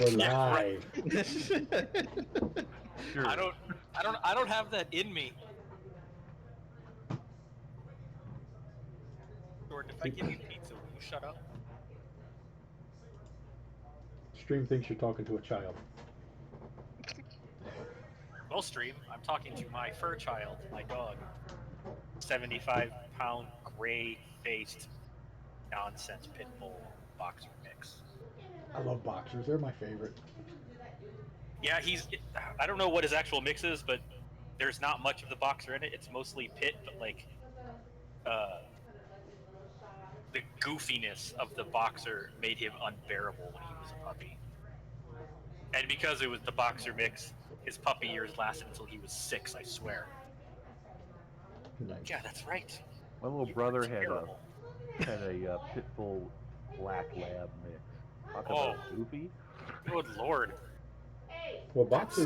We're Yeah, live. Sure. I don't have that in me. Jordan, if I give you pizza, will you shut up? Stream thinks you're talking to a child. Well, stream, I'm talking to my fur child, my dog. 75-pound, gray-faced, nonsense pit bull boxer mix. I love boxers. They're my favorite. Yeah, I don't know what his actual mix is, but there's not much of the boxer in it. It's mostly pit, but like, the goofiness of the boxer made him unbearable when he was a puppy. And because it was the boxer mix, his puppy years lasted until he was 6, I swear. Nice. Yeah, that's right. My little You brother are had terrible. a pit bull black lab mix. Talk Oh, about goofy. good lord. Well, That's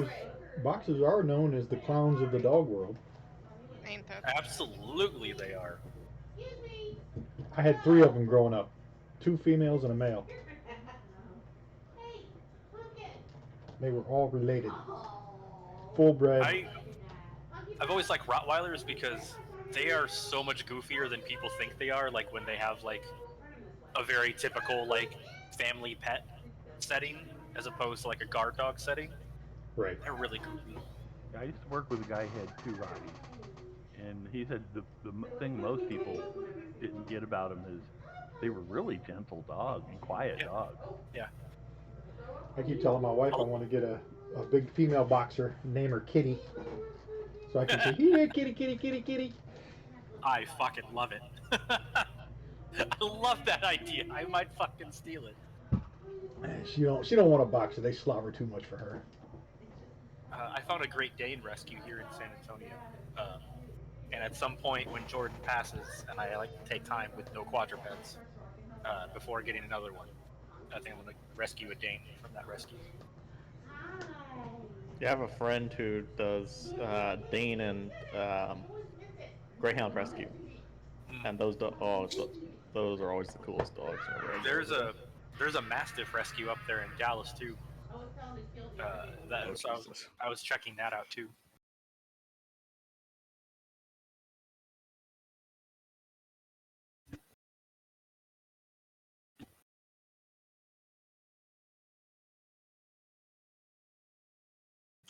boxers are known as the clowns of the dog world. Ain't that? absolutely they are. I had 3 of them growing up, 2 females and a male. They were all related, full bred. I've always liked Rottweilers because they are so much goofier than people think they are. Like when they have like a very typical like family pet setting as opposed to like a guard dog setting. Right. They're really goofy. I used to work with a guy who had 2 Rotties, and he said the thing most people didn't get about them is they were really gentle dogs and quiet Yeah, dogs. yeah. I keep telling my wife I want to get a big female boxer, name her Kitty, so I can say, here, kitty, kitty, kitty, kitty. I fucking love it. I love that idea. I might fucking steal it. She don't want a boxer. They slobber too much for her. I found a Great Dane rescue here in San Antonio. And at some point when Jordan passes, and I like to take time with no quadrupeds before getting another one, I think I'm going to rescue a Dane from that rescue. Yeah, I have a friend who does Dane and Greyhound rescue, and those those are always the coolest dogs whenever I go over there. There's a Mastiff rescue up there in Dallas too. Oh So Jesus! I was checking that out too.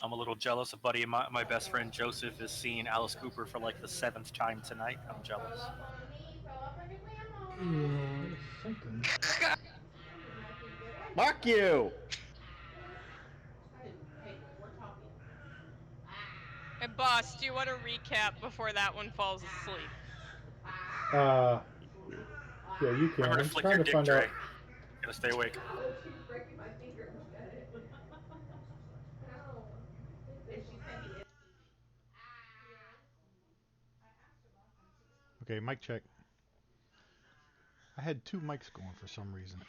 I'm a little jealous. A buddy of my best friend Joseph is seeing Alice Cooper for like the 7th time tonight. I'm jealous. Yeah, something. Fuck you! And boss, do you want to recap before that one falls asleep? Uh, yeah, you can. Remember to I'm flick trying your to dick find out. tray. Gotta stay awake. Okay, mic check. I had 2 mics going for some reason.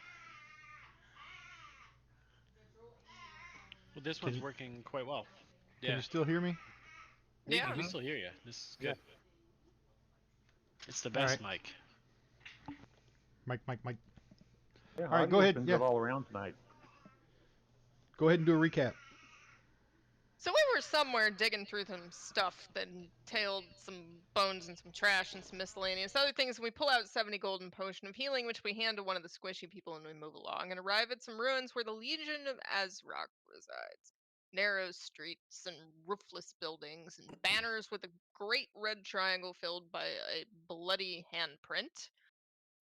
Well, this Can one's you working quite well. can Yeah, you still hear me? we Yeah. can still hear you. This is Yeah. good. It's the All best right. mic. Mic. Yeah, All right, go audio's ahead. been Yeah, good all around tonight. go ahead and do a recap. So we were somewhere digging through some stuff that entailed some bones and some trash and some miscellaneous other things. And we pull out 70 golden potion of healing, which we hand to one of the squishy people, and we move along and arrive at some ruins where the Legion of Azrock resides. Narrow streets and roofless buildings and banners with a great red triangle filled by a bloody handprint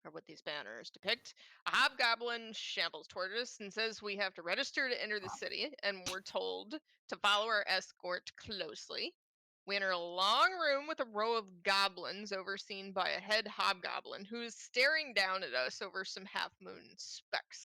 are what these banners depict. A hobgoblin shambles toward us and says we have to register to enter the city, and we're told to follow our escort closely. We enter a long room with a row of goblins overseen by a head hobgoblin who is staring down at us over some half moon specks.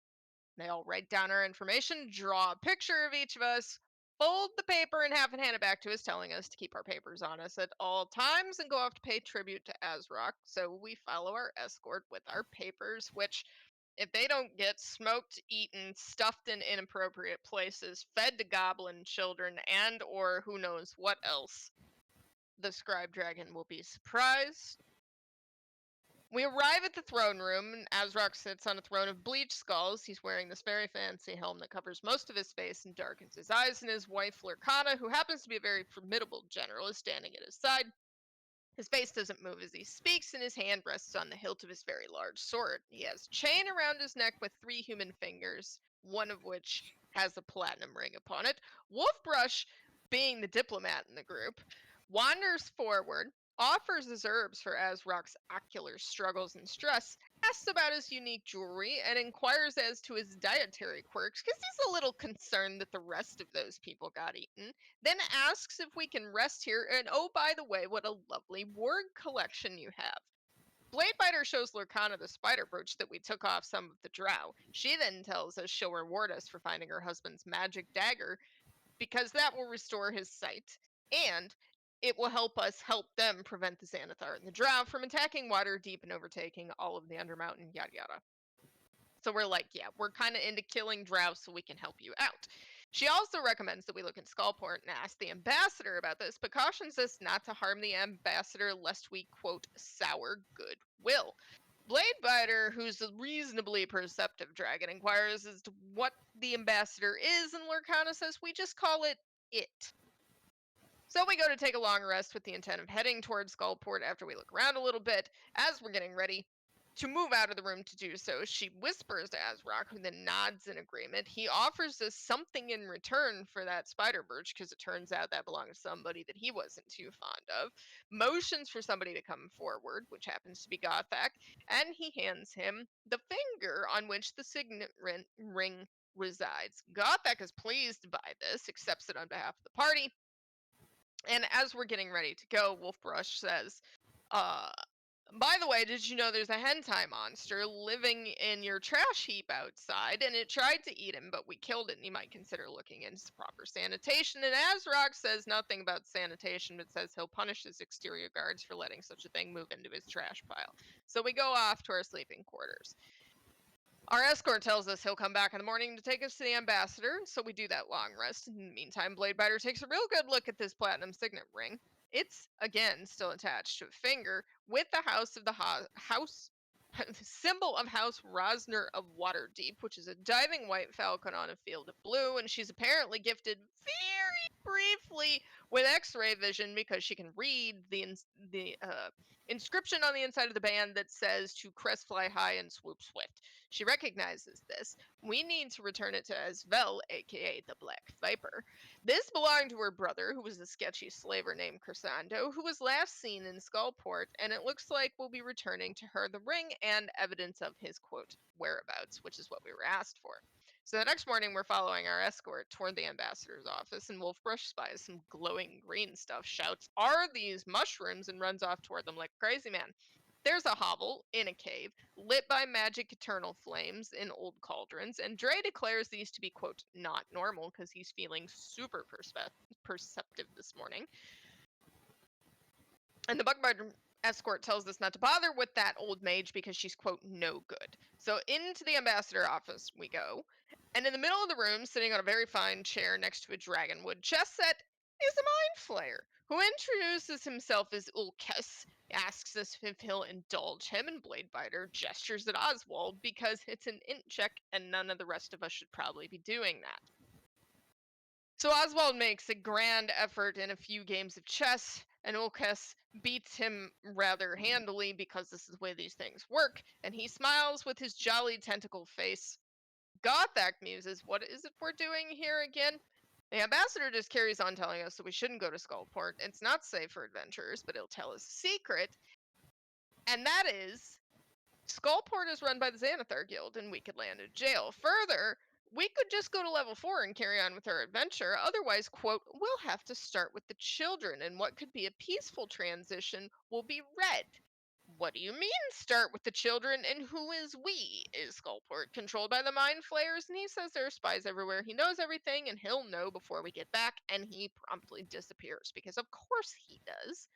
They all write down our information, draw a picture of each of us, fold the paper in half and hand it back to us, telling us to keep our papers on us at all times and go off to pay tribute to Azrock. So we follow our escort with our papers, which, if they don't get smoked, eaten, stuffed in inappropriate places, fed to goblin children, and or who knows what else, the scribe dragon will be surprised. We arrive at the throne room, and Azrock sits on a throne of bleached skulls. He's wearing this very fancy helm that covers most of his face and darkens his eyes, and his wife, Lurkana, who happens to be a very formidable general, is standing at his side. His face doesn't move as he speaks, and his hand rests on the hilt of his very large sword. He has a chain around his neck with 3 human fingers, one of which has a platinum ring upon it. Wolfbrush, being the diplomat in the group, wanders forward, offers his herbs for Azrock's ocular struggles and stress, asks about his unique jewelry, and inquires as to his dietary quirks because he's a little concerned that the rest of those people got eaten. Then asks if we can rest here, and oh, by the way, what a lovely word collection you have. Bladebiter shows Lurkana the spider brooch that we took off some of the drow. She then tells us she'll reward us for finding her husband's magic dagger, because that will restore his sight, and it will help us help them prevent the Xanathar and the drow from attacking Waterdeep and overtaking all of the Undermountain, yada yada. So we're like, yeah, we're kind of into killing drow, so we can help you out. She also recommends that we look in Skullport and ask the ambassador about this, but cautions us not to harm the ambassador lest we, quote, sour goodwill. Bladebiter, who's a reasonably perceptive dragon, inquires as to what the ambassador is, and Lurkana says we just call it it. So we go to take a long rest with the intent of heading towards Skullport after we look around a little bit. As we're getting ready to move out of the room to do so, she whispers to Azrock, who then nods in agreement. He offers us something in return for that spider birch, because it turns out that belonged to somebody that he wasn't too fond of. Motions for somebody to come forward, which happens to be Gothak, and he hands him the finger on which the signet ring resides. Gothak is pleased by this, accepts it on behalf of the party, and as we're getting ready to go, Wolfbrush says, by the way, did you know there's a hentai monster living in your trash heap outside, and it tried to eat him, but we killed it, and you might consider looking into proper sanitation. And Azrock says nothing about sanitation, but says he'll punish his exterior guards for letting such a thing move into his trash pile. So we go off to our sleeping quarters. Our escort tells us he'll come back in the morning to take us to the ambassador, so we do that long rest. In the meantime, Bladebiter takes a real good look at this platinum signet ring. It's, again, still attached to a finger with the house of the symbol of House Rosner of Waterdeep, which is a diving white falcon on a field of blue, and she's apparently gifted very briefly with X-ray vision because she can read the inscription on the inside of the band that says to crest fly high and swoop swift. She recognizes this. We need to return it to Asvel, aka the Black Viper. This belonged to her brother, who was a sketchy slaver named Crescendo, who was last seen in Skullport, and it looks like we'll be returning to her the ring and evidence of his, quote, whereabouts, which is what we were asked for. So the next morning, we're following our escort toward the ambassador's office, and Wolfbrush spies some glowing green stuff, shouts, "Are these mushrooms?" and runs off toward them like a crazy man. There's a hovel in a cave, lit by magic eternal flames in old cauldrons, and Dre declares these to be, quote, not normal, because he's feeling super perceptive this morning. And the Bugbear escort tells us not to bother with that old mage because she's, quote, no good. So into the ambassador office we go, and in the middle of the room, sitting on a very fine chair next to a dragonwood chess set, is a mind flayer who introduces himself as Ulkes, asks us if he'll indulge him, and Bladebiter gestures at Oswald because it's an int check and none of the rest of us should probably be doing that. So Oswald makes a grand effort in a few games of chess, and Ulkes beats him rather handily because this is the way these things work, and he smiles with his jolly tentacle face. Gothak muses, what is it we're doing here again? The ambassador just carries on telling us that we shouldn't go to Skullport. It's not safe for adventurers, but he'll tell us a secret. And that is, Skullport is run by the Xanathar Guild, and we could land in jail. Further, we could just go to level 4 and carry on with our adventure. Otherwise, quote, we'll have to start with the children, and what could be a peaceful transition will be red. What do you mean, start with the children, and who is we? Is Skullport controlled by the Mind Flayers? And he says there are spies everywhere. He knows everything, and he'll know before we get back, and he promptly disappears, because of course he does.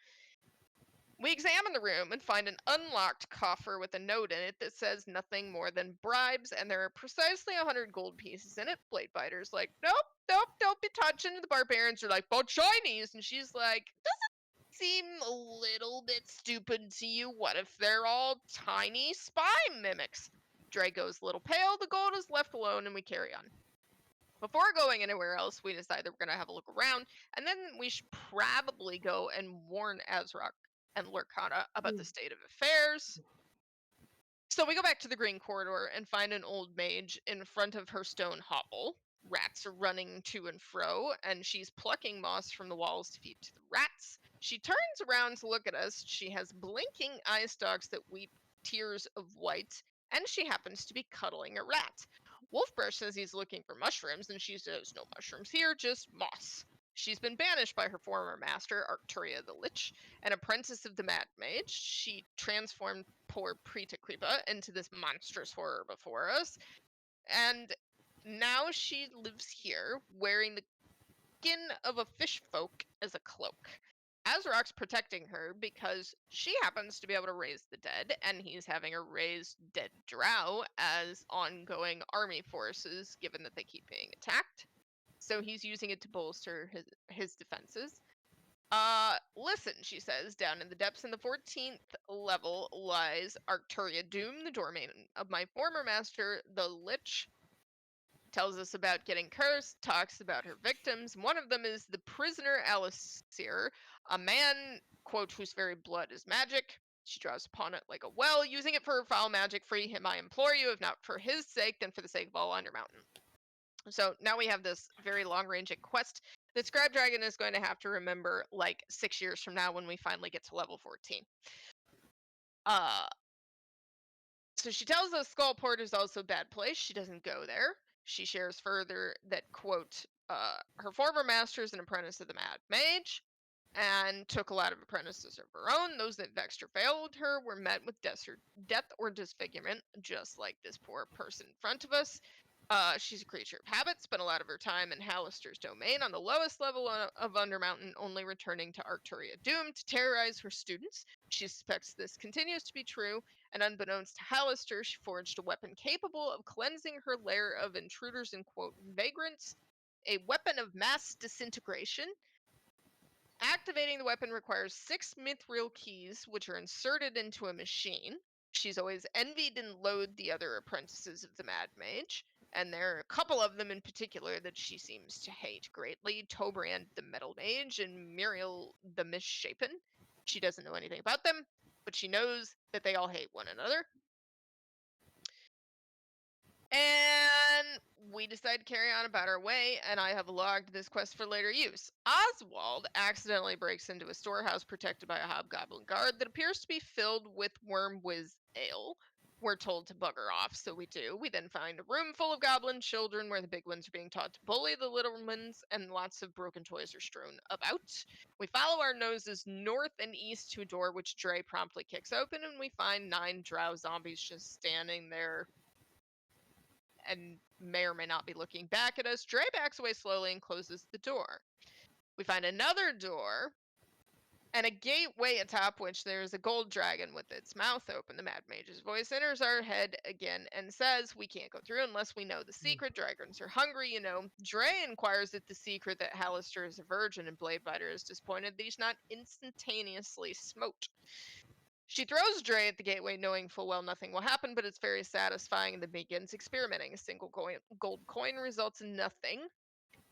We examine the room and find an unlocked coffer with a note in it that says nothing more than bribes, and there are precisely 100 gold pieces in it. Bladebiter's like, nope, don't be touching. The barbarians are like, but Chinese, and she's like, doesn't seem a little bit stupid to you? What if they're all tiny spy mimics? Dre goes a little pale, the gold is left alone, and we carry on. Before going anywhere else, we decide that we're going to have a look around, and then we should probably go and warn Azrak and Lurkana about the state of affairs. So we go back to the Green Corridor and find an old mage in front of her stone hovel. Rats are running to and fro, and she's plucking moss from the walls to feed to the rats. She turns around to look at us. She has blinking eye stalks that weep tears of white, and she happens to be cuddling a rat. Wolfbrush says he's looking for mushrooms, and she says no mushrooms here, just moss. She's been banished by her former master, Arcturia the Lich, an apprentice of the Mad Mage. She transformed poor Prita Kripa into this monstrous horror before us, and now she lives here, wearing the skin of a fish folk as a cloak. Azrak's protecting her because she happens to be able to raise the dead, and he's having her raise dead drow as ongoing army forces, given that they keep being attacked. So he's using it to bolster his defenses. Listen, she says, down in the depths in the 14th level lies Arcturia Doom, the doorman of my former master, the Lich. Tells us about getting cursed, talks about her victims. One of them is the prisoner Alicir, a man, quote, whose very blood is magic. She draws upon it like a well, using it for her foul magic. Free him, I implore you, if not for his sake, then for the sake of all Undermountain. So now we have this very long-range quest that Scribe Dragon is going to have to remember like 6 years from now when we finally get to level 14. So she tells us Skullport is also a bad place. She doesn't go there. She shares further that, quote, her former master is an apprentice of the Mad Mage and took a lot of apprentices of her own. Those that vexed or failed her were met with death or disfigurement, just like this poor person in front of us. She's a creature of habit, spent a lot of her time in Hallister's domain on the lowest level of Undermountain, only returning to Arcturia Doom to terrorize her students. She suspects this continues to be true, and unbeknownst to Hallister, she forged a weapon capable of cleansing her lair of intruders and, quote, vagrants, a weapon of mass disintegration. Activating the weapon requires 6 mithril keys, which are inserted into a machine. She's always envied and loathed the other apprentices of the Mad Mage, and there are a couple of them in particular that she seems to hate greatly: Tobrand the Metal Mage and Muriel the Misshapen. She doesn't know anything about them, but she knows that they all hate one another. And we decide to carry on about our way, and I have logged this quest for later use. Oswald accidentally breaks into a storehouse protected by a hobgoblin guard that appears to be filled with Wormwiz ale. We're told to bugger off, so we do. We then find a room full of goblin children where the big ones are being taught to bully the little ones, and lots of broken toys are strewn about. We follow our noses north and east to a door which Dre promptly kicks open, and we find 9 drow zombies just standing there and may or may not be looking back at us. Dre backs away slowly and closes the door. We find another door and a gateway atop which there is a gold dragon with its mouth open. The Mad Mage's voice enters our head again and says, we can't go through unless we know the secret. Dragons are hungry, you know. Dre inquires at the secret that Hallister is a virgin, and Bladebiter is disappointed that he's not instantaneously smote. She throws Dre at the gateway, knowing full well nothing will happen, but it's very satisfying, and then begins experimenting. A single gold coin results in nothing.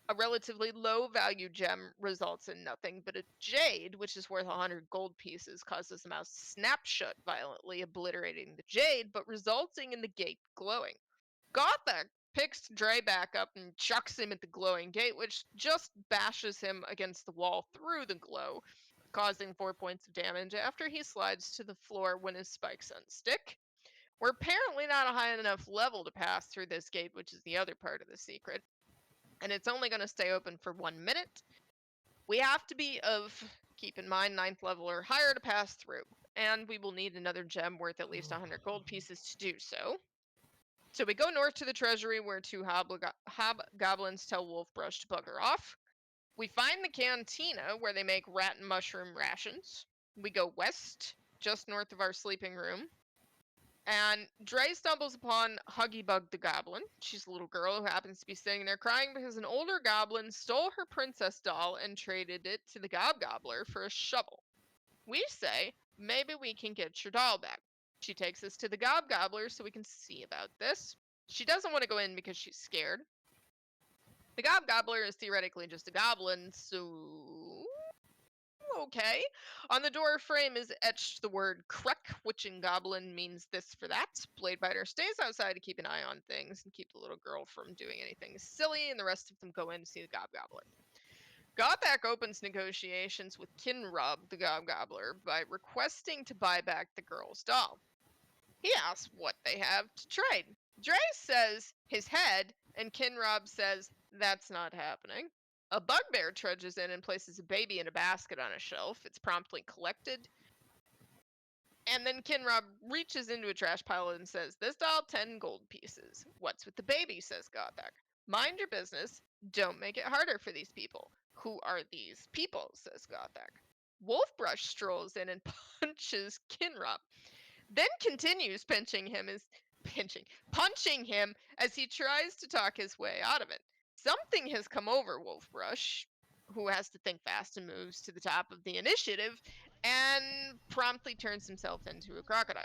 A relatively low-value gem results in nothing, but a jade, which is worth 100 gold pieces, causes the mouse to snap shut violently, obliterating the jade, but resulting in the gate glowing. Gotha picks Dre back up and chucks him at the glowing gate, which just bashes him against the wall through the glow, causing 4 points of damage after he slides to the floor when his spikes unstick. We're apparently not a high enough level to pass through this gate, which is the other part of the secret, and it's only going to stay open for 1 minute. We have to be of, keep in mind, 9th level or higher to pass through, and we will need another gem worth at least 100 gold pieces to do so. So we go north to the treasury, where 2 hobgoblins tell Wolfbrush to bugger off. We find the cantina where they make rat and mushroom rations. We go west, just north of our sleeping room. And Dre stumbles upon Huggy Bug the Goblin. She's a little girl who happens to be sitting there crying because an older goblin stole her princess doll and traded it to the Gobgobbler for a shovel. We say, maybe we can get your doll back. She takes us to the Gobgobbler so we can see about this. She doesn't want to go in because she's scared. The Gobgobbler is theoretically just a goblin, so okay. On the door frame is etched the word Krek, which in Goblin means this for that. Bladebiter stays outside to keep an eye on things and keep the little girl from doing anything silly, and the rest of them go in to see the Gobgobbler. Gothak opens negotiations with Kinrob, the Gobgobbler, by requesting to buy back the girl's doll. He asks what they have to trade. Dre says his head, and Kinrob says that's not happening. A bugbear trudges in and places a baby in a basket on a shelf. It's promptly collected. And then Kinrob reaches into a trash pile and says, "This doll, 10 gold pieces. What's with the baby?" says Gothak. "Mind your business. Don't make it harder for these people." "Who are these people?" says Gothak. Wolfbrush strolls in and punches Kinrob, then continues punching him as he tries to talk his way out of it. Something has come over Wolfbrush, who has to think fast and moves to the top of the initiative and promptly turns himself into a crocodile.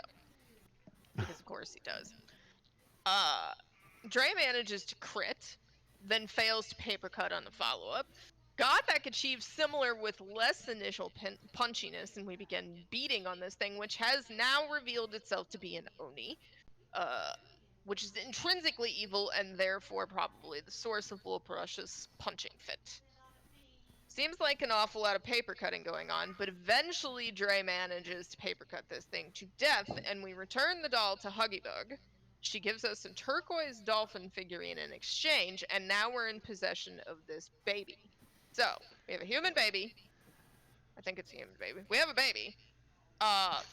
Because of course he does. Dre manages to crit, then fails to paper cut on the follow-up. Gothak achieves similar with less initial punchiness, and we begin beating on this thing, which has now revealed itself to be an Oni, which is intrinsically evil and therefore probably the source of Wolfbrush's punching fit. Seems like an awful lot of paper cutting going on, but eventually Dre manages to paper cut this thing to death, and we return the doll to Huggybug. She gives us a turquoise dolphin figurine in exchange, and now we're in possession of this baby. So, we have a human baby. I think it's a human baby. We have a baby.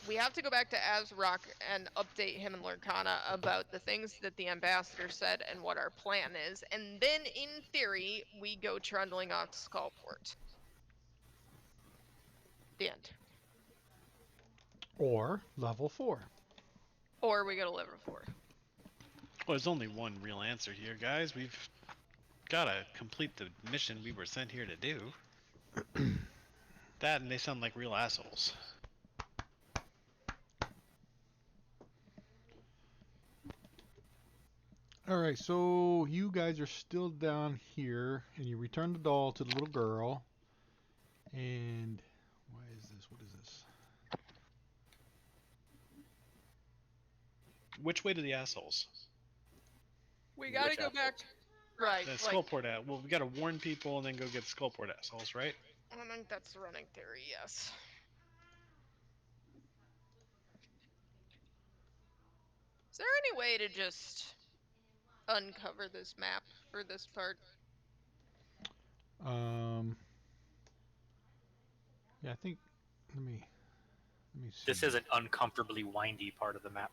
We have to go back to Azrock and update him and Lurkana about the things that the ambassador said and what our plan is, and then, in theory, we go trundling off to Skullport. The end. Or level 4. Or we go to level 4. Well, there's only one real answer here, guys. We've gotta complete the mission we were sent here to do. That and they sound like real assholes. Alright, so you guys are still down here, and you return the doll to the little girl. And why is this? What is this? Which way to the assholes? We gotta Which go back. Right. The Like, Skullport well, we gotta warn people and then go get the Skullport assholes, right? I think that's the running theory, yes. Is there any way to just uncover this map for this part? Yeah, I think. Let me see. This is an uncomfortably windy part of the map.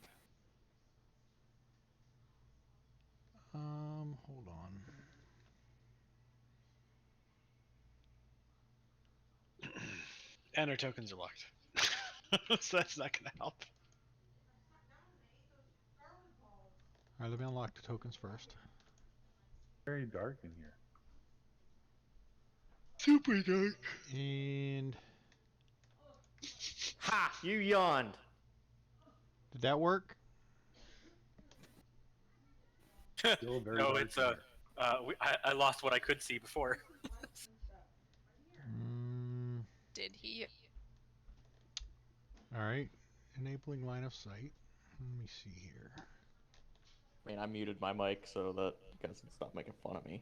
Hold on. And our tokens are locked. So that's not gonna help. Alright, let me unlock the tokens first. Very dark in here. Super dark. And Ha! You yawned. did that work? Still very No, dark it's in here. I lost what I could see before. Did he? Alright, enabling line of sight. Let me see here. I mean, I muted my mic so that you guys can stop making fun of me.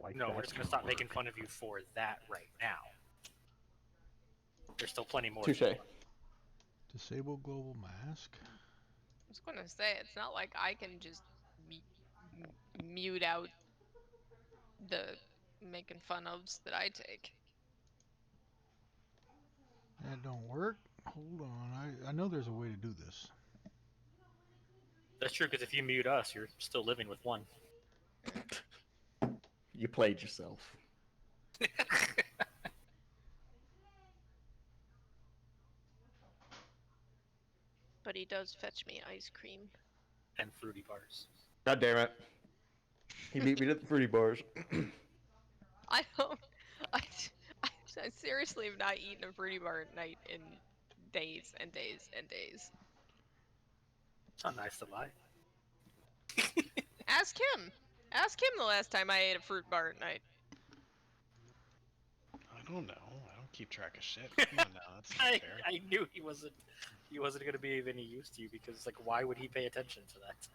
Like No, that we're just gonna stop making fun of you for that right now. There's still plenty more. Touche. Disable global mask. I was gonna say, it's not like I can just mute out the making fun ofs that I take. That don't work. Hold on, I know there's a way to do this. That's true, because if you mute us, you're still living with one. You played yourself. But he does fetch me ice cream. And fruity bars. God damn it. He beat me to the fruity bars. I don't. I I seriously have not eaten a fruity bar at night in days and days and days. It's not nice to lie. Ask him. Ask him the last time I ate a fruit bar at night. I don't know. I don't keep track of shit. Come on now, that's not fair. I knew he wasn't going to be of any use to you because, like, why would he pay attention to that?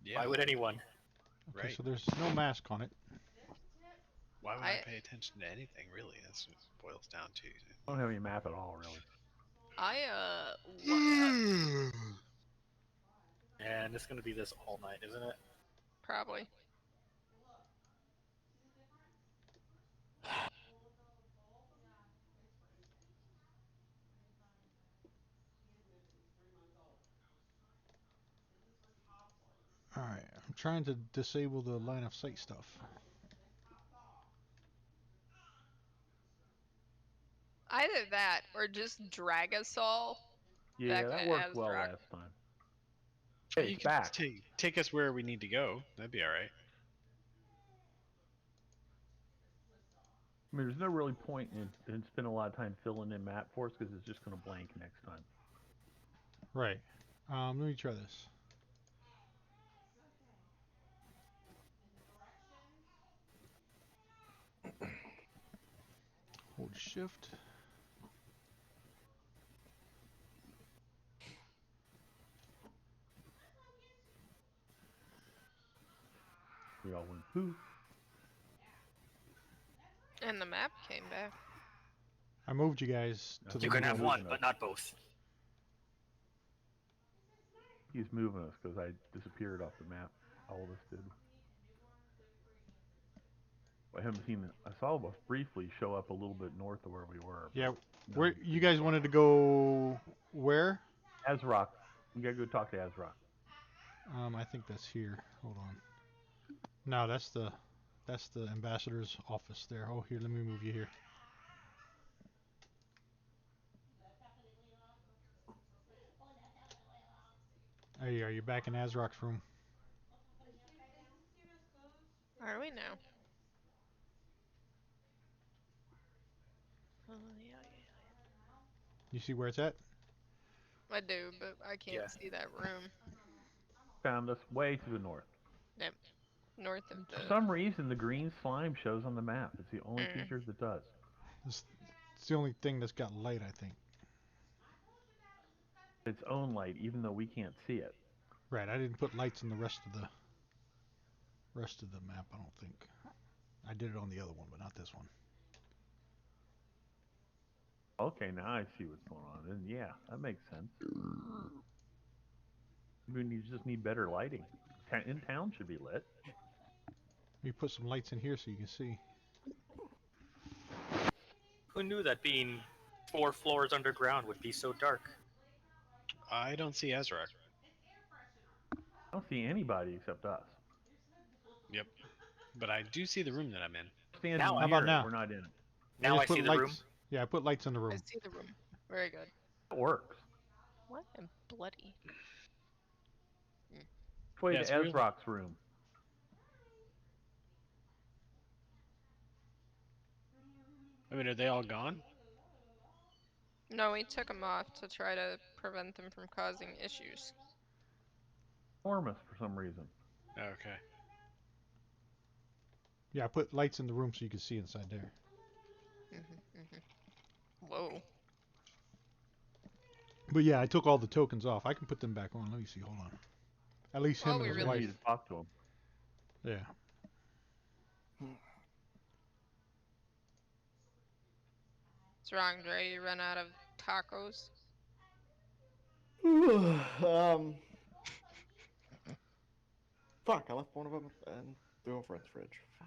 Yeah, Why would anyone? Okay, right. so there's no mask on it. Why would I pay attention to anything, really? That's what it boils down to. I don't have any map at all, really. And it's going to be this all night, isn't it? Probably. Alright, I'm trying to disable the line of sight stuff. Either that or just drag us all Yeah, back that to worked well Azrock. last time. Hey, You it's can back. just take us where we need to go. That'd be all right. I mean, there's no really point in spending a lot of time filling in map for us because it's just going to blank next time. Right. Let me try this. Hold shift. We all went poof. And the map came back. I moved you guys to the You can middle. have one, but not both. He's moving us because I disappeared off the map. All of us did. I haven't seen it. I saw us briefly show up a little bit north of where we were. Yeah, No, where you guys wanted to go? Where? Azrock. We gotta go talk to Azrock. I think that's here. Hold on. No, that's the ambassador's office there. Oh, here, let me move you here. There you are. You're back in Azrock's room. Are we now? Oh, yeah. You see where it's at? I do, but I can't see that room. Found us way to the north. Yep. North of the... For some reason, the green slime shows on the map. It's the only feature that does. It's the only thing that's got light, I think. Its own light, even though we can't see it. Right. I didn't put lights in the rest of the map. I don't think. I did it on the other one, but not this one. Okay, now I see what's going on. And yeah, that makes sense. I mean, you just need better lighting. In town should be lit. You put some lights in here so you can see. Who knew that being 4 floors underground would be so dark? I don't see Azrock. I don't see anybody except us. Yep. But I do see the room that I'm in. Standing Now, near how about it, now? we're not in it. Now I put see the lights. room. Yeah, I put lights in the I room. see the room. Very good. It works. What? I'm bloody. Which way Yeah, to it's real. Azrock's room? I mean, are they all gone? No, we took them off to try to prevent them from causing issues. Enormous for some reason. Okay. Yeah, I put lights in the room so you can see inside there. Whoa. But yeah, I took all the tokens off. I can put them back on. Let me see. Hold on. At least Well, him we and his really We need wife. to talk to him. Yeah. What's wrong, Dre? You run out of tacos? Fuck, I left one of them and threw them in the fridge. Fuck.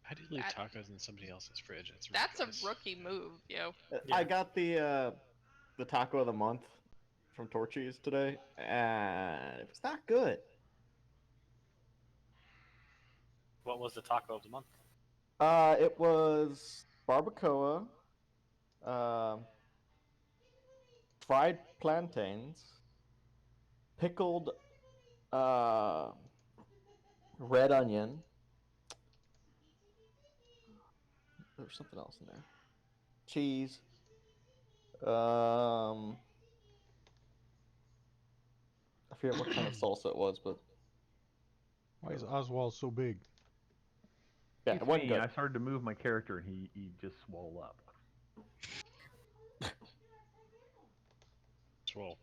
How do you leave That- tacos in somebody else's fridge? That's a ridiculous. rookie move, yo. I got the taco of the month from Torchy's today, and it was not good. What was the taco of the month? It was barbacoa, fried plantains, pickled red onion, There's something else in there. Cheese. I forget what kind of salsa it was, but Why is Oswald so big? yeah, It's it wasn't me. good. I started to move my character, and he just swole up. Swole.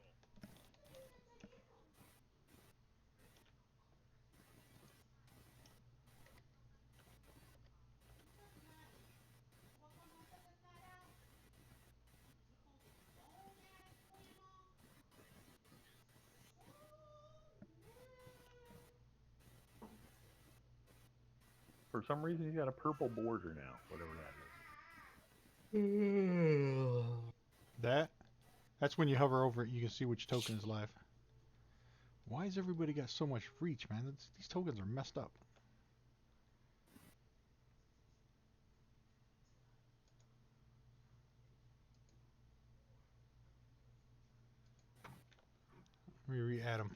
For some reason, he's got a purple border now, whatever that is. That's when you hover over it, you can see which token is live. Why has everybody got so much reach, man? These tokens are messed up. Let me re-add them.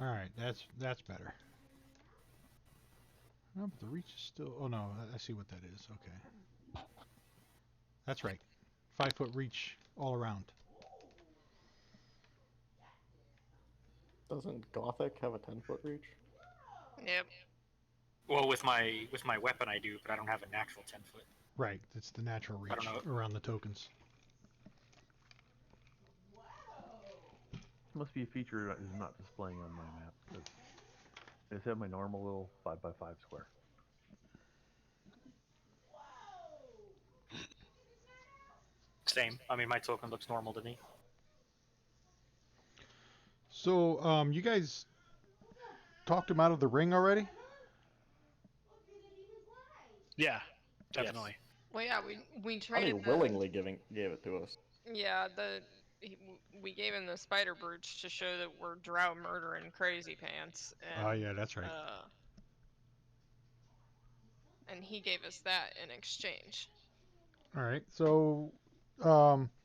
All right, that's better. No, but the reach is still. Oh no, I see what that is. Okay, that's right. 5-foot reach all around. Doesn't Gothic have a 10-foot reach? Yep. Well, with my weapon I do, but I don't have a natural 10-foot. Right, it's the natural I don't reach know. around the tokens. Must be a feature that is not displaying on my map. Because I just have my normal little 5x5 square. Same. I mean, my token looks normal to me. So, you guys talked him out of the ring already? Yeah, definitely. Well, yeah, we He traded the. willingly gave it to us. Yeah, we gave him the spider brooch to show that we're drow murdering crazy pants, and Oh yeah, that's right. And he gave us that in exchange. All right, so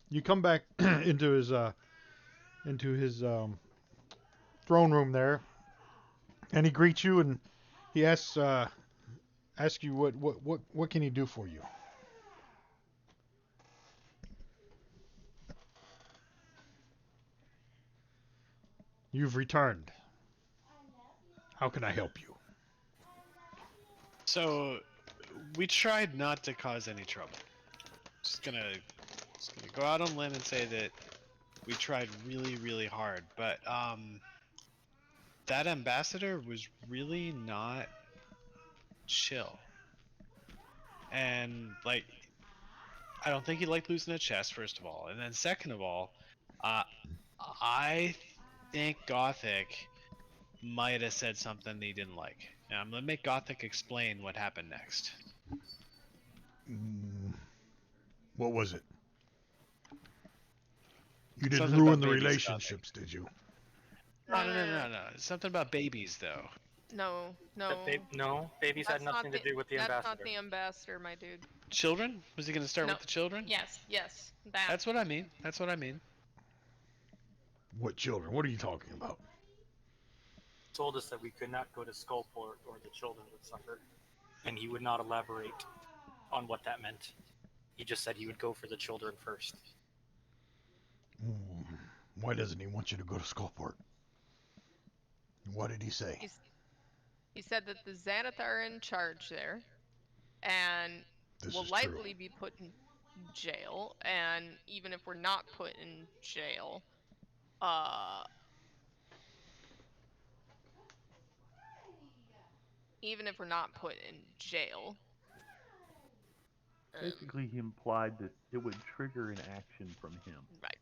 you come back into his throne room there, and he greets you, and he asks you what can he do for you? You've returned. How can I help you? So we tried not to cause any trouble. Just gonna go out on a limb and say that we tried really, really hard, but that ambassador was really not chill. And like, I don't think he liked losing a chest, first of all, and then second of all, I think Gothic might have said something he didn't like. And I'm gonna make Gothic explain what happened next. What was it? You didn't Something ruin about the babies, relationships, did you? No. Something about babies, though. No. No, babies had nothing to do with the That's ambassador. not the ambassador, my dude. Children? Was he gonna start No. with the children? Yes, that. That's what I mean. That's what I mean. What children? What are you talking about? Told us that we could not go to Skullport or the children would suffer, and he would not elaborate on what that meant. He just said he would go for the children first. Why doesn't he want you to go to Skullport? What did he say? He said that the Xanath are in charge there, and This will is likely true. be put in jail. And even if we're not put in jail, Basically, he implied that it would trigger an action from him. right.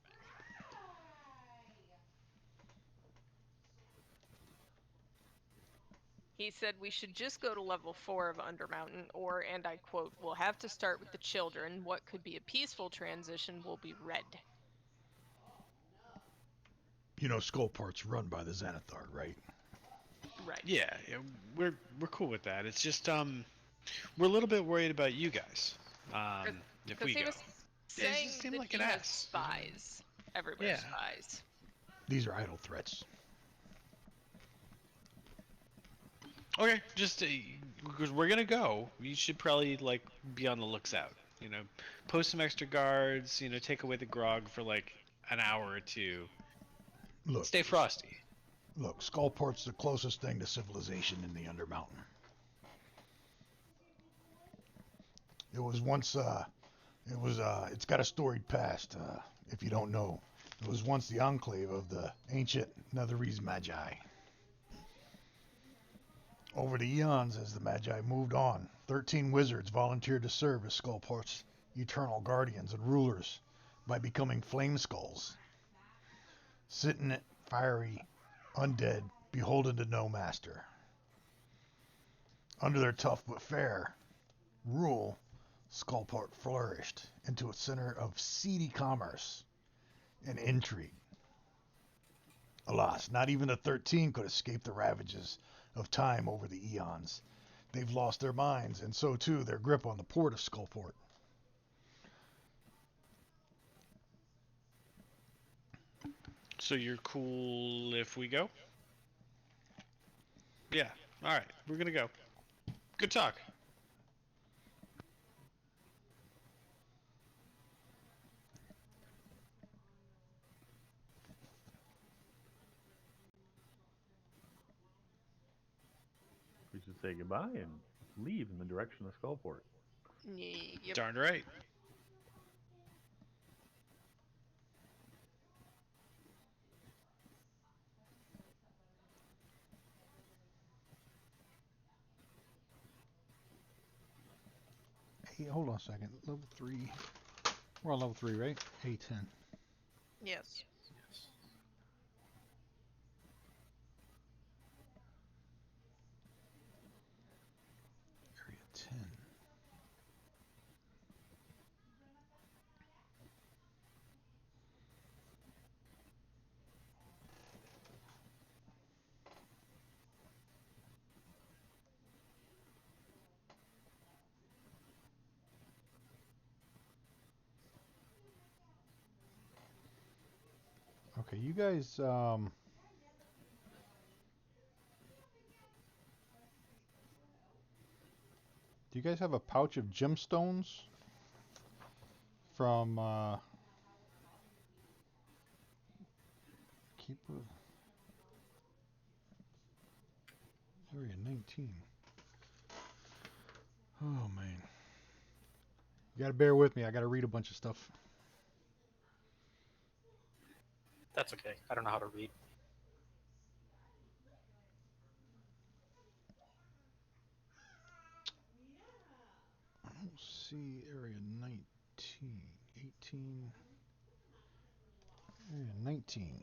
He said we should just go to level 4 of Undermountain, or, and I quote, we'll have to start with the children. What could be a peaceful transition will be red. You know, Skullport's run by the Xanathar, right? Right. Yeah, we're cool with that. It's just we're a little bit worried about you guys. If Because we he go, was it saying just seemed that like he an has ass. spies. Everywhere Yeah. spies. These are idle threats. Okay, just because we're gonna go, you should probably like be on the looks out. You know, post some extra guards. You know, take away the grog for like an hour or two. Look, Stay frosty. look, Skullport's the closest thing to civilization in the Undermountain. It was once, it's got a storied past, if you don't know. It was once the enclave of the ancient Netherese Magi. Over the eons, as the Magi moved on, 13 wizards volunteered to serve as Skullport's eternal guardians and rulers by becoming flame skulls. Sitting fiery, undead, beholden to no master. Under their tough but fair rule, Skullport flourished into a center of seedy commerce and intrigue. Alas, not even the 13 could escape the ravages of time over the eons. They've lost their minds, and so too their grip on the port of Skullport. So you're cool if we go? Yeah. All right, we're gonna go. Good talk. We should say goodbye and leave in the direction of Skullport. Yep. Darn right. Hey, hold on a second. Level 3. We're on level 3, right? A10. Yes. Area 10. Okay, you guys, do you guys have a pouch of gemstones from, Keeper? Area 19. Oh, man. You gotta bear with me. I gotta read a bunch of stuff. That's okay. I don't know how to read. I don't see area 19. 18. Area 19.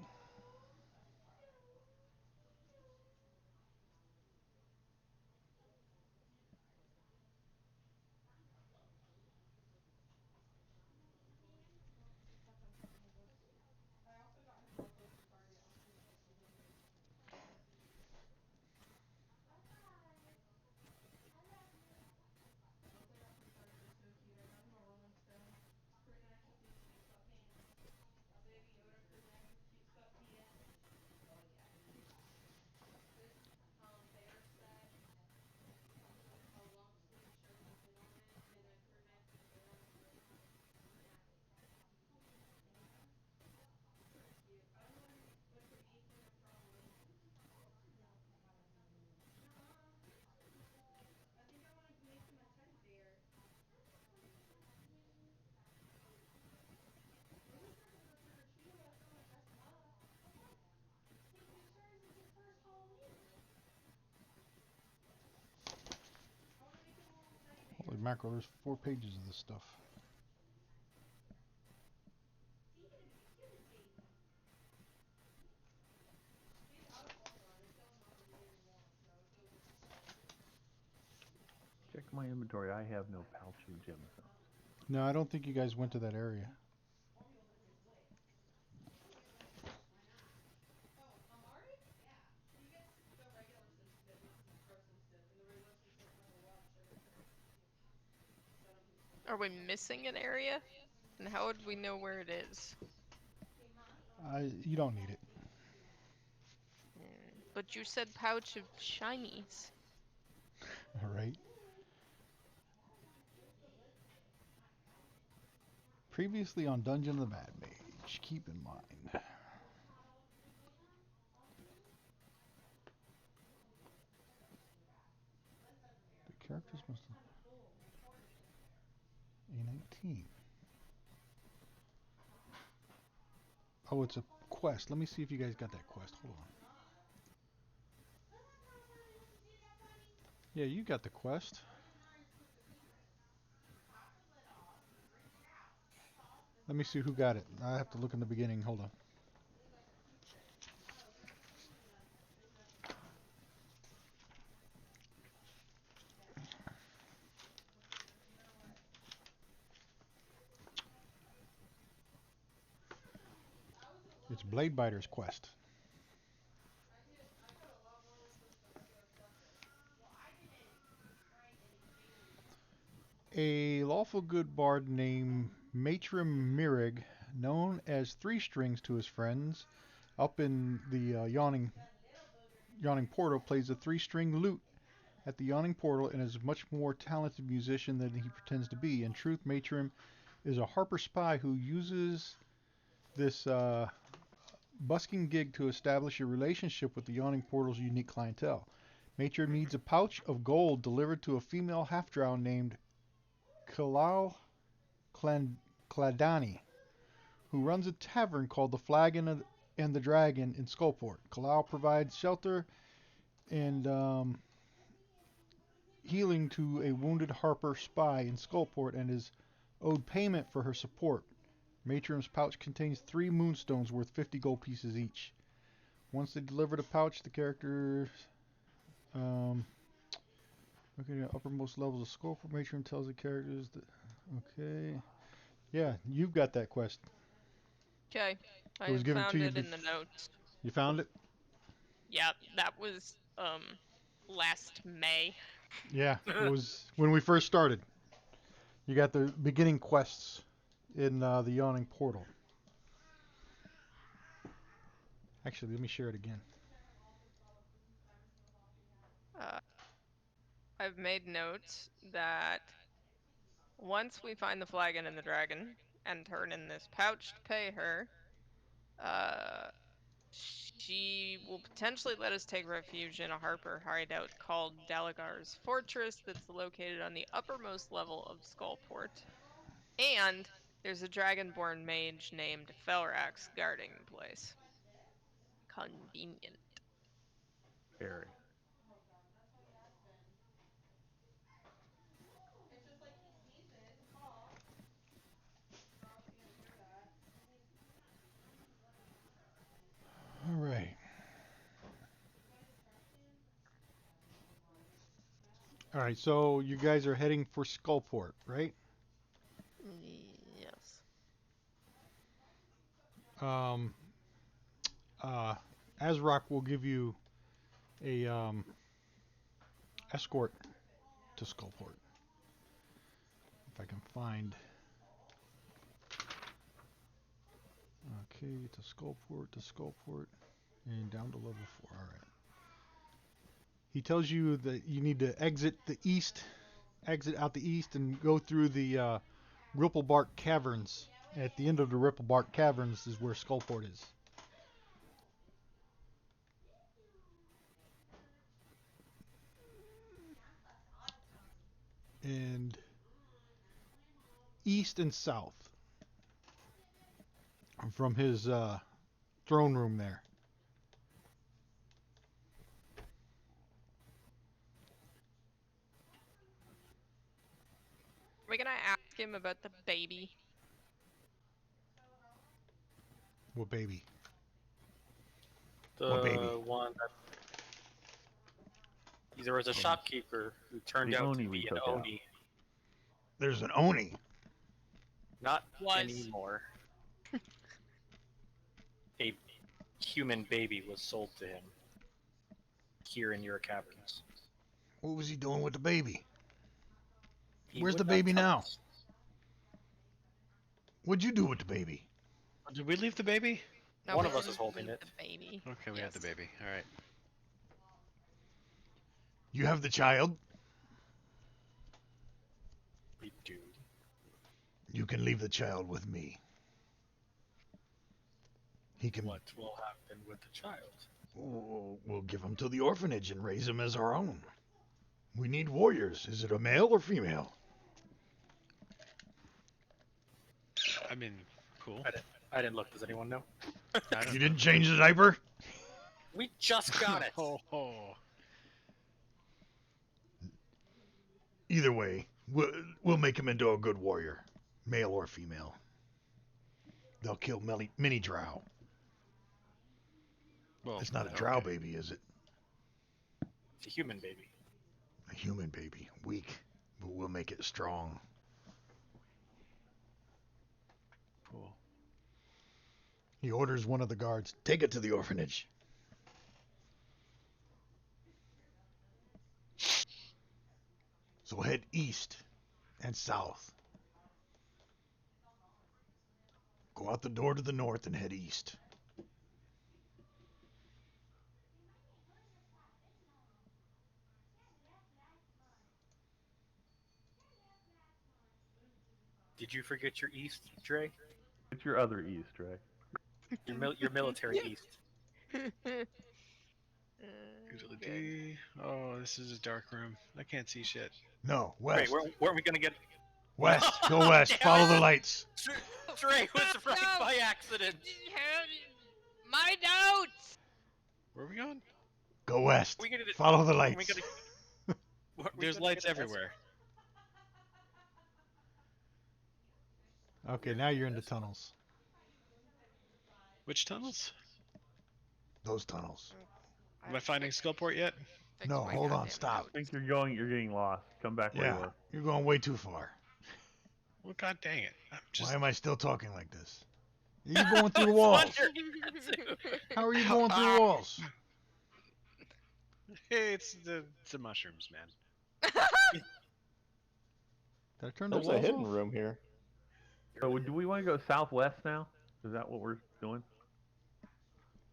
Holy mackerel, there's 4 pages of this stuff. my inventory. I have no pouch of gemstones. No, I don't think you guys went to that area. Are we missing an area? And how would we know where it is? You don't need it. But you said pouch of shinies. All right. Previously on Dungeon of the Mad Mage. Keep in mind. The characters must have... A19. Oh, it's a quest. Let me see if you guys got that quest. Hold on. Yeah, you got the quest. Let me see who got it. I have to look in the beginning. Hold on. It's Bladebiter's quest. A lawful good bard named Matrim Mirig, known as Three Strings to his friends, up in the Yawning Portal, plays a three-string lute at the Yawning Portal and is a much more talented musician than he pretends to be. In truth, Matrim is a harper spy who uses this busking gig to establish a relationship with the Yawning Portal's unique clientele. Matrim needs a pouch of gold delivered to a female half-drow named Kalal Cladani, who runs a tavern called the Flagon and the Dragon in Skullport. Kalal provides shelter and healing to a wounded Harper spy in Skullport and is owed payment for her support. Matrim's pouch contains 3 moonstones worth 50 gold pieces each. Once they deliver the pouch, the characters looking at uppermost levels of Skullport, Matrim tells the characters that okay. Yeah, you've got that quest. Okay, It was I given to found you. it in the notes. You found it? Yeah, that was last May. Yeah, it was when we first started. You got the beginning quests in the Yawning Portal. Actually, let me share it again. I've made notes that once we find the flagon and the dragon and turn in this pouch to pay her, she will potentially let us take refuge in a Harper hideout called Dalagar's Fortress that's located on the uppermost level of Skullport. And there's a dragonborn mage named Felrax guarding the place. Convenient. Very. All right. All right, so you guys are heading for Skullport, right? Yes. Azrock will give you a escort to Skullport. If I can find. Okay, to Skullport, and down to level 4. All right. He tells you that you need to exit out the east, and go through the Ripplebark Caverns. At the end of the Ripplebark Caverns is where Skullport is. And east and south from his throne room there. Are we gonna ask him about the baby? What baby? The What baby? one that There was a shopkeeper who turned The out to Oni we be an took out. Oni. There's an Oni. Not Was. anymore. A human baby was sold to him here in your caverns. What was he doing with the baby? He Where's would the not baby tell now? us. What'd you do with the baby? Did we leave the baby? No, One we of us didn't is holding leave it. The baby. Okay, we had the Yes. baby. All right. You have the child. We do. You can leave the child with me. He can. What will happen with the child? We'll give him to the orphanage and raise him as our own. We need warriors. Is it a male or female? I mean, cool. I didn't look. Does anyone know? I don't You know. didn't change the diaper? We just got it. Oh. Either way, we'll make him into a good warrior, male or female. They'll kill mini drow. Well, It's not a drow okay. baby, is it? It's a human baby. A human baby. Weak, but we'll make it strong. Cool. He orders one of the guards, take it to the orphanage. So head east and south. Go out the door to the north and head east. Did you forget your east, Dre? It's your other east, right? Your military east. Good. Oh, this is a dark room. I can't see shit. No, Wait, west. where are we gonna get? West. Go west. Damn Follow it. the lights. Dre was right No. by accident. My notes. Where are we going? Go west. We gonna- Follow the we lights. gonna- There's lights everywhere. Okay, now you're in the tunnels. Which tunnels? Those tunnels. Am I finding Skullport yet? Fix No, my hold on, goddamn stop. I think you're getting lost. Come back where you Yeah, were. you're going way too far. Well, god dang it. I'm just. Why am I still talking like this? You're going through the walls. How are you going through the walls? Hey, it's the mushrooms, man. Did I turn the There's a walls hidden off? room here. So do we want to go southwest now? Is that what we're doing?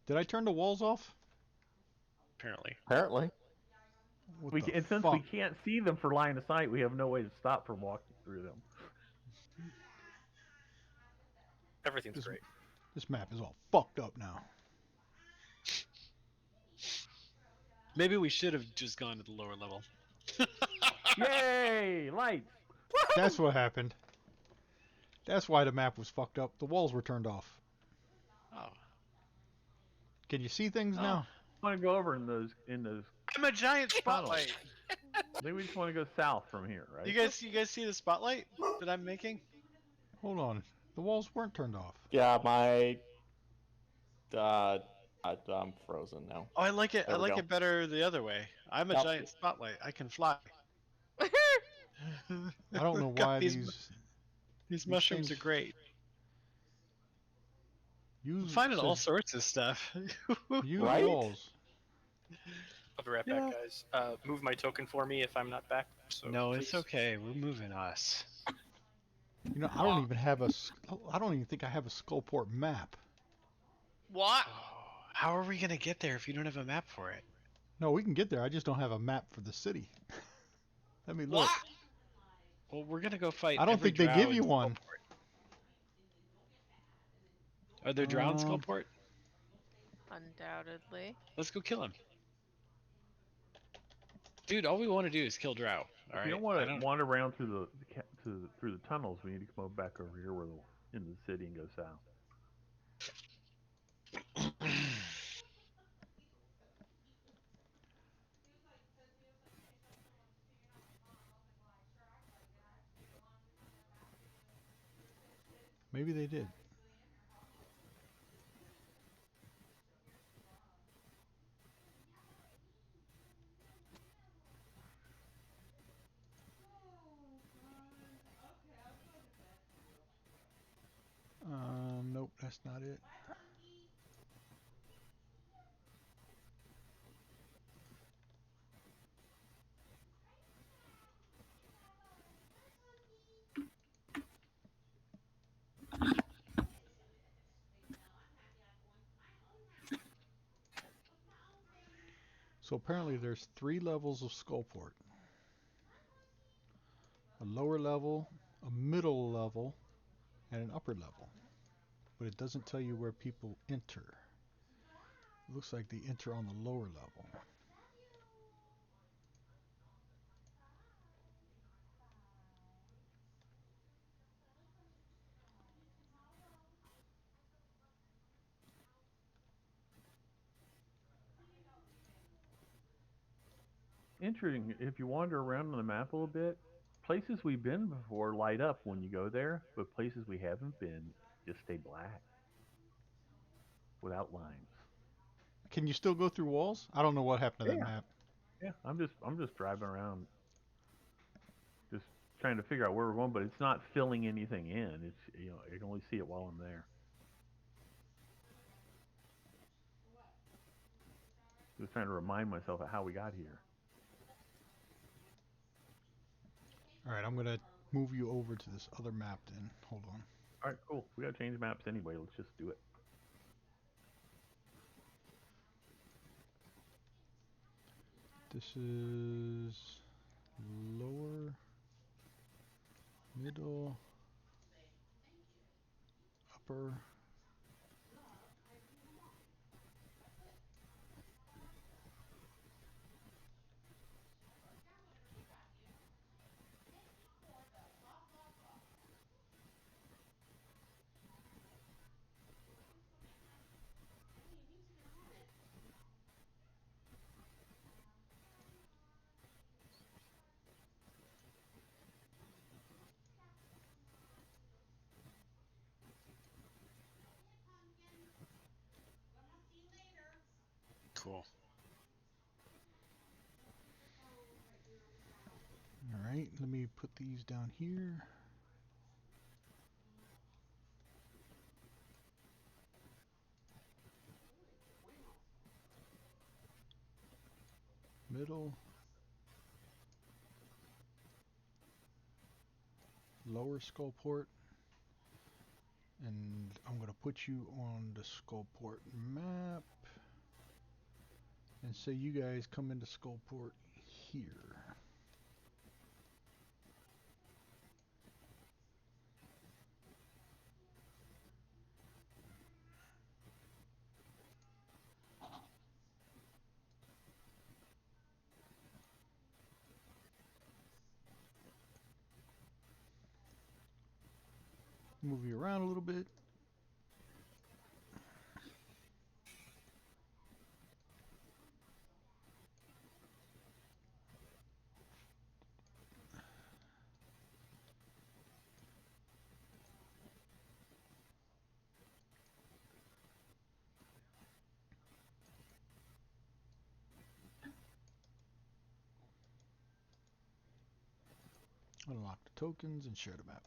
Did I turn the walls off? Apparently. Apparently. What We the and since fuck? we can't see them for line of sight, we have no way to stop from walking through them. Everything's This- great. This map is all fucked up now. Maybe we should have just gone to the lower level. Yay! Lights! That's what happened. That's why the map was fucked up. The walls were turned off. Oh. Can you see things Oh. now? I want to go over in those. I'm a giant Tunnel. spotlight. Maybe we just want to go south from here, right? You guys see the spotlight that I'm making? Hold on. The walls weren't turned off. Yeah, I'm frozen now. Oh, I like it. There I we like go. it better the other way. I'm a Yep. giant spotlight. I can fly. I don't know God, why these these mushrooms are things- great. I'm use finding all says sorts of stuff. use Right? walls. I'll be right back, guys. Move my token for me if I'm not back. So No, it's please. okay. We're moving us. You know, I don't even have a. I don't even think I have a Skullport map. What? Oh, how are we gonna get there if you don't have a map for it? No, we can get there. I just don't have a map for the city. Let me look. What? Well, we're gonna go fight. I don't every think they drow give in you one. Skullport. Are there drow in Um, Skullport? Undoubtedly. Let's go kill him. Dude, all we want to do is kill drow. All If right. you don't want I to wander around through through the tunnels, we need to come back over here where into the city and go south. Maybe they did. that's not it. So apparently there's 3 levels of Skullport. A lower level, a middle level, and an upper level. But it doesn't tell you where people enter. It looks like they enter on the lower level. Interesting. If you wander around on the map a little bit, places we've been before light up when you go there, but places we haven't been just stay black without lines. Can you still go through walls? I don't know what happened to that Yeah. map. Yeah, I'm just driving around, just trying to figure out where we're going, but it's not filling anything in. It's I can only see it while I'm there. Just trying to remind myself of how we got here. Alright, I'm gonna move you over to this other map then. Hold on. All right, cool. We gotta change maps anyway. Let's just do it. This is lower, middle, upper. Cool. Alright, let me put these down here. Middle, lower Skullport, and I'm going to put you on the Skullport map and say you guys come into Skullport here. Move you around a little bit. Unlock the tokens and share the map.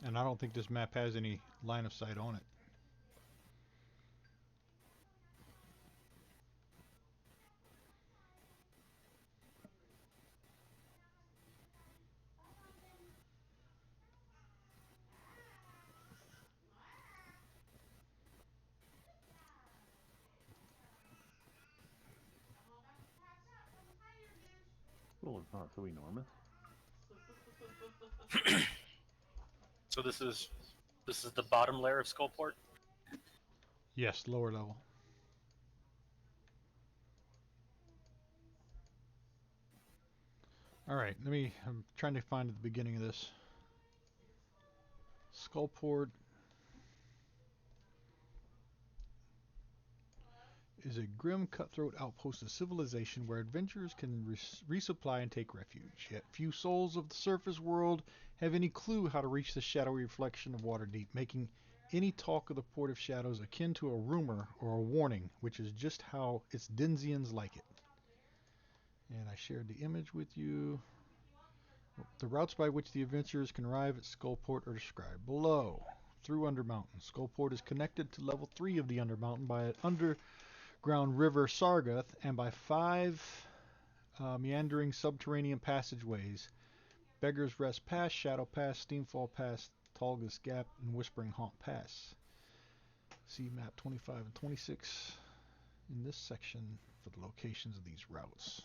And I don't think this map has any line of sight on it. Well, it's not so enormous. So this is the bottom layer of Skullport. Yes, lower level. Alright, I'm trying to find the beginning of this. Skullport is a grim cutthroat outpost of civilization where adventurers can resupply and take refuge. Yet few souls of the surface world have any clue how to reach the shadowy reflection of Waterdeep, making any talk of the Port of Shadows akin to a rumor or a warning, which is just how its Dinsians like it. And I shared the image with you. The routes by which the adventurers can arrive at Skullport are described below. Through Undermountain. Skullport is connected to level 3 of the Undermountain by an underground river Sargoth and by 5 meandering subterranean passageways. Beggar's Rest Pass, Shadow Pass, Steamfall Pass, Tolga's Gap, and Whispering Haunt Pass. See map 25 and 26 in this section for the locations of these routes.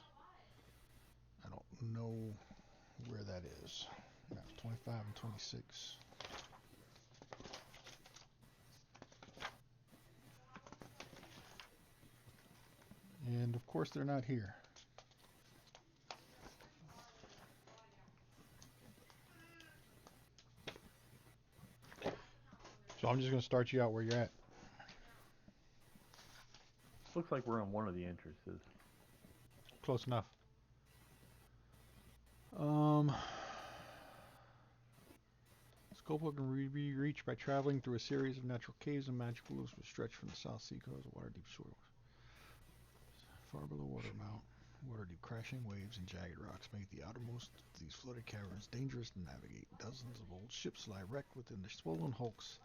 I don't know where that is. Map 25 and 26. And of course they're not here. So I'm just going to start you out where you're at. Looks like we're on one of the entrances. Close enough. Skullport can be reached by traveling through a series of natural caves and magical loops which stretch from the South Sea coast to Waterdeep shore. Far below Watermount, Waterdeep crashing waves and jagged rocks make the outermost of these flooded caverns dangerous to navigate. Dozens of old ships lie wrecked within the swollen hulks.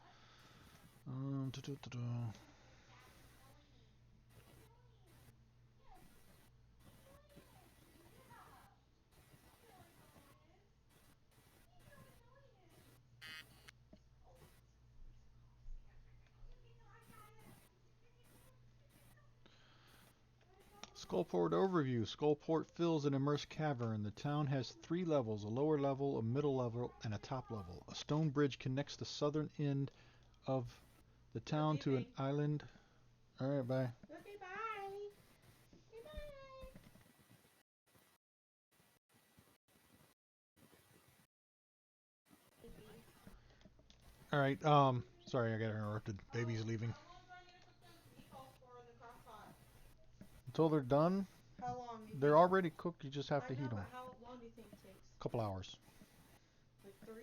Skullport overview. Skullport fills an immersed cavern. The town has 3 levels, a lower level, a middle level, and a top level. A stone bridge connects the southern end of the town to an island. Alright, bye. Okay, bye. Goodbye. Alright, sorry I got interrupted. Baby's leaving. Until they're done, How long? Do you they're think? already cooked, you just have I to know, heat them. but how long do you think it takes? A couple hours. Like 3?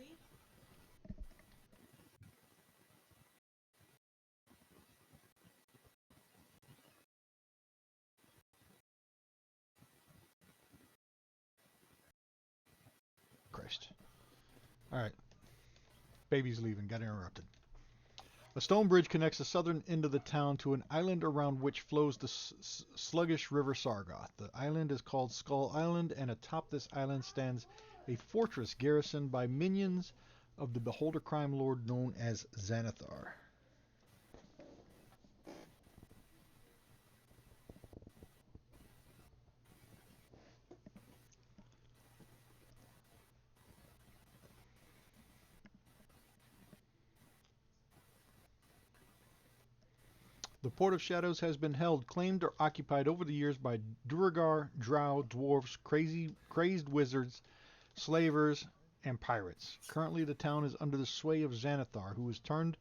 Christ. Alright. Baby's leaving, got interrupted. A stone bridge connects the southern end of the town to an island around which flows the sluggish river Sargoth. The island is called Skull Island, and atop this island stands a fortress garrisoned by minions of the Beholder crime lord known as Xanathar. The Port of Shadows has been held, claimed, or occupied over the years by Duergar, drow, dwarves, crazed wizards, slavers, and pirates. Currently, the town is under the sway of Xanathar, who has turned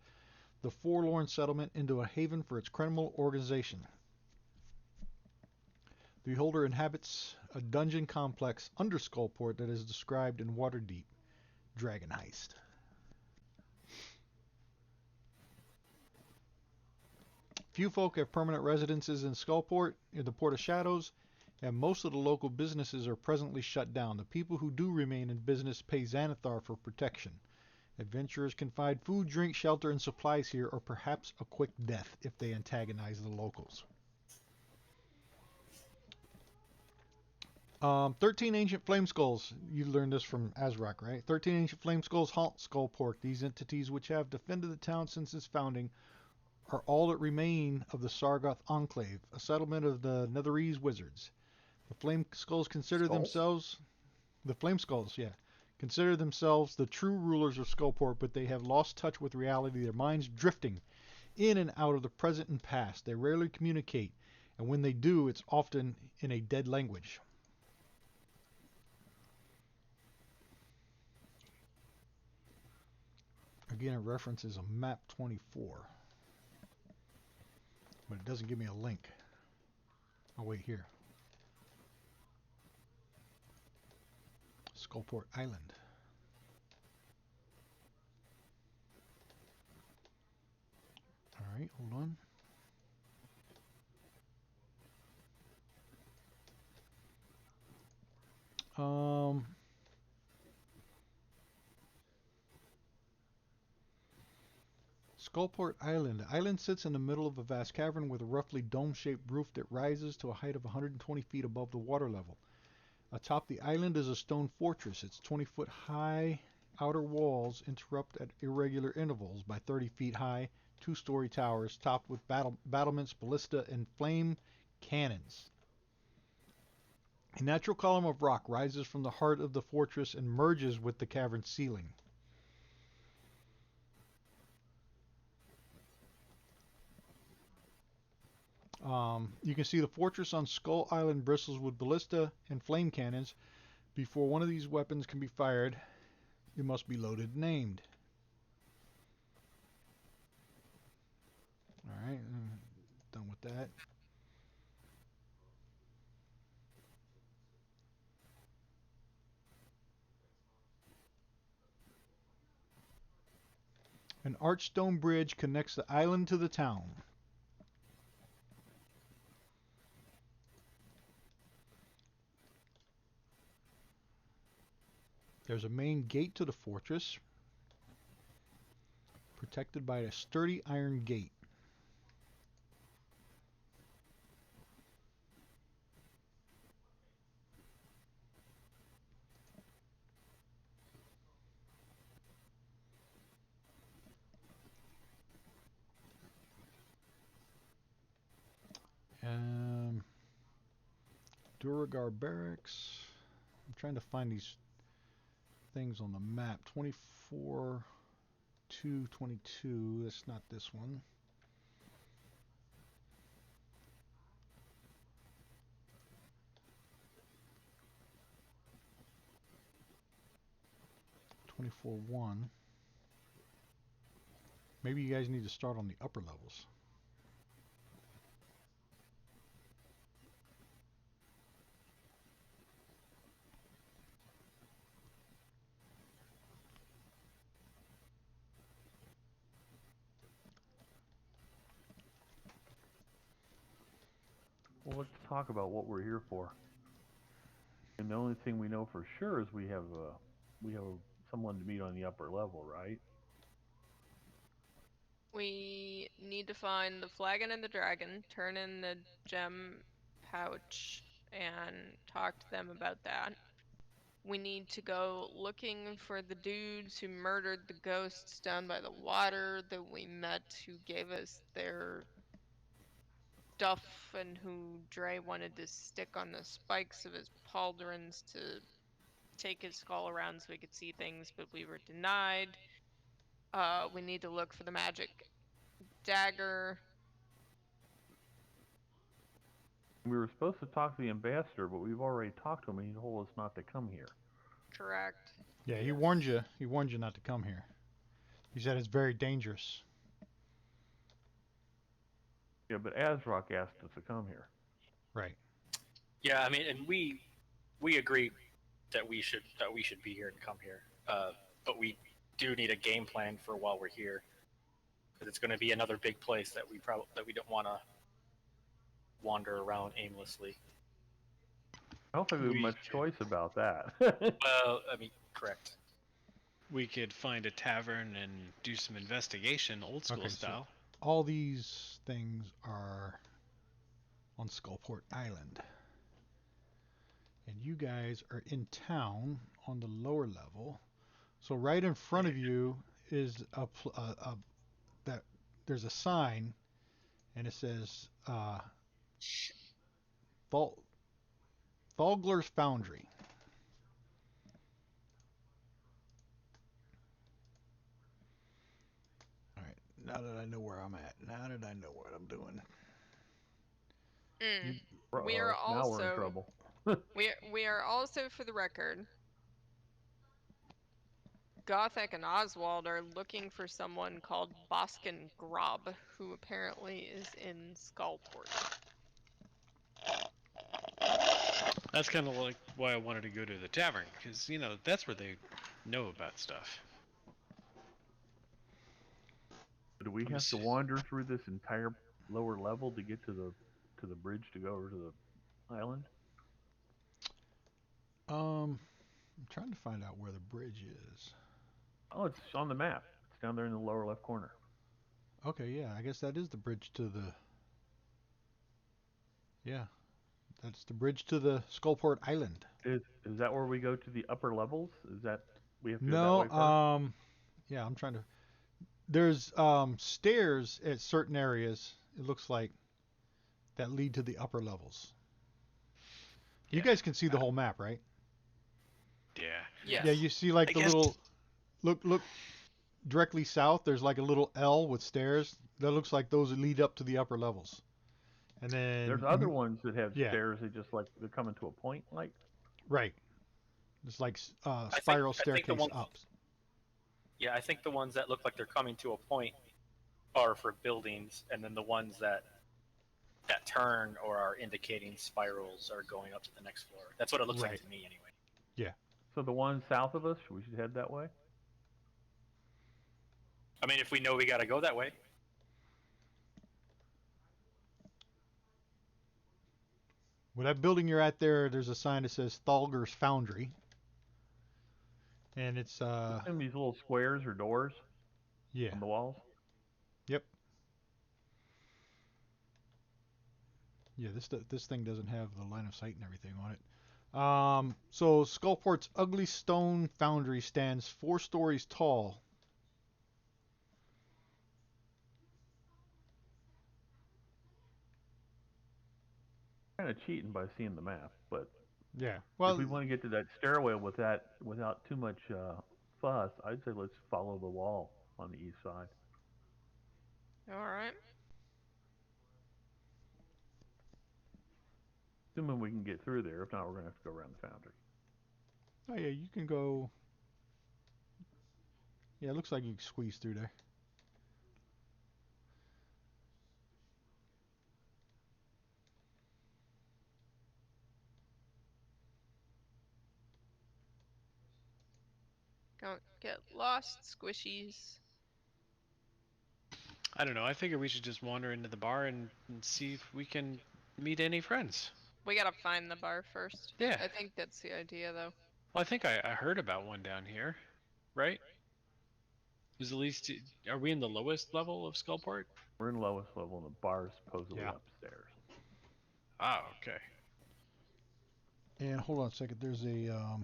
the forlorn settlement into a haven for its criminal organization. The Beholder inhabits a dungeon complex under Skullport that is described in Waterdeep. Dragon Heist. Few folk have permanent residences in Skullport, in the Port of Shadows, and most of the local businesses are presently shut down. The people who do remain in business pay Xanathar for protection. Adventurers can find food, drink, shelter, and supplies here, or perhaps a quick death if they antagonize the locals. 13 ancient flame skulls. You learned this from Azrak, right? 13 ancient flame skulls haunt Skullport. These entities, which have defended the town since its founding, are all that remain of the Sargoth Enclave, a settlement of the Netherese wizards. The Flame Skulls consider themselves the true rulers of Skullport, but they have lost touch with reality, their minds drifting in and out of the present and past. They rarely communicate, and when they do, it's often in a dead language. Again, it references a map 24. But it doesn't give me a link. Oh, wait, here. Skullport Island. hold on. Skullport Island. The island sits in the middle of a vast cavern with a roughly dome-shaped roof that rises to a height of 120 feet above the water level. Atop the island is a stone fortress. Its 20-foot high outer walls interrupt at irregular intervals by 30 feet high, two-story towers topped with battlements, ballista, and flame cannons. A natural column of rock rises from the heart of the fortress and merges with the cavern ceiling. You can see the fortress on Skull Island bristles with ballista and flame cannons. Before one of these weapons can be fired, it must be loaded and aimed. Alright, done with that. An arched stone bridge connects the island to the town. There's a main gate to the fortress, protected by a sturdy iron gate. Duragar Barracks. I'm trying to find these things on the map. 24, 222. That's not this one. (24:1). Maybe you guys need to start on the upper levels. Well, let's talk about what we're here for. And the only thing we know for sure is we have someone to meet on the upper level, right? We need to find the flagon and the dragon, turn in the gem pouch, and talk to them about that. We need to go looking for the dudes who murdered the ghosts down by the water that we met, who gave us their stuff and who Dre wanted to stick on the spikes of his pauldrons to take his skull around so we could see things, but we were denied. We need to look for the magic dagger. We were supposed to talk to the ambassador, but we've already talked to him and he told us not to come here. Correct. Yeah, he warned you. He warned you not to come here. He said it's very dangerous. Yeah, but Azrock asked us to come here. Right. Yeah, I mean, and we agree that we should be here and come here. But we do need a game plan for while we're here, because it's going to be another big place that we don't want to wander around aimlessly. I don't think we have much choice about that. Well, I mean, correct. We could find a tavern and do some investigation, old school style. So all these things are on Skullport Island. And you guys are in town on the lower level. So right in front of you is that there's a sign, and it says Thalgler's Foundry. All right, now that I know where I'm at, now that I know what I'm doing. We are also, now we're in trouble. we are also, for the record, Gothek and Oswald are looking for someone called Boskin Grob, who apparently is in Skullport. That's kind of like why I wanted to go to the tavern, because, you know, that's where they know about stuff. Do we have to wander through this entire lower level to get to the bridge to go over to the island? I'm trying to find out where the bridge is. Oh, it's on the map. It's down there in the lower left corner. Okay, yeah, I guess that is the bridge to the. Yeah, that's the bridge to the Skullport Island. Is that where we go to the upper levels? Is that we have to go that No, way first? yeah, I'm trying to. There's stairs at certain areas. It looks like that lead to the upper levels. You Yeah. guys can see the whole map, right? Yeah. Yes. Yeah, you see like I the guess- little look directly south. There's like a little L with stairs. That looks like those lead up to the upper levels. And then There's other ones that have yeah. stairs that just like they're coming to a point, like. Right. It's like think- spiral I think the staircase ones- up. Yeah, I think the ones that look like they're coming to a point are for buildings, and then the ones that turn or are indicating spirals are going up to the next floor. That's what it looks Right. like to me, anyway. So the one south of us, we should head that way. I mean, if we know we got to go that way. Well, that building you're at there's a sign that says Thalger's Foundry. And it's In these little squares or doors yeah. on the walls. Yep. Yeah, this thing doesn't have the line of sight and everything on it. So Skullport's ugly stone foundry stands 4 stories tall. Kind of cheating by seeing the map, but Yeah. Well, if we want to get to that stairwell without too much fuss, I'd say let's follow the wall on the east side. All right. Assuming we can get through there. If not, we're gonna have to go around the foundry. oh yeah, you can go. Yeah, it looks like you can squeeze through there. Don't get lost, squishies. I don't know. I figure we should just wander into the bar and see if we can meet any friends. We gotta find the bar first. Yeah. I think that's the idea, though. Well, I think I heard about one down here, right? Is at least are we in the lowest level of Skullport? We're in the lowest level, and the bar is supposedly Yeah. upstairs. Oh, okay. And hold on a second. There's a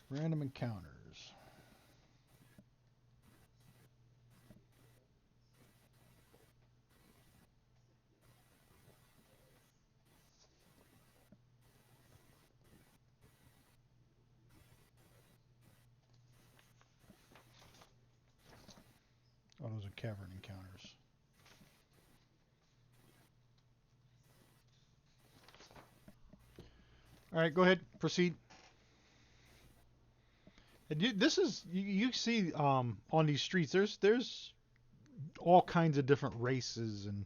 random encounters. Oh, those are cavern encounters. All right, go ahead. Proceed. And this is you see on these streets. There's all kinds of different races and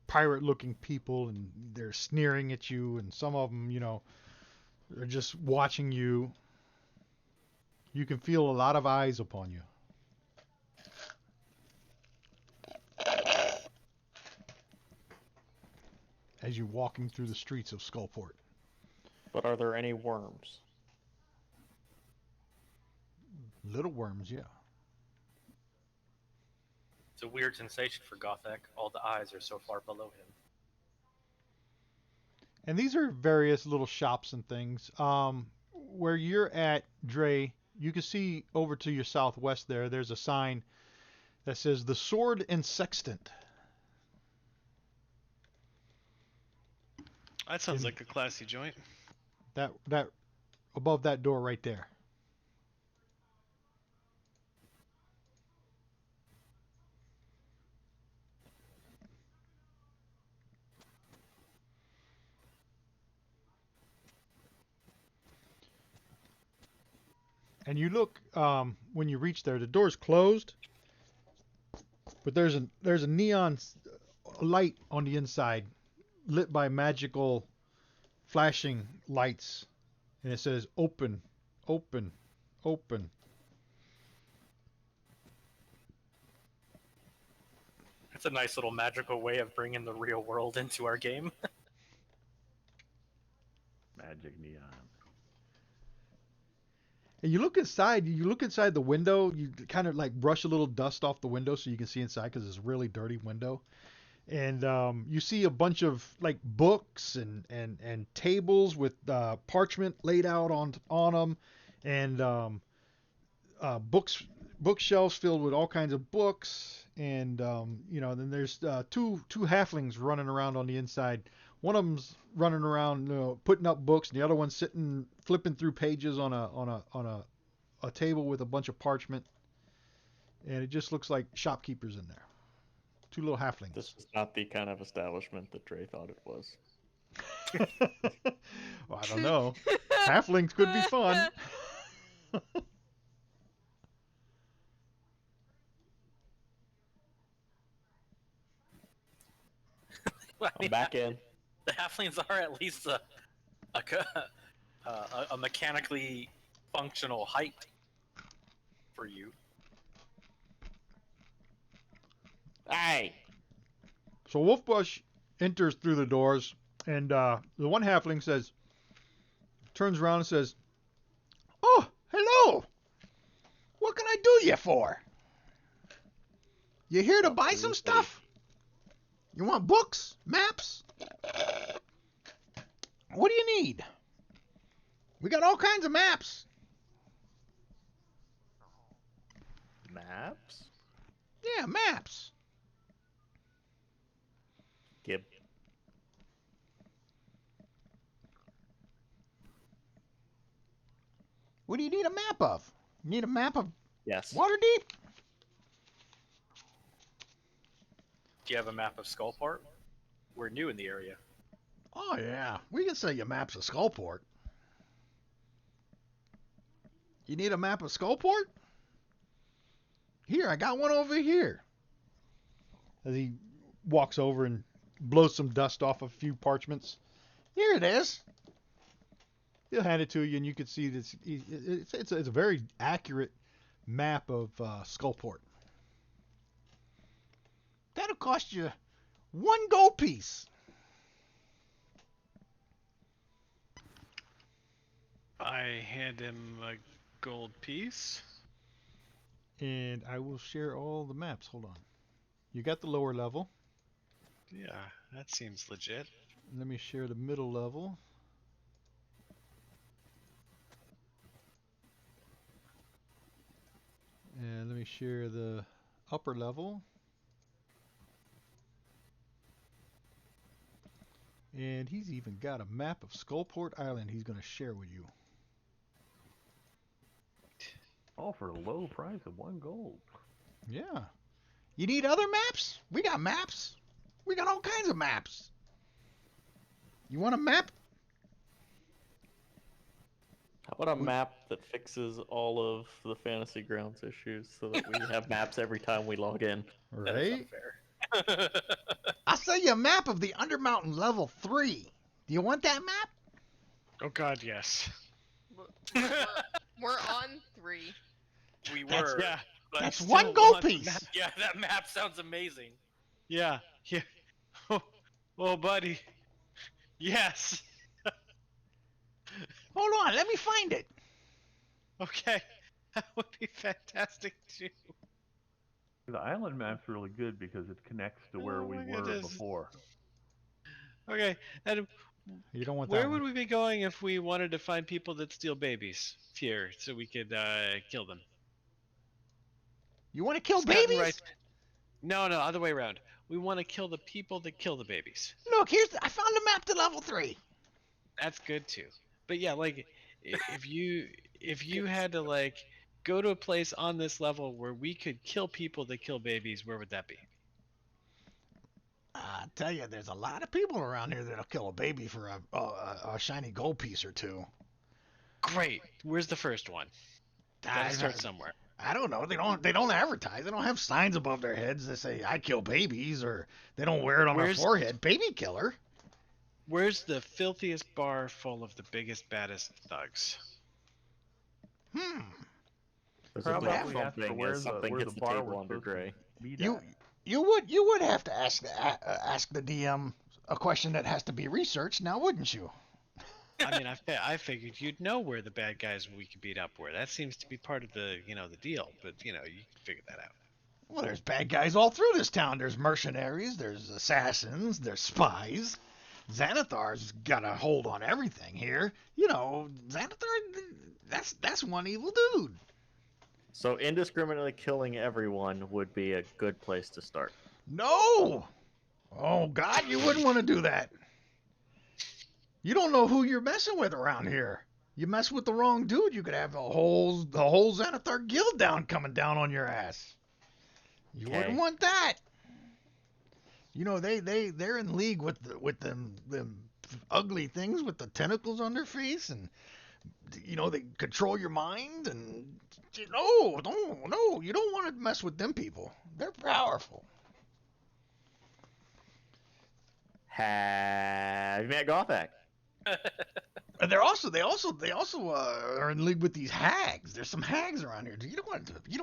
pirate-looking people, and they're sneering at you, and some of them, are just watching you. You can feel a lot of eyes upon you. As you're walking through the streets of Skullport. But are there any worms? Little worms, yeah. It's a weird sensation for Gothek. All the eyes are so far below him. And these are various little shops and things. Where you're at, Dre, you can see over to your southwest there's a sign that says the Sword and Sextant. That sounds In- like a classy joint. That above that door right there. And you look when you reach there. The door's closed, but there's a neon light on the inside, lit by magical flashing lights, and it says "Open, open, open." It's a nice little magical way of bringing the real world into our game. Magic neon. And you look inside. You look inside the window. You kind of like brush a little dust off the window so you can see inside because it's a really dirty window. And you see a bunch of like books and tables with parchment laid out on them, and bookshelves filled with all kinds of books. And then there's two halflings running around on the inside. One of them's running around putting up books, and the other one's sitting flipping through pages on a table with a bunch of parchment. And it just looks like shopkeepers in there. Two little halflings. This is not the kind of establishment that Dre thought it was. Well, I don't know. Halflings could be fun. I I'm back in. The halflings are at least a mechanically functional height for you. Hey! So Wolfbush enters through the doors, and the one halfling turns around and says, "Oh, hello! What can I do you for? You here to buy some stuff? You want books? Maps? What do you need? We got all kinds of maps." Maps? Yeah, maps. Gib. What do you need a map of? You need a map of Yes. Waterdeep? Do you have a map of Skullport? We're new in the area. Oh, yeah. We can sell you maps of Skullport. You need a map of Skullport? Here, I got one over here. As he walks over and blows some dust off a few parchments. Here it is. He'll hand it to you, and you can see this. It's a very accurate map of Skullport. That'll cost you 1 gold piece. I hand him a gold piece. And I will share all the maps. Hold on. You got the lower level. Yeah, that seems legit. Let me share the middle level. And let me share the upper level. And he's even got a map of Skullport Island he's going to share with you. All for a low price of 1 gold. Yeah. You need other maps? We got maps. We got all kinds of maps. You want a map? How about a map that fixes all of the Fantasy Grounds issues so that we have maps every time we log in? Right? Fair. I'll sell you a map of the Undermountain level 3. Do you want that map? Oh God, yes. We're on 3. We That's- were. Yeah. but That's still 1 gold want- piece. Yeah, that map sounds amazing. Yeah. Yeah. Oh, buddy. Yes. Hold on, let me find it. Okay. That would be fantastic too. The island map's really good because it connects to where Oh we my were goodness. before. Okay. And You don't want where that would one. we be going if we wanted to find people that steal babies here so we could kill them? You want to kill Scouting babies? right- No, other way around. We want to kill the people that kill the babies. Look, I found the map to level 3. That's good too. But yeah, like if you had to like go to a place on this level where we could kill people that kill babies, where would that be? I tell you, there's a lot of people around here that'll kill a baby for a shiny gold piece or 2. Great. Where's the first one? Gotta start somewhere. I don't know. They don't advertise. They don't have signs above their heads that say "I kill babies," or they don't wear it on their forehead. Baby killer. Where's the filthiest bar full of the biggest, baddest thugs? There's How a about we ask for something where as something the hits the bar table was under supposed to Gray. meet You at? You would have to ask the DM a question that has to be researched now, wouldn't you? I mean, I figured you'd know where the bad guys we could beat up were. That seems to be part of the the deal. But you can figure that out. Well, there's bad guys all through this town. There's mercenaries, there's assassins, there's spies. Xanathar's got a hold on everything here. Xanathar, that's one evil dude. So indiscriminately killing everyone would be a good place to start. No! Oh, God, you wouldn't want to do that. You don't know who you're messing with around here. You mess with the wrong dude, you could have the whole Xanathar guild coming down on your ass. You Okay. wouldn't want that. They're in league with them ugly things with the tentacles on their face, and they control your mind, and no, you don't want to mess with them people. They're powerful. Have you met Gothak? And they also are in league with these hags. There's some hags around here. You don't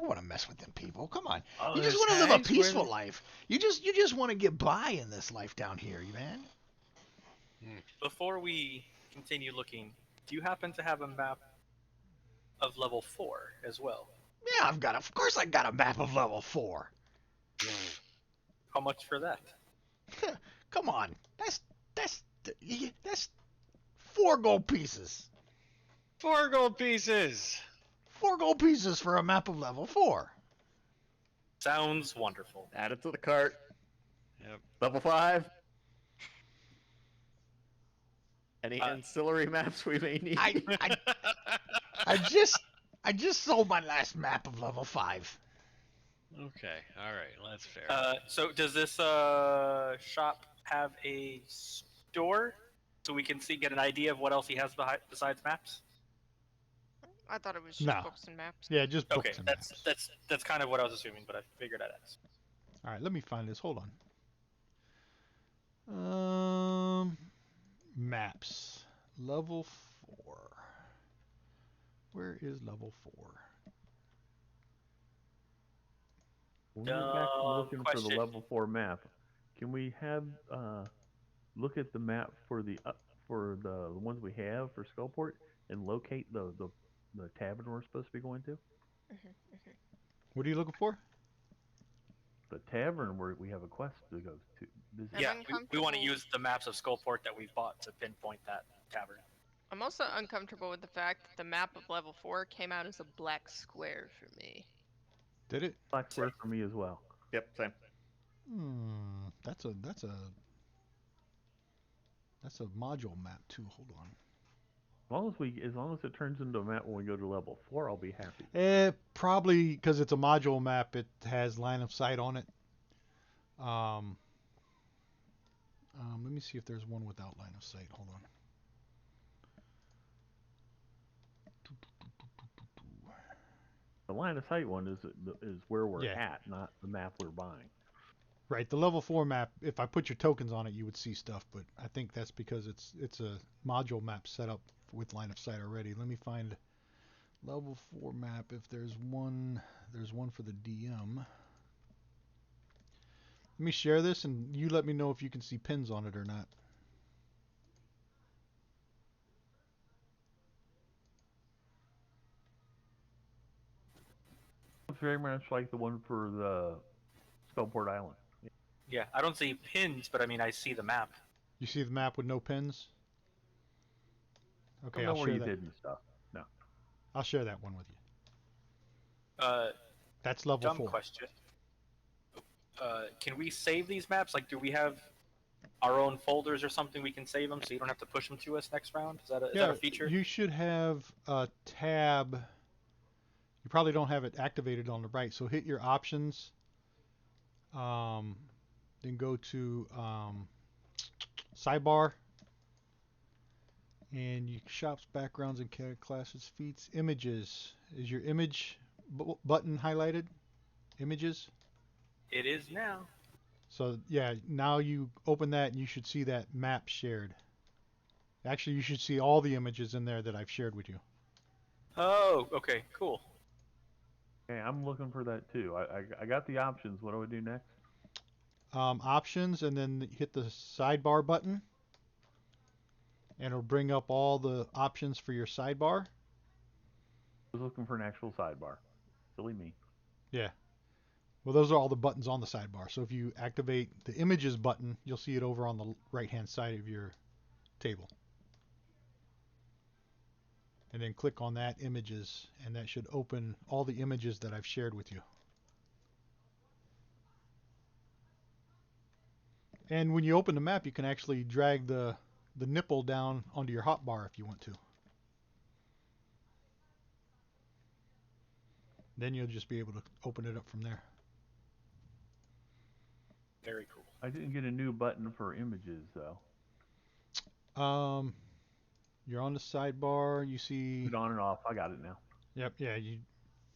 want to mess with them people. Come on. Oh, You just there's want to live a hags? Where peaceful they- life. You just want to get by in this life down here, man. Before we continue looking, do you happen to have a map of level 4 as well? Yeah, of course I got a map of level 4. How much for that? Come on. That's 4 gold pieces. 4 gold pieces. 4 gold pieces for a map of level 4. Sounds wonderful. Add it to the cart. Yep. Level 5. Any ancillary maps we may need? I just sold my last map of level 5. Okay. All right. That's fair. So does this shop have a store so we can get an idea of what else he has besides maps? I thought it was just No. books and maps. Yeah, just books Okay, and that's maps. that's kind of what I was assuming, but I figured I'd ask. All right, let me find this. Hold on. Maps. Level 4. Where is level 4? When we get back to looking for question. the level 4 map, can we have look at the map for the ones we have for Skullport and locate the tavern we're supposed to be going to? What are you looking for? The tavern where we have a quest to go to visit. I'm Yeah, we want to uncomfortable. use the maps of Skullport that we've bought to pinpoint that tavern. I'm also uncomfortable with the fact that the map of level 4 came out as a black square for me. Did it? Black square for me as well. Yep, same. That's a module map too. Hold on. As long as it turns into a map when we go to level 4, I'll be happy. Probably because it's a module map. It has line of sight on it. Let me see if there's one without line of sight. Hold on. The line of sight one is where we're Yeah. at, not the map we're buying. Right, the level 4 map. If I put your tokens on it, you would see stuff. But I think that's because it's a module map set up with line of sight already. Let me find level 4 map. If there's one for the DM. Let me share this, and you let me know if you can see pins on it or not. It's very much like the one for the Skullport Island. Yeah, I don't see pins, but I mean I see the map. You see the map with no pins? Okay, I don't know I'll where share you that. did and stuff. No. I'll share that one with you. Uh, That's level dumb 4. question. Can we save these maps? Like, do we have our own folders or something we can save them so you don't have to push them to us next round? Is that a feature? You should have a tab. You probably don't have it activated on the right, so hit your options. Then go to sidebar, and you shops, backgrounds, and character classes, feats, images. Is your image button highlighted? Images. It is now. So yeah, now you open that, and you should see that map shared. Actually, you should see all the images in there that I've shared with you. Oh, okay, cool. Okay, I'm looking for that too. I got the options. What do I do next? options, and then hit the sidebar button, and it'll bring up all the options for your sidebar. I was looking for an actual sidebar. Silly me. Yeah. Well, those are all the buttons on the sidebar. So if you activate the images button, you'll see it over on the right-hand side of your table. And then click on that images, and that should open all the images that I've shared with you. And when you open the map, you can actually drag the nipple down onto your hotbar if you want to. Then you'll just be able to open it up from there. Very cool. I didn't get a new button for images though. You're on the sidebar. You see. Put it on and off. I got it now. Yep. Yeah.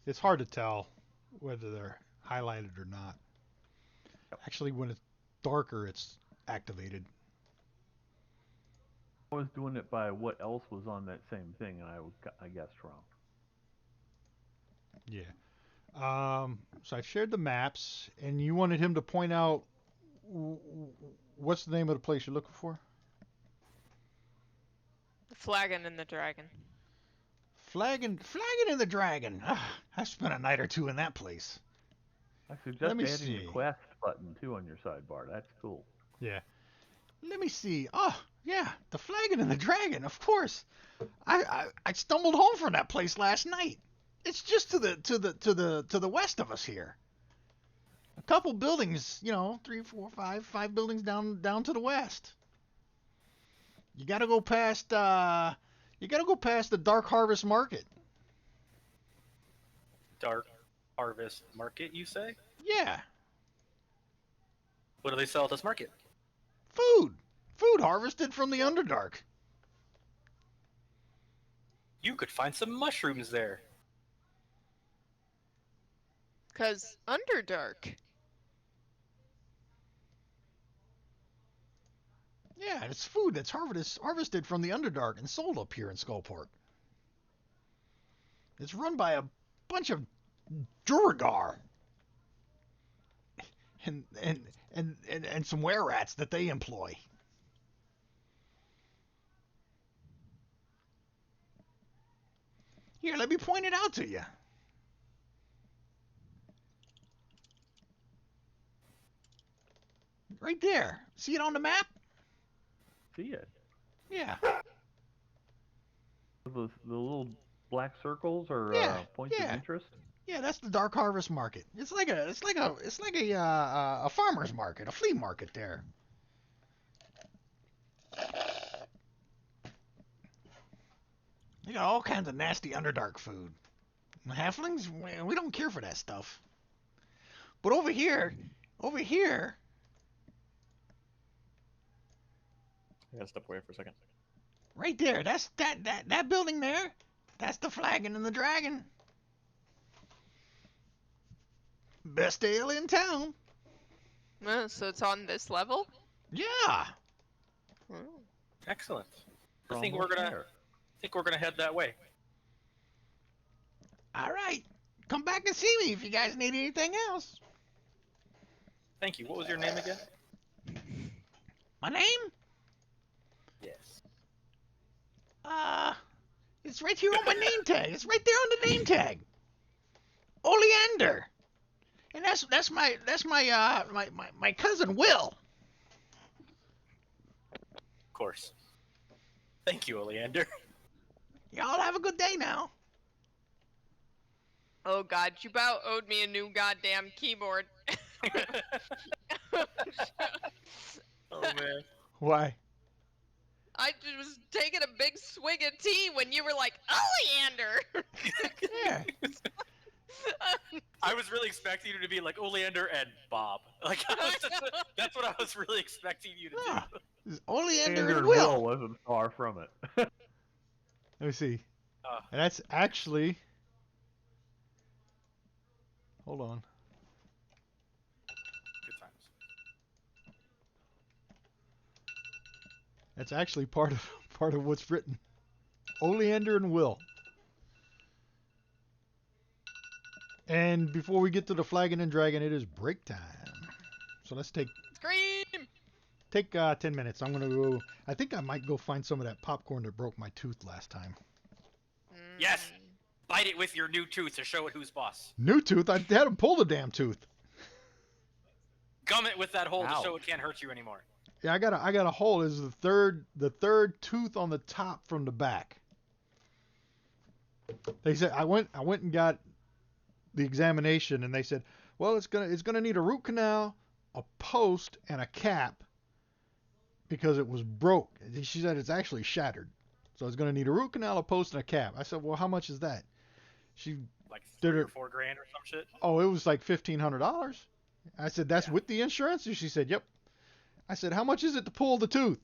It's hard to tell whether they're highlighted or not. Actually, when it's darker, it's activated. I was doing it by what else was on that same thing, and I guessed wrong. Yeah. So I've shared the maps, and you wanted him to point out what's the name of the place you're looking for? The Flagon and the Dragon. Flagon and the Dragon. I spent a night or two in that place. I suggest Let me adding see. the quest button too on your sidebar. That's cool. Yeah. Let me see. Oh, yeah, the Flagon and the Dragon, of course. I stumbled home from that place last night. It's just to the west of us here. A couple buildings, 3, 4, 5 buildings down to the west. You gotta go past the Dark Harvest Market. Dark Harvest Market, you say? Yeah, What do they sell at this market? food harvested from the Underdark. You could find some mushrooms there. 'Cause Underdark. Yeah, it's food that's harvested from the Underdark and sold up here in Skullport. It's run by a bunch of Duragar and some were-rats that they employ. Here, let me point it out to you. Right there. See it on the map? See it. Yeah. The little black circles are Yeah, points yeah. of interest. Yeah, that's the Dark Harvest Market. It's like a farmer's market, a flea market there. They got all kinds of nasty Underdark food. Halflings, we don't care for that stuff. But over here, I gotta step away for a second. right there, that's that building there. That's the Flagon and the Dragon. Best ale in town. So it's on this level? Yeah. Oh. Excellent. I We're think almost there. we're gonna head that way. All right. Come back and see me if you guys need anything else. Thank you. What was your name again? My name? Yes. It's right here on my name tag. It's right there on the name tag. Oleander. And that's my cousin Will. Of course. Thank you, Oleander. Y'all have a good day now. Oh god, you about owed me a new goddamn keyboard. Oh man. Why? I was taking a big swig of tea when you were like, Oleander! Yeah. I was really expecting you to be like Oleander and Bob. Like that's what I was really expecting you to do. Ah, this is Oleander Andrew and Will. wasn't far from it. Let me see. And that's actually. Hold on. Good times. That's actually part of what's written. Oleander and Will. And before we get to the Flagon and Dragon, it is break time. So let's take Scream! 10 minutes. I'm gonna go. I think I might go find some of that popcorn that broke my tooth last time. Yes. Mm. Bite it with your new tooth to show it who's boss. New tooth. I had him pull the damn tooth. Gum it with that hole to show Ouch. it can't hurt you anymore. Yeah, I got a hole. This is the third tooth on the top from the back. They said I went and got the examination, and they said, well, it's gonna need a root canal, a post, and a cap because it was broke. She said it's actually shattered, so it's gonna need a root canal, a post, and a cap. I said, well, how much is that? She Like Did 3 it- or 4 grand or some shit. Oh, it was like $1,500. I said, that's Yeah. with the insurance? And she said, yep. I said, how much is it to pull the tooth?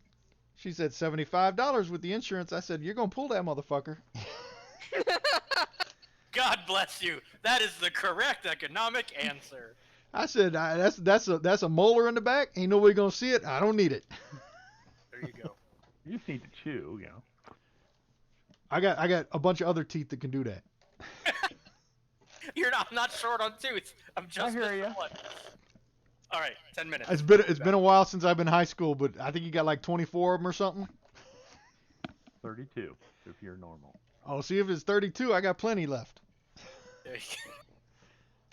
She said, $75 with the insurance. I said, you're going to pull that motherfucker. God bless you. That is the correct economic answer. I said, that's a molar in the back. Ain't nobody going to see it. I don't need it. There you go. You just need to chew, you know. I got a bunch of other teeth that can do that. I'm not short on tooth. I'm just hear missing ya. one. All right, 10 minutes. It's been a while since I've been in high school, but I think you got like 24 of them or something. 32 if you're normal. Oh, see if it's 32, I got plenty left. There you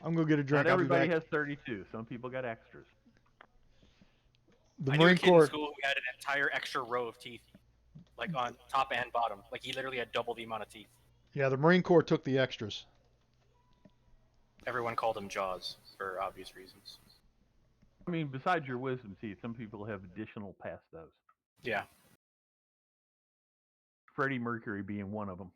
I'm going to get a drink. Not I'll be everybody back. has 32. Some people got extras. The I knew a Marine kid in Corps. school who had an entire extra row of teeth, like on top and bottom. Like he literally had double the amount of teeth. Yeah, the Marine Corps took the extras. Everyone called him Jaws for obvious reasons. I mean, besides your wisdom teeth, some people have additional past those. Yeah. Freddie Mercury being one of them.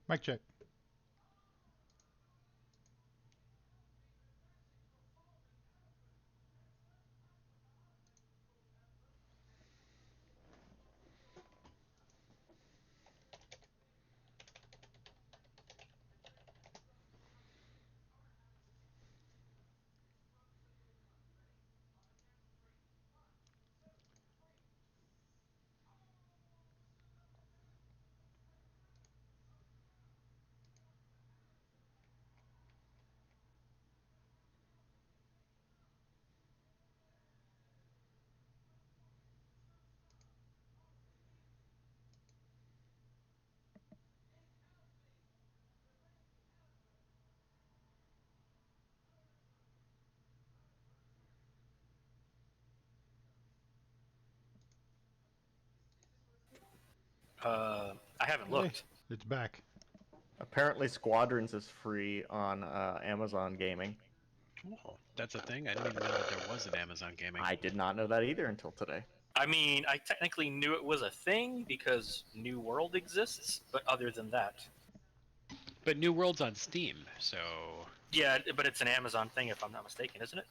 Mic check. I haven't Hey, looked. it's back. Apparently, Squadrons is free on Amazon Gaming. Oh, that's a thing. I didn't even know that there was an Amazon Gaming. I did not know that either until today. I mean, I technically knew it was a thing because New World exists, but other than that, But New World's on Steam, so yeah, but it's an Amazon thing if I'm not mistaken, isn't it?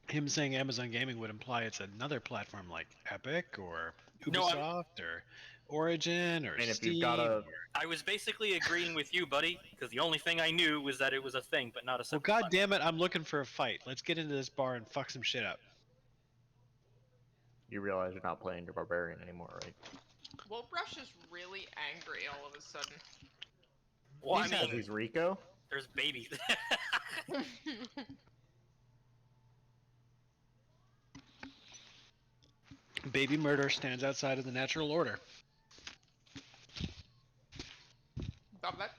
him saying Amazon Gaming would imply it's another platform like Epic or No, Ubisoft or Origin or I mean, if Steam. you've got a I was basically agreeing with you, buddy, because the only thing I knew was that it was a thing, but not a Well, separate god platform. damn it, I'm looking for a fight. Let's get into this bar and fuck some shit up. you realize you're not playing your barbarian anymore, right? Wolfbrush is really angry all of a sudden. Well, I He's mean, he's Rico. there's babies. Baby murder stands outside of the natural order. Got that?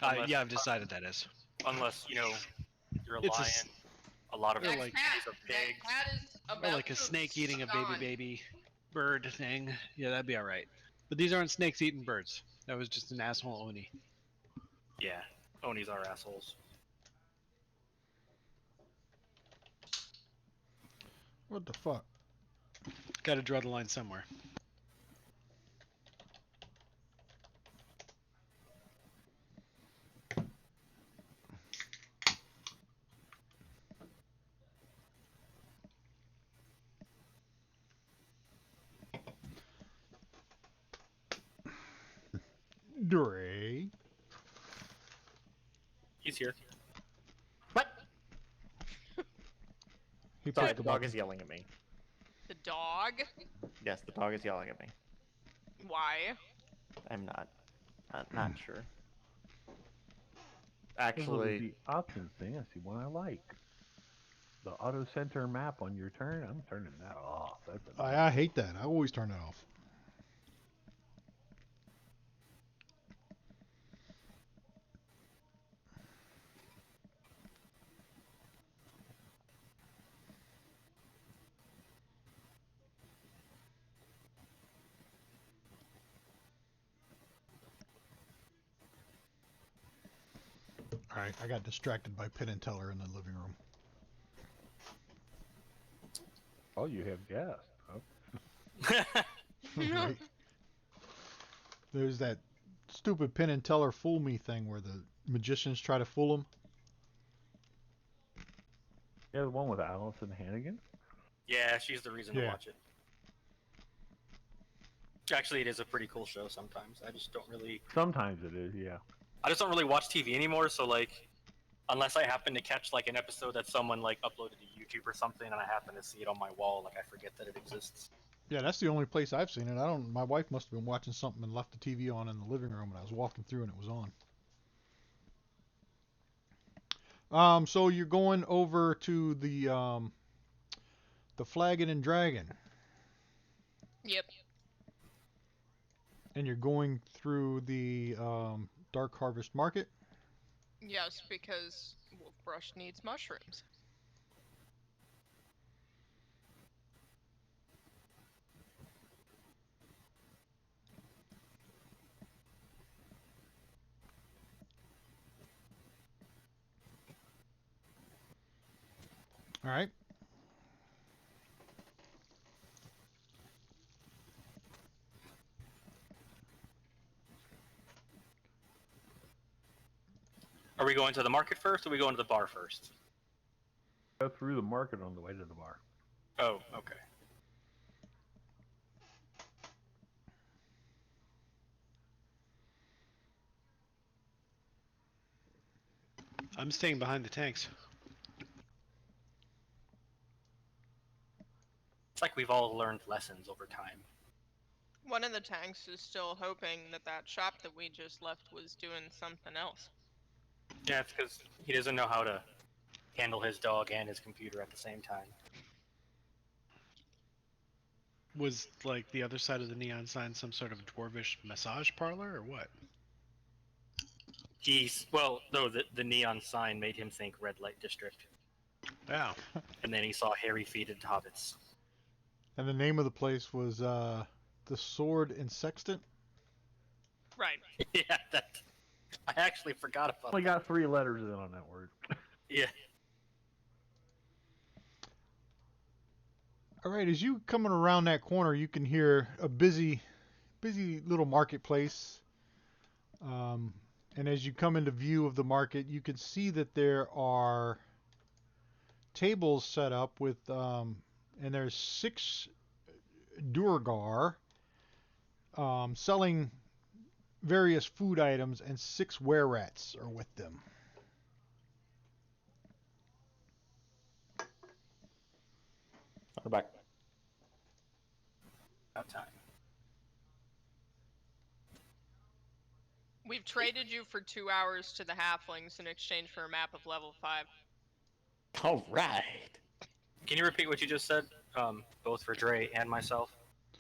Unless- Yeah, I've decided that is. Unless, you know, you're a It's a lion, s- a lot of Or it like- is a That pig. cat is Or about like a to snake eating a baby gone. baby bird thing. Yeah, that'd be alright. But these aren't snakes eating birds. That was just an asshole Oni. Yeah, Onis are assholes. What the fuck? Gotta draw the line somewhere. Dre. He's here. What? He Sorry, pushed the the dog button. is yelling at me. The dog? Yes, the dog is yelling at me. Why? I'm not sure. Just look at Actually, the options thing. I see one I like. The auto center map on your turn. I'm turning that off. That's I hate that. I always turn that off. Alright, I got distracted by Penn and Teller in the living room. Oh, you have guessed. Oh, Right? There's that stupid Penn and Teller fool me thing where the magicians try to fool them. yeah, the one with Allison Hannigan. Yeah, she's the reason to Yeah. watch it. Actually, it is a pretty cool show sometimes. I just don't really watch TV anymore, so like unless I happen to catch like an episode that someone like uploaded to YouTube or something and I happen to see it on my wall, like I forget that it exists. Yeah, that's the only place I've seen it. I don't. My wife must have been watching something and left the TV on in the living room, and I was walking through and it was on. So you're going over to the Flagon and Dragon, Yep. and you're going through the Dark Harvest Market. Yes, because Wolfbrush needs mushrooms. All right. Are we going to the market first, or are we going to the bar first? Go through the market on the way to the bar. Oh, okay. I'm staying behind the tanks. It's like we've all learned lessons over time. One of the tanks is still hoping that that shop that we just left was doing something else. Yeah, it's because he doesn't know how to handle his dog and his computer at the same time. Was like the other side of the neon sign some sort of dwarvish massage parlor or what? No, the neon sign made him think red light district, Yeah. and then he saw hairy feeted hobbits. And the name of the place was the Sword and Sextant. Right. Yeah, I actually forgot about Only that. got 3 letters in on that word. Yeah. All right, as you coming around that corner, you can hear a busy little marketplace. And as you come into view of the market, you can see that there are tables set up with, and there's 6 Durgar selling various food items, and 6 were-rats are with them. We're back. About time. We've traded you for 2 hours to the halflings in exchange for a map of level 5. All right. Can you repeat what you just said, both for Dre and myself?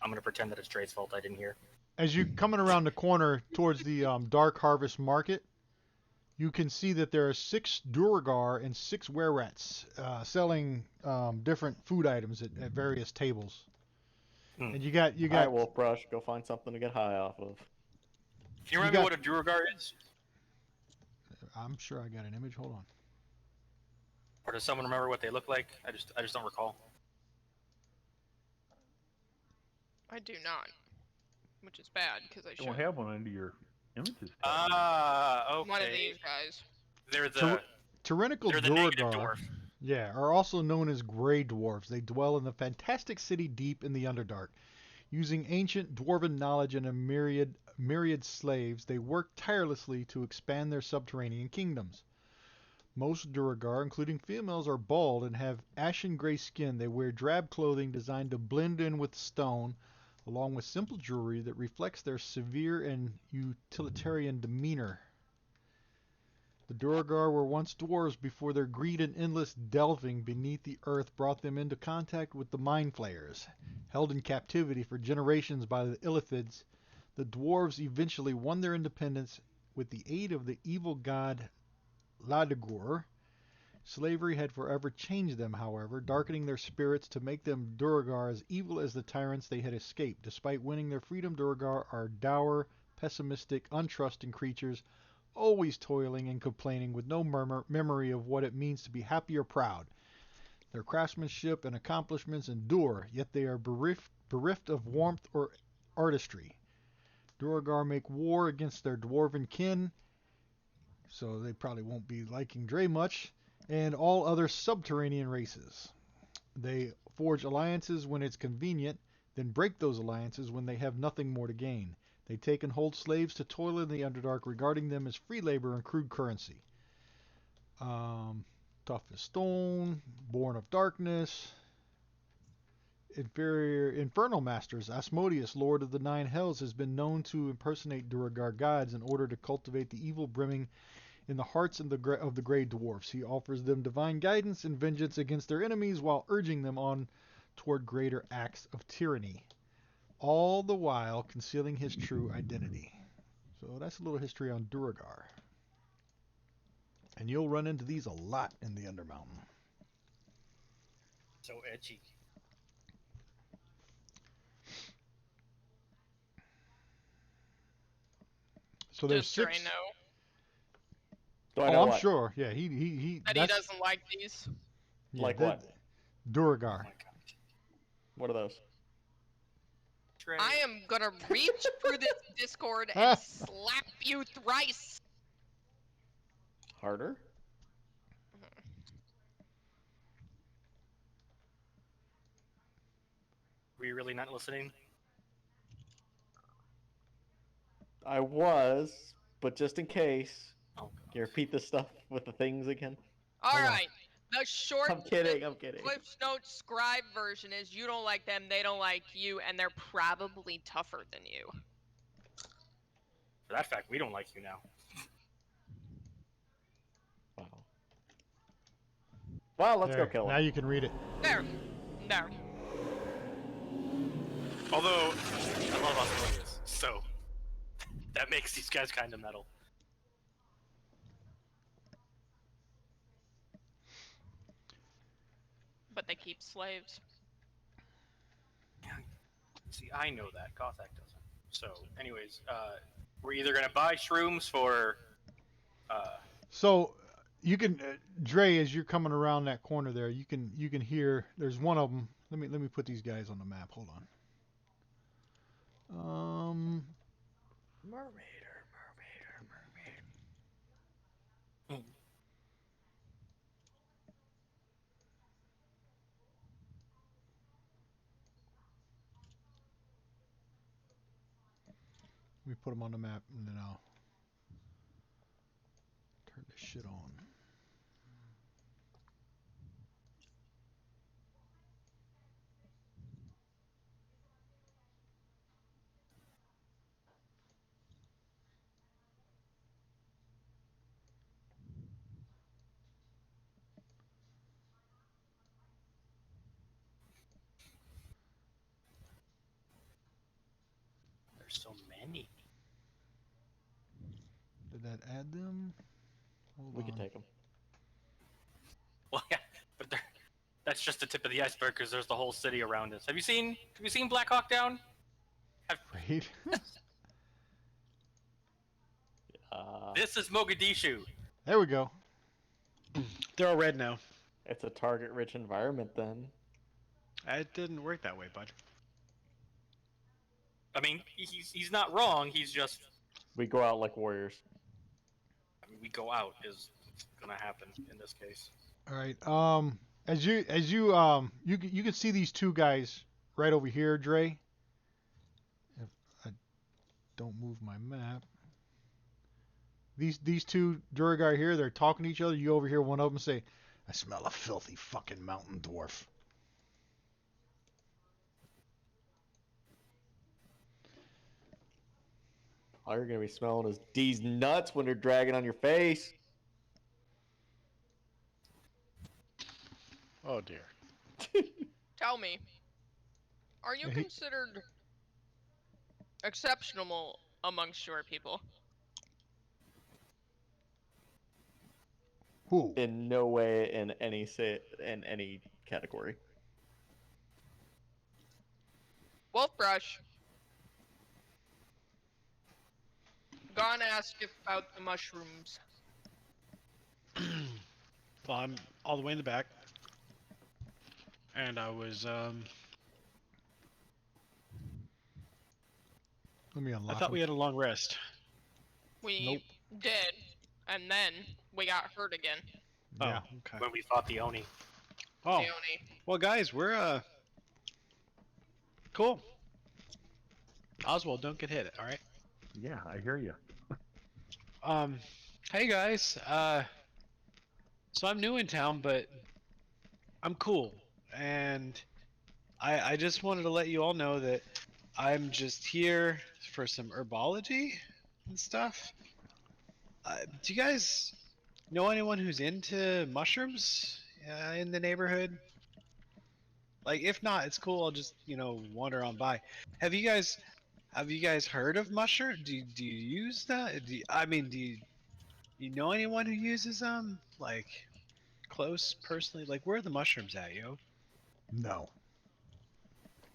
I'm gonna pretend that it's Dre's fault I didn't hear. As you coming around the corner towards the Dark Harvest Market, you can see that there are 6 Durgar and 6 were-rats selling different food items at various tables. Hmm. And you got All right, Wolf Brush, go find something to get high off of. Can you remind me what a Duergar is? I'm sure I got an image. Hold on. Or does someone remember what they look like? I just don't recall. I do not. Which is bad, because I Don't should. have one under your images. Ah, okay. One of these guys. They're the Tyrannical they're the negative Durgar, dwarf. yeah, are also known as Grey Dwarves. They dwell in the fantastic city deep in the Underdark. Using ancient dwarven knowledge and a myriad slaves, they work tirelessly to expand their subterranean kingdoms. Most Duergar, including females, are bald and have ashen gray skin. They wear drab clothing designed to blend in with stone, along with simple jewelry that reflects their severe and utilitarian demeanor. The Duergar were once dwarves before their greed and endless delving beneath the earth brought them into contact with the Mind Flayers. Held in captivity for generations by the Illithids, the dwarves eventually won their independence with the aid of the evil god Ladagur. Slavery had forever changed them, however, darkening their spirits to make them Duergar as evil as the tyrants they had escaped. Despite winning their freedom, Duergar are dour, pessimistic, untrusting creatures, always toiling and complaining with no memory of what it means to be happy or proud. Their craftsmanship and accomplishments endure, yet they are bereft of warmth or artistry. Duergar make war against their dwarven kin, so they probably won't be liking Dre much, and all other subterranean races. They forge alliances when it's convenient, then break those alliances when they have nothing more to gain. They take and hold slaves to toil in the Underdark, regarding them as free labor and crude currency. Tough as stone, born of darkness. Infernal masters. Asmodeus, lord of the 9 hells, has been known to impersonate Duergar gods in order to cultivate the evil brimming in the hearts of the Grey Dwarfs. He offers them divine guidance and vengeance against their enemies while urging them on toward greater acts of tyranny, all the while concealing his true identity. So that's a little history on Duergar. And you'll run into these a lot in the Undermountain. So edgy. So there's Just 6. Dre know Do I know I'm what? sure. Yeah, he that he doesn't like these. yeah, Like what? Duergar. Oh my god. What are those? Dre. I am gonna reach through this Discord and slap you thrice. Harder? Were you really not listening? I was, but just in case, Oh, can you repeat the stuff with the things again? All Hold on. right. The short I'm kidding. I'm kidding. Cliff's Notes scribe version is you don't like them, they don't like you, and they're probably tougher than you. for that fact, we don't like you now. Wow. Well, let's There, go kill now him. you can read it. There. There. Although, I love Australians, so that makes these guys kind of metal. But they keep slaves. See, I know that. Gothak doesn't. So, anyways, we're either gonna buy shrooms for, So you can, Dre, as you're coming around that corner there, you can hear. There's one of them. Let me put these guys on the map. Hold on. Mermaid. Let me put them on the map, and then I'll turn this shit on. there's so many. Did that add them? Hold We on. can take him. Well, yeah, but that's just the tip of the iceberg because there's the whole city around us. Have you seen Black Hawk Down? Wait. This is Mogadishu. There we go. They're all red now. It's a target-rich environment then. It didn't work that way, bud. I mean, he's not wrong. He's just, We go out like warriors. I mean, we go out is what's gonna happen in this case. All right. As you you can see these two guys right over here, Dre. If I don't move my map. These two Duragar here, they're talking to each other. You overhear one of them say, "I smell a filthy fucking mountain dwarf." All you're gonna be smelling is D's nuts when they're dragging on your face. Oh dear. Tell me, are you Yeah, he- considered exceptional amongst your people? Who? In no way in any category. Wolfbrush. Gone ask about the mushrooms. Well, I'm all the way in the back, and I was Let me I unlock thought them. we had a long rest. We Nope. did, and then we got hurt again. Yeah. Oh, okay. When we fought the Oni. Oh, Leone. well, guys, we're cool. Oswald, don't get hit. All right. Yeah, I hear you. Hey guys. So I'm new in town, but I'm cool, and I just wanted to let you all know that I'm just here for some herbology and stuff. Do you guys know anyone who's into mushrooms in the neighborhood? Like, if not, it's cool. I'll just, wander on by. Have you guys heard of mushroom? Do you use that? Do you know anyone who uses them? Like, close personally? Like, where are the mushrooms at, yo? No.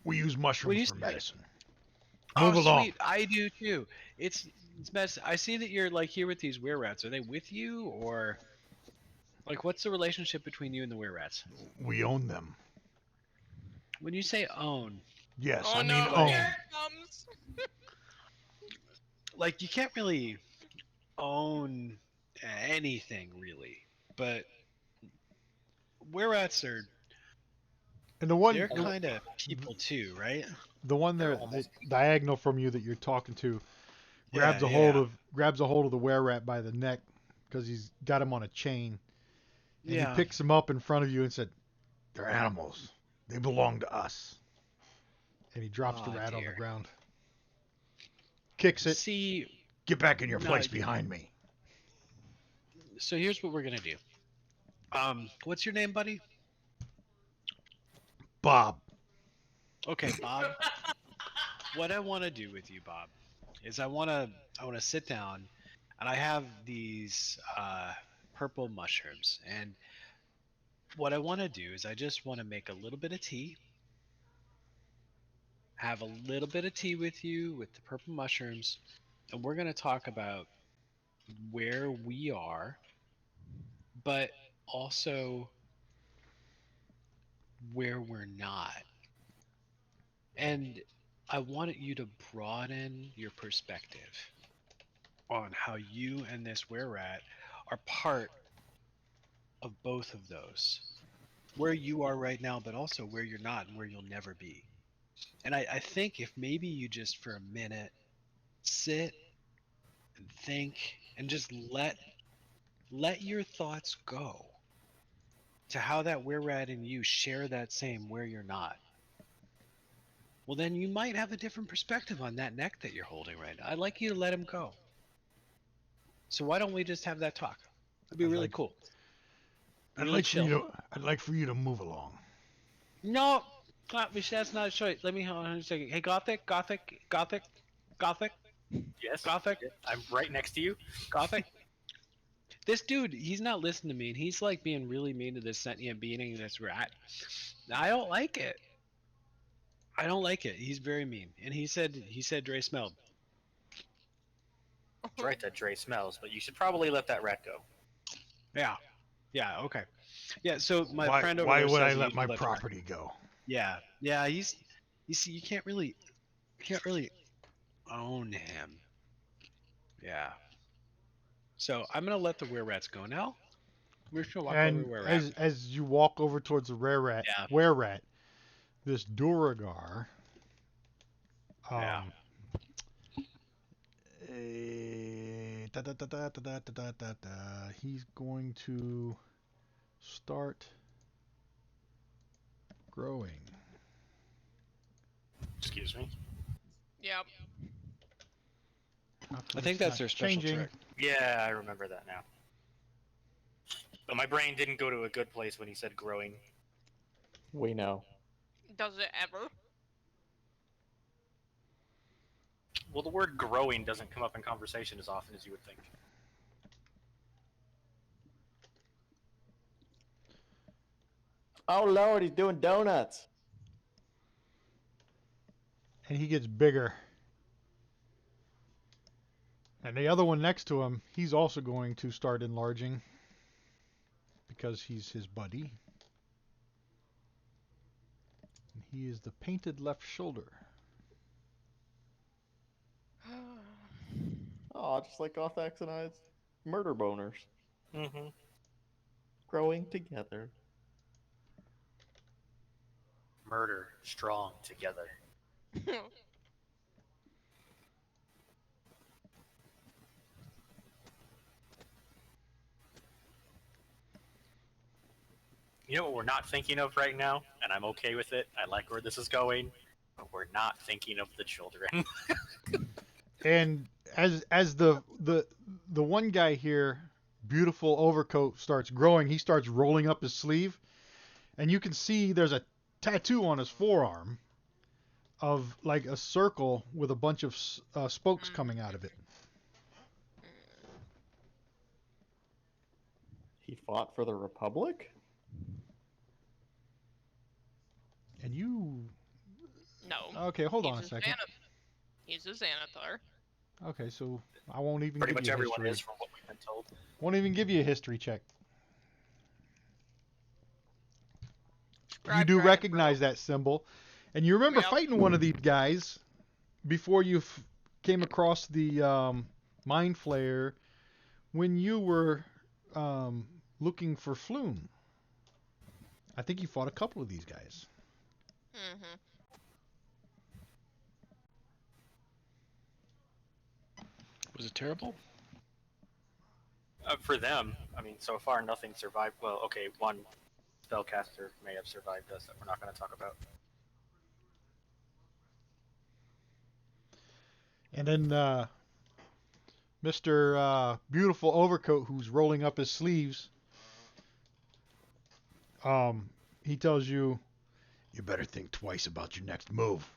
We use When mushrooms you for say- medicine. Oh, Move along. sweet. I do too. It's mess. I see that you're like here with these were rats. Are they with you, or like what's the relationship between you and the were rats? We own them. When you say own, Yes, Oh I no, mean Oh. own. here it comes. like you can't really own anything really. But were-rats are And the one, they're kind of people too, right? the one They're there, almost diagonal from you that you're talking to, Yeah, grabs a hold of the were-rat by the neck because he's got him on a chain, and he yeah. picks him up in front of you and said, "They're animals. They belong to us." And he drops the Oh rat on the dear. ground, kicks it. See, Get back in your no, place behind me. so here's what we're gonna do. What's your name, buddy? Bob. Okay, Bob. What I want to do with you, Bob, is I wanna sit down, and I have these purple mushrooms, and what I want to do is I just want to make a little bit of tea, have a little bit of tea with you with the purple mushrooms, and we're gonna talk about where we are, but also where we're not. And I wanted you to broaden your perspective on how you and this were rat are part of both of those. Where you are right now, but also where you're not and where you'll never be. And I think if maybe you just for a minute sit and think and just let your thoughts go to how that where rat and you share that same where you're not. Well, then you might have a different perspective on that neck that you're holding right now. I'd like you to let him go. So why don't we just have that talk? It'd be I'd really like- cool. I'd Really like for you chill. to. I'd like for you to move along. No, that's not a choice. Let me hold on a second. Hey, Gothic, Gothic, Gothic, Gothic, yes. Gothic, I'm right next to you. Gothic. This dude, he's not listening to me, and he's like being really mean to this sentient being and this rat. I don't like it. I don't like it. He's very mean, and he said Dre smelled. It's right that Dre smells, but you should probably let that rat go. Yeah, yeah, okay, yeah. So my Why? friend over Why there would says I that you let should my the rat property go? Yeah, yeah. He's you see, you can't really own him. Yeah. So I'm gonna let the were rats go now. We're just gonna walk over to And were rat. as you walk over towards the Yeah. were-rat, this Duragar, Yeah. he's going to start growing. Excuse me. Yep. How come I think it's that's not their special changing? trick. Yeah, I remember that now. But my brain didn't go to a good place when he said growing. We know. Does it ever? Well, the word growing doesn't come up in conversation as often as you would think. Oh Lord, he's doing donuts. And he gets bigger. And the other one next to him, he's also going to start enlarging because he's his buddy. And he is the painted left shoulder. Oh, just like Gothax and I's murder boners Mm-hmm. growing together. Murder strong together. You know what we're not thinking of right now, and I'm okay with it. I like where this is going, but we're not thinking of the children. And as the one guy here, beautiful overcoat, starts growing, he starts rolling up his sleeve, and you can see there's a tattoo on his forearm of like a circle with a bunch of spokes coming out of it. He fought for the Republic? And you No. okay? Hold on a He's second. He's a Xanathar. Okay, so I won't even Pretty give much you a everyone history. is, from what we've been told. Won't even give you a history check. You Scribe do dragon, recognize that symbol, and you remember Yep. fighting one of these guys before you came across the mind flayer when you were looking for Floon. I think you fought a couple of these guys. Mm-hmm. Was it terrible? For them, I mean, so far nothing survived. Well, okay, one spellcaster may have survived us that we're not going to talk about. And then Mr. Beautiful Overcoat, who's rolling up his sleeves, he tells you, you better think twice about your next move.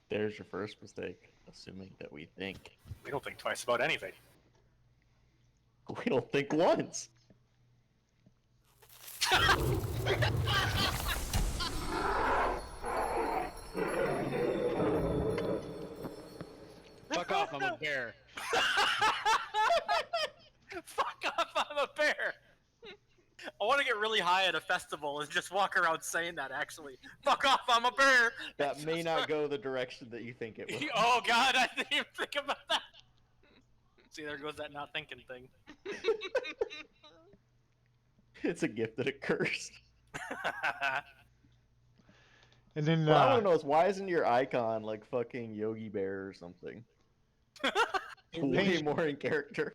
There's your first mistake, assuming that we think. We don't think twice about anything. We don't think once. Fuck off, I'm a bear. Fuck off, I'm a bear! I want to get really high at a festival and just walk around saying that, actually. Fuck off, I'm a bear! That may not go the direction that you think it will. Oh god, I didn't even think about that! See, there goes that not thinking thing. It's a gift and a curse. And then What I want to know is why isn't your icon like fucking Yogi Bear or something? Way more in character.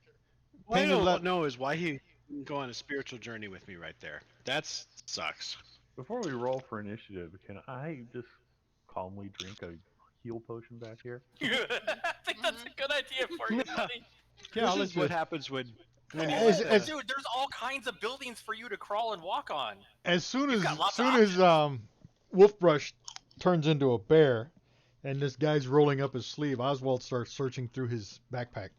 What I Painted don't le- know is why he didn't go on a spiritual journey with me right there. That sucks. Before we roll for initiative, can I just calmly drink a heal potion back here? I think that's a good idea for you, buddy. Yeah, This let's is what just- happens when As- you as- Dude, there's all kinds of buildings for you to crawl and walk on. As soon You've as got lots of Wolfbrush turns into a bear, and this guy's rolling up his sleeve, Oswald starts searching through his backpack.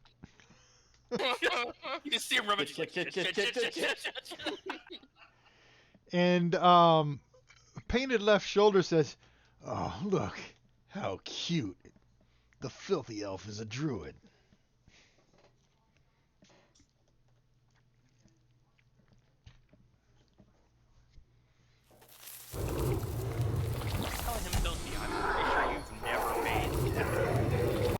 You just see him rummaging. And Painted Left Shoulder says, "Oh, look, how cute. The filthy elf is a druid." Telling him filthy, I'm pretty sure you've never made ever.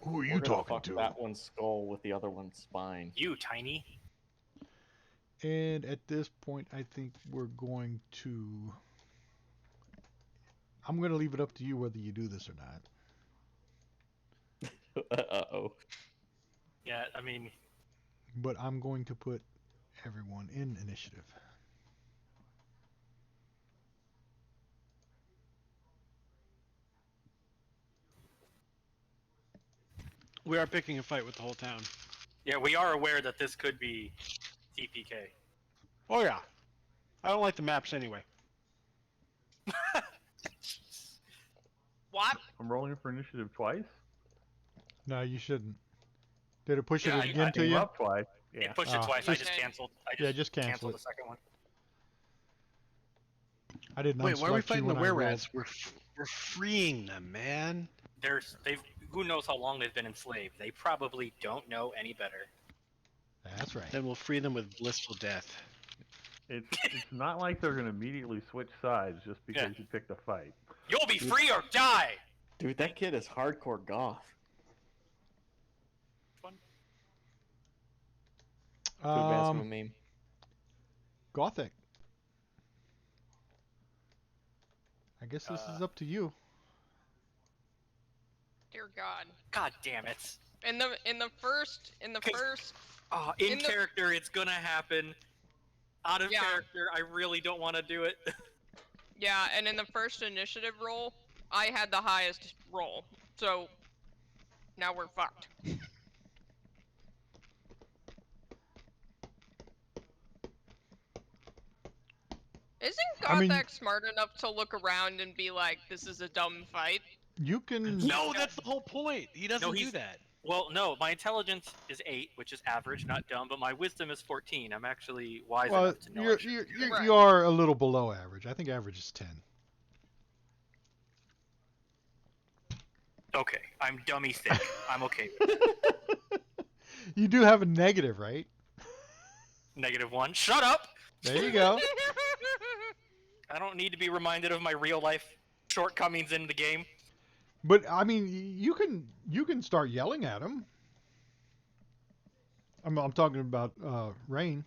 Who are you We're gonna talking fuck to? that one's skull with the other one's spine. You, Tiny. And at this point, I think we're going to... I'm going to leave it up to you whether you do this or not. Uh-oh. Yeah, I mean, But I'm going to put everyone in initiative. we are picking a fight with the whole town. yeah, we are aware that this could be TPK. Oh yeah. I don't like the maps anyway. What? I'm rolling for initiative twice. No, you shouldn't. Did it push Yeah, it again I to Came you? up twice. It Yeah. pushed it Oh, twice. I just- just canceled. just cancel canceled it. the second one. I didn't Wait, why are we unselect you fighting the when I rolled. were-rats? We're freeing them, man. They've who knows how long they've been enslaved. They probably don't know any better. That's right. Then we'll free them with blissful death. It's not like they're gonna immediately switch sides just because you picked a fight. You'll be free or die. Dude, that kid is hardcore goth. Too advanced of a meme. Gothic. I guess this is up to you. Dear God. God damn it. In the first In In the- character, it's gonna happen. Out of Yeah. character, I really don't want to do it. yeah, and in the first initiative roll, I had the highest roll. So now we're fucked. Isn't I mean- Gothak smart enough to look around and be like, this is a dumb fight? You can. No, that's the whole point. He doesn't No, do he's- that. Well, no, my intelligence is 8, which is average, not dumb, but my wisdom is 14. I'm actually wise Well, enough to know. I shouldn't do that. Right. you are a little below average. I think average is 10. Okay, I'm dummy thick. I'm okay with it. You do have a negative, right? -1. Shut up! There you go. I don't need to be reminded of my real life shortcomings in the game. But I mean, you can start yelling at him. I'm talking about Rain.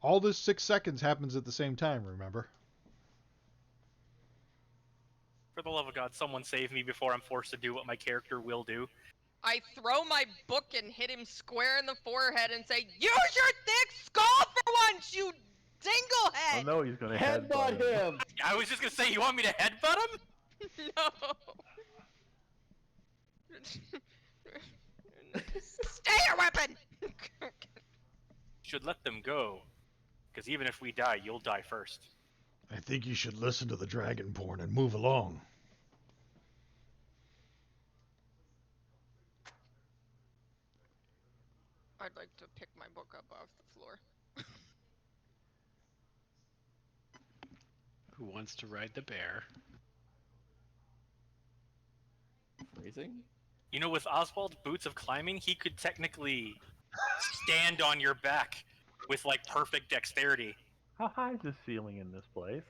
All this 6 seconds happens at the same time. Remember? For the love of God, someone save me before I'm forced to do what my character will do. I throw my book and hit him square in the forehead and say, "Use your thick skull for once, you I dinglehead!" know he's gonna Headbutt him! I was just gonna say, you want me to headbutt him? No. Stay your weapon! Should let them go. Because even if we die, you'll die first. I think you should listen to the dragon porn and move along. I'd like to pick my book up off the floor. Who wants to ride the bear? Phrasing? You know, with Oswald's boots of climbing, he could technically stand on your back with, like, perfect dexterity. How high is this ceiling in this place?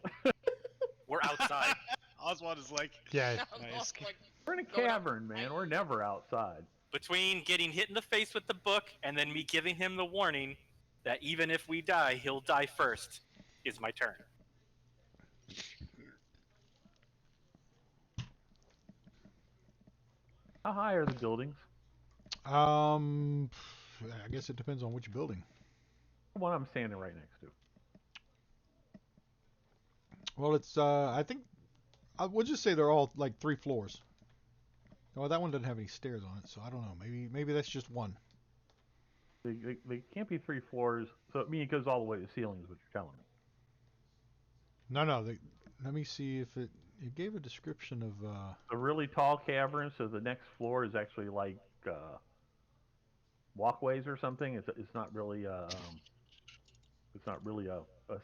We're outside. Oswald is like, Yeah. nice. Like, We're in a Going up- cavern, man. We're never outside. Between getting hit in the face with the book and then me giving him the warning that even if we die, he'll die first, is my turn. How high are the buildings? I guess it depends on which building. The one I'm standing right next to. Well, it's I think we'll just say they're all like 3 floors. Oh, that one doesn't have any stairs on it, so I don't know. Maybe that's just one. They can't be 3 floors, so I mean it goes all the way to the ceiling is what you're telling me. No. Let me see if it gave a description of. A really tall cavern, so the next floor is actually like walkways or something. It's not really a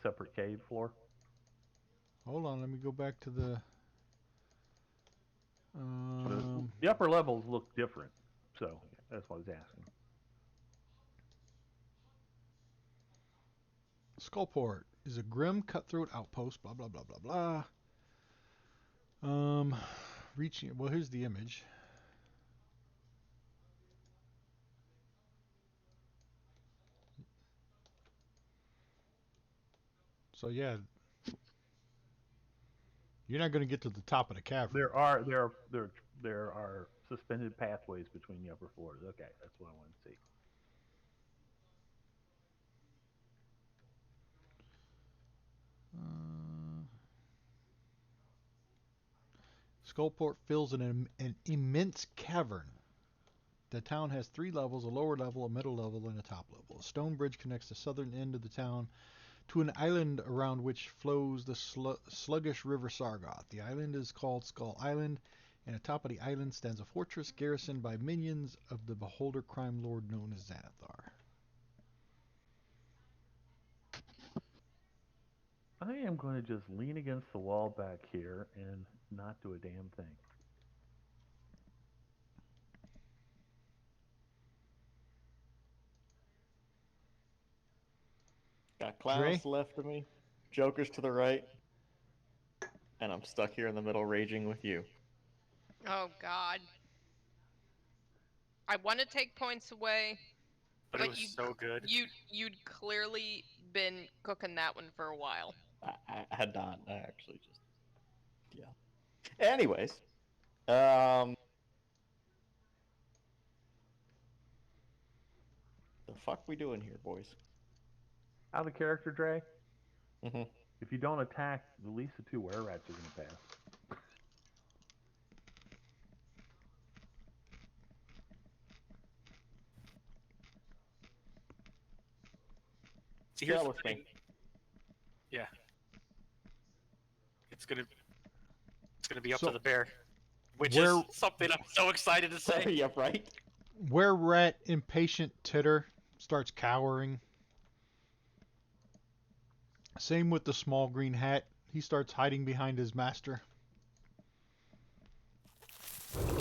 separate cave floor. Hold on, let me go back to the. The upper levels look different, so that's what I was asking. Skullport is a grim, cutthroat outpost. Blah blah blah blah blah. Reaching. Well, here's the image. So yeah, you're not going to get to the top of the cavern. There are suspended pathways between the upper floors. Okay, that's what I wanted to see. Skullport fills an immense cavern. The town has 3 levels: a lower level, a middle level, and a top level. A stone bridge connects the southern end of the town to an island around which flows the sluggish river Sargoth. The island is called Skull Island, and atop of the island stands a fortress garrisoned by minions of the beholder crime lord known as Xanathar. I am going to just lean against the wall back here and not do a damn thing. Got clowns left of me, jokers to the right, and I'm stuck here in the middle raging with you. Oh God. I want to take points away, But it was so good. You'd clearly been cooking that one for a while. I had not. I actually just. Yeah. Anyways. The fuck we doing here, boys? Out of character, Dre. Mm-hmm. If you don't attack, at least the 2 were rats are going to pass. See, here's Yeah, the with thing. me. Yeah. It's gonna be up to the bear, which is something I'm so excited to say. Yeah, right. Where rat impatient titter starts cowering. Same with the small green hat. He starts hiding behind his master.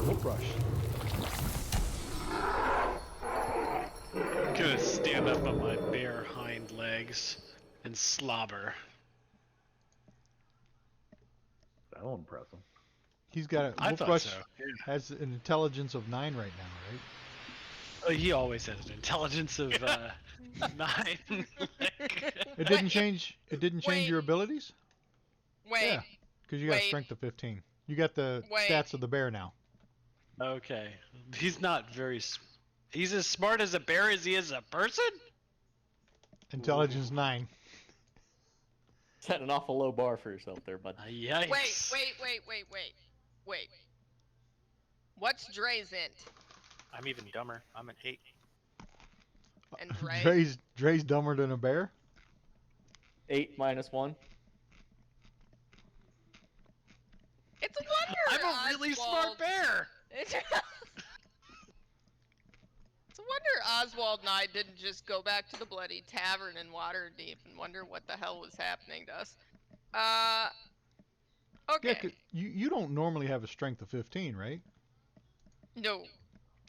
Wolf rush. I'm gonna stand up on my bare hind legs. and slobber. That'll impress him. He's got a I Wolf thought Rush so. Yeah. has an intelligence of 9 right now, right? He always has an intelligence of 9. It didn't change. It didn't change Wait. your abilities. Wait, Yeah, because you got a wait. strength of 15. You got the Wait. stats of the bear now. Okay, he's not very. He's as smart as a bear as he is a person. Intelligence 9. Set an awful low bar for yourself there, bud. Yikes! Wait. What's Dre's int? I'm even dumber. I'm an 8. And Dre? Dre's dumber than a bear. 8 minus 1. It's a wonder. I'm a really smart bear. It's a wonder Oswald and I didn't just go back to the bloody tavern in Waterdeep and wonder what the hell was happening to us. Okay. Yeah, 'cause you don't normally have a strength of 15, right? No.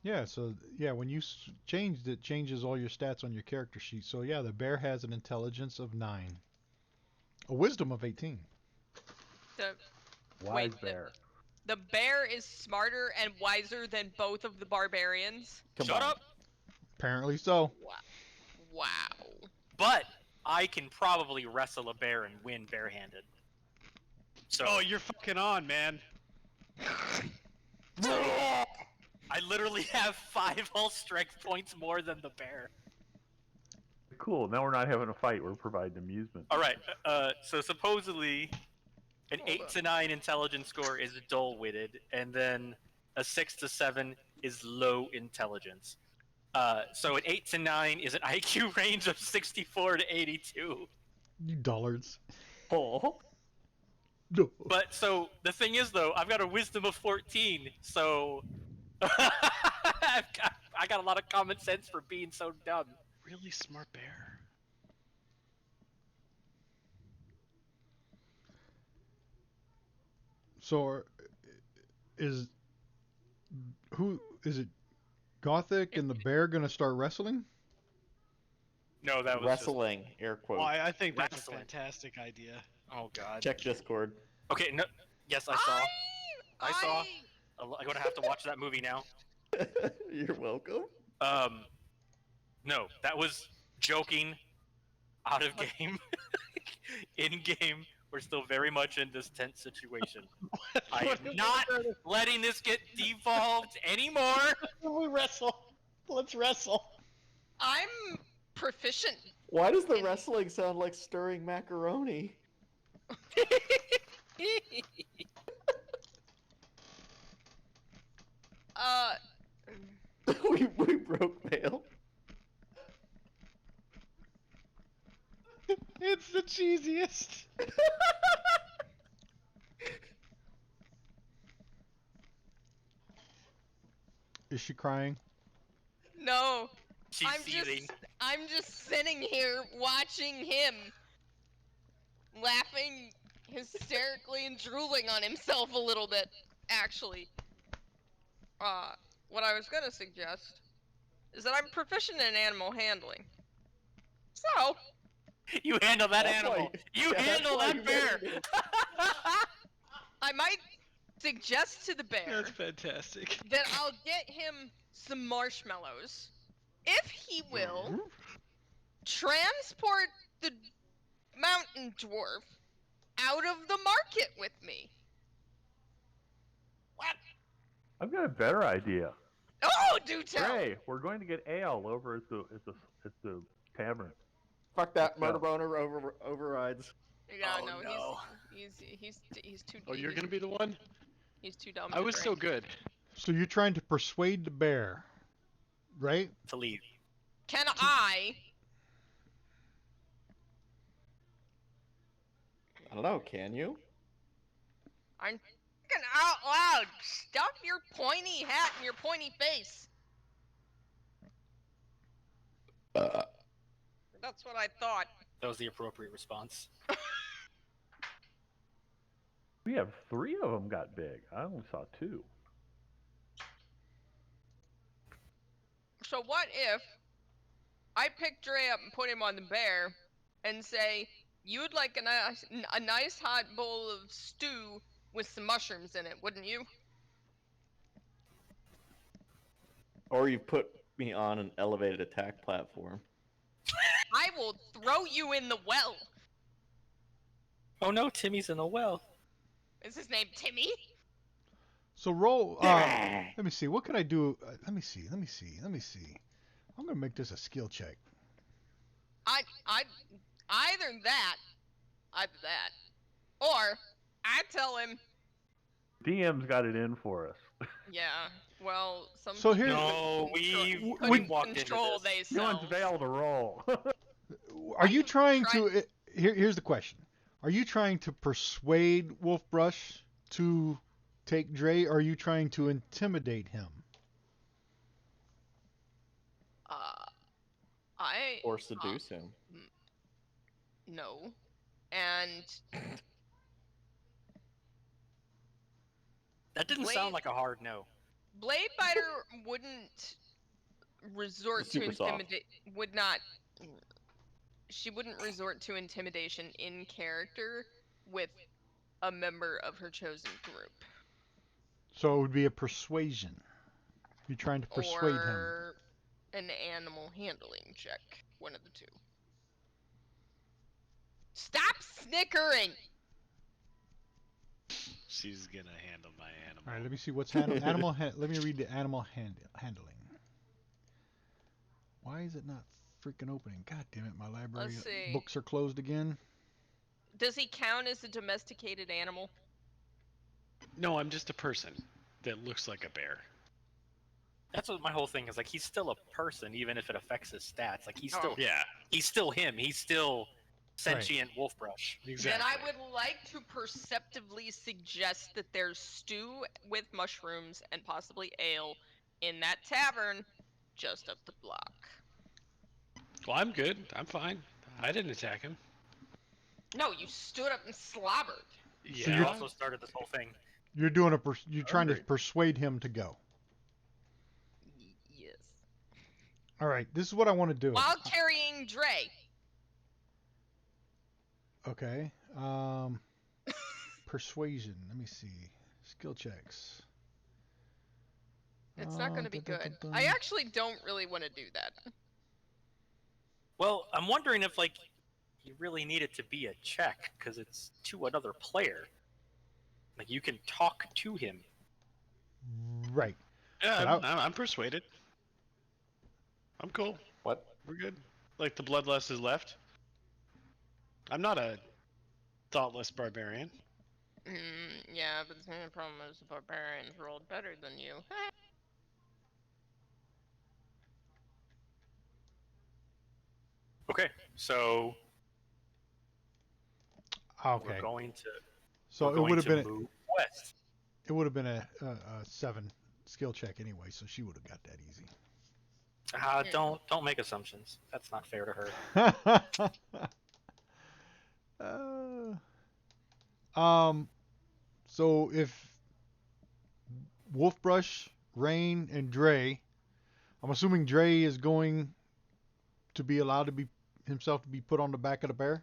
Yeah, so yeah, when you changed it, changes all your stats on your character sheet. So yeah, the bear has an intelligence of 9, a wisdom of 18. The Wise Wait, bear. the bear is smarter and wiser than both of the barbarians. Shut up! Apparently so. Wow. But I can probably wrestle a bear and win barehanded. So Oh, you're fucking on, man. I literally have 5 hull strength points more than the bear. Cool. Now we're not having a fight. We're providing amusement. All right. So supposedly, an Hold 8 up. to 9 intelligence score is dull-witted, and then a 6 to 7 is low intelligence. So an 8 to 9 is an IQ range of 64 to 82. You dullards. Oh. No. But so the thing is, though, I've got a wisdom of 14, so I got a lot of common sense for being so dumb. Really smart bear. So is it? Gothic and the bear gonna start wrestling? No, that was Wrestling, air quotes. Well, I think that's Wrestling. a fantastic idea. Just... Oh God. Check Discord. Okay. No. Yes, I saw. I saw. I'm gonna have to watch that movie now. You're welcome. No, that was joking. Out of game. In game, we're still very much in this tense situation. I am not letting this get devolved anymore. We wrestle. Let's wrestle. I'm proficient. Why does the wrestling sound like stirring macaroni? we broke Vale. It's the cheesiest. Is she crying? No. She's seething. I'm just sitting here watching him laughing hysterically and drooling on himself a little bit, actually. What I was gonna suggest is that I'm proficient in animal handling. So, You handle that That's animal. why- You yeah, handle that's why that you bear. married him. I might suggest to the bear That's fantastic. that I'll get him some marshmallows if he will transport the mountain dwarf out of the market with me. What? I've got a better idea. Oh, do tell! Hey, we're going to get ale over at the tavern. Fuck that, Let's murder go. boner overrides. Yeah, Oh, no, no. he's too. Oh, you're gonna be the one? He's too dumb. I to was so drink. good. So you're trying to persuade the bear, right? To leave. Can I? I don't know, can you? I'm fucking out loud. Stuff your pointy hat in your pointy face. That's what I thought. That was the appropriate response. We have 3 of them got big. I only saw 2. So what if I pick Dre up and put him on the bear, and say, "You would like a nice hot bowl of stew with some mushrooms in it, wouldn't you?" Or you put me on an elevated attack platform. I will throw you in the well. Oh no, Timmy's in a well. Is his name Timmy? So roll. Let me see. What could I do? Let me see. I'm gonna make this a skill check. Either that, or I tell him, DM's got it in for us. yeah. Well, some So people here- No, couldn't we walked into control this. You want theyselves. Vale to roll. Are you trying Try- to? Here's the question: Are you trying to persuade Wolfbrush to take Dre? Or are you trying to intimidate him? I Or seduce him. no, and That didn't Blade- sound like a hard no. Bladebiter wouldn't resort to Super soft. intimidate. Would not. She wouldn't resort to intimidation in character with a member of her chosen group. So it would be a persuasion. You're trying to persuade him. Or an animal handling check. One of the two. Stop snickering! She's gonna handle my animal. All right, let me see what's animal. Let me read the animal handling. Why is it not freaking opening? God damn it! My library Let's see. books are closed again. Does he count as a domesticated animal? No, I'm just a person that looks like a bear. That's what my whole thing is. Like, he's still a person, even if it affects his stats. Like, he's Oh. still Yeah, he's still him. He's still sentient wolf brush. exactly. Then I would like to perceptively suggest that there's stew with mushrooms and possibly ale in that tavern just up the block. Well, I'm good. I'm fine. I didn't attack him. No, you stood up and slobbered. Yeah. So You you're- also started this whole thing. You're you're trying to Hungry. persuade him to go. Yes. All right, this is what I want to do. While carrying Dre. Okay. Persuasion. Let me see. Skill checks. It's not going to be good. Dun-dun-dun-dun. I actually don't really want to do that. Well, I'm wondering if, like, you really need it to be a check, because it's to another player. Like, you can talk to him. Right. Yeah, But I'm persuaded. I'm cool. What? We're good. Like, the bloodlust is left. I'm not a thoughtless barbarian. Yeah, but the only problem is the barbarians rolled better than you. Okay, so Okay. we're going to So we're it going would have to been move west. it would have been a 7 skill check anyway, so she would have got that easy. Don't make assumptions. That's not fair to her. So if Wolfbrush, Rain, and Dre, I'm assuming Dre is going to be allowed to be himself to be put on the back of the bear.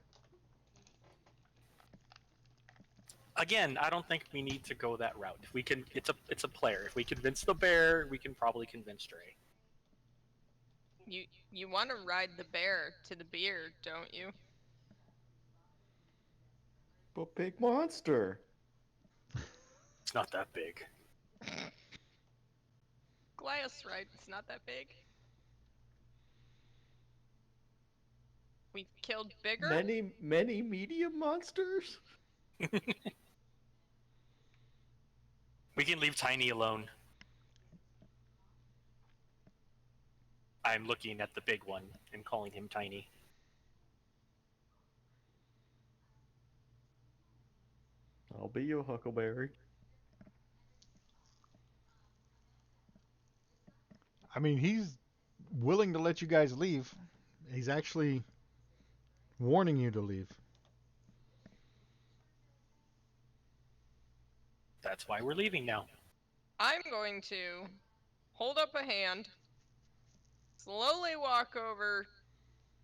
Again, I don't think we need to go that route. If we can, it's a player. If we convince the bear, we can probably convince Dre. You want to ride the bear to the beer, don't you? But big monster. It's not that big. Glass, right? It's not that big. We've killed bigger. Many medium monsters? We can leave Tiny alone. I'm looking at the big one and calling him Tiny. I'll be your Huckleberry. I mean, he's willing to let you guys leave. He's actually warning you to leave. That's why we're leaving now. I'm going to hold up a hand, slowly walk over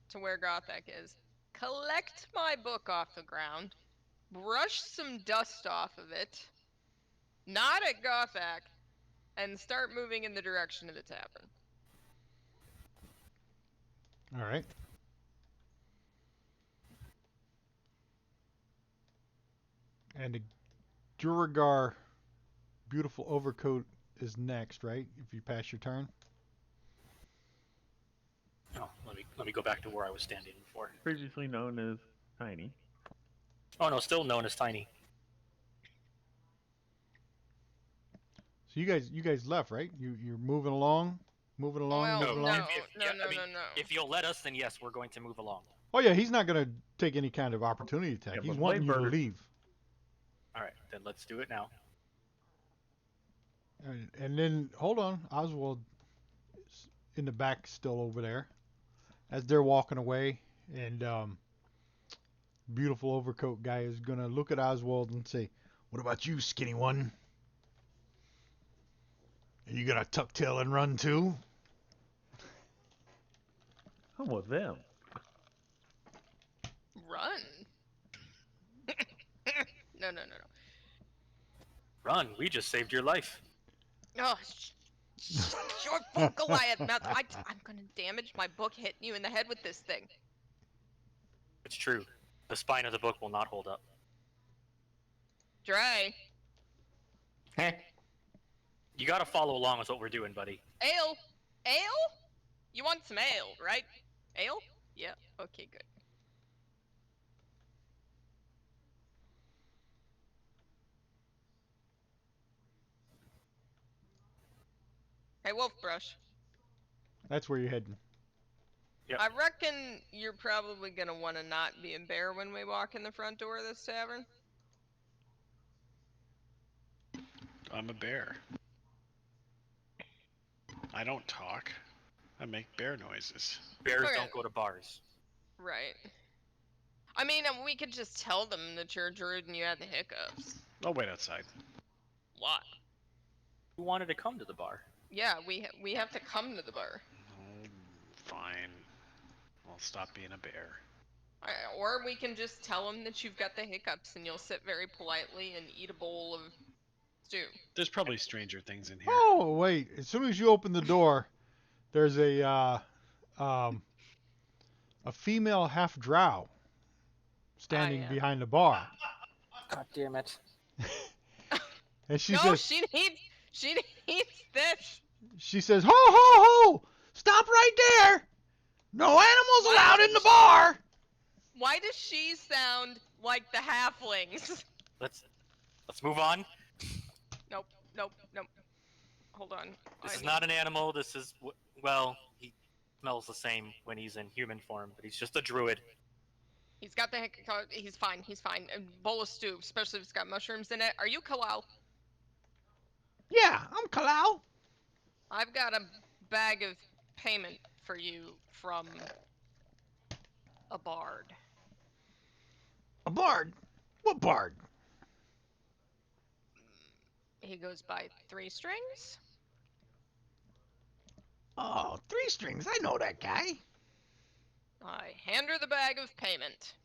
to where Gothak is, collect my book off the ground, brush some dust off of it, nod at Gothak, and start moving in the direction of the tavern. All right. And the Duragar beautiful overcoat is next, right? If you pass your turn. Oh, let me go back to where I was standing before. Previously known as Tiny. Oh no, still known as Tiny. So you guys left, right? You're moving along, Well, moving no, along. no. If you'll let us, then yes, we're going to move along. Oh yeah, he's not gonna take any kind of opportunity attack. Yeah, He's but wanting you to Bladeburner- leave. All right, then let's do it now. And then hold on, Oswald is in the back still over there, as they're walking away, and beautiful overcoat guy is gonna look at Oswald and say, "What about you, skinny one? Are you gonna tuck tail and run too?" I'm with them. Run. No. Run, we just saved your life. Oh, short full Goliath mouth. I'm gonna damage my book hitting you in the head with this thing. It's true. The spine of the book will not hold up. Dre. Heh. You gotta follow along with what we're doing, buddy. Ale? Ale? You want some ale, right? Ale? Yeah, okay, good. Hey, Wolfbrush. That's where you're heading. Yep. I reckon you're probably gonna want to not be a bear when we walk in the front door of this tavern. I'm a bear. I don't talk. I make bear noises. Bears Okay. don't go to bars. Right. I mean, we could just tell them that you're a druid and you had the hiccups. I'll wait outside. What? Who wanted to come to the bar? Yeah, we have to come to the bar. Oh, fine. I'll stop being a bear. Or we can just tell them that you've got the hiccups and you'll sit very politely and eat a bowl of stew. There's probably stranger things in here. Oh wait! As soon as you open the door, there's a female half drow standing yeah. behind the bar, God damn it. and she No, says, she needs this. "She says, ho ho ho! Stop right there! No animals allowed in the bar." Why does she sound like the halflings? Let's move on. Nope. Hold on. This is not an animal. This is well, he smells the same when he's in human form, but he's just a druid. He's got the hiccup. He's fine. A bowl of stew, especially if it's got mushrooms in it. Are you Kalal? Yeah, I'm Kalau. I've got a bag of payment for you from a bard. A bard? What bard? He goes by 3 Strings. Oh, 3 Strings. I know that guy. I hand her the bag of payment.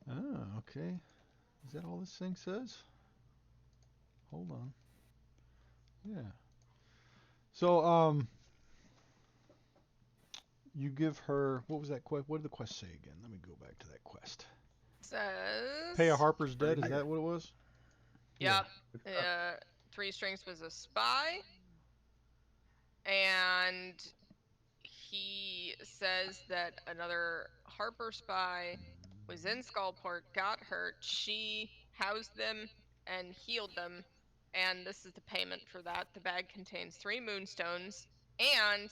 Oh, okay. Is that all this thing says? Hold on. Yeah. So, you give her, what was that quest? What did the quest say again? Let me go back to that quest. Says. Pay a Harper's dead. Is that what it was? Yep. 3 Strings was a spy. And he says that another Harper spy was in Skullport, got hurt. She housed them and healed them. And this is the payment for that. The bag contains 3 moonstones. And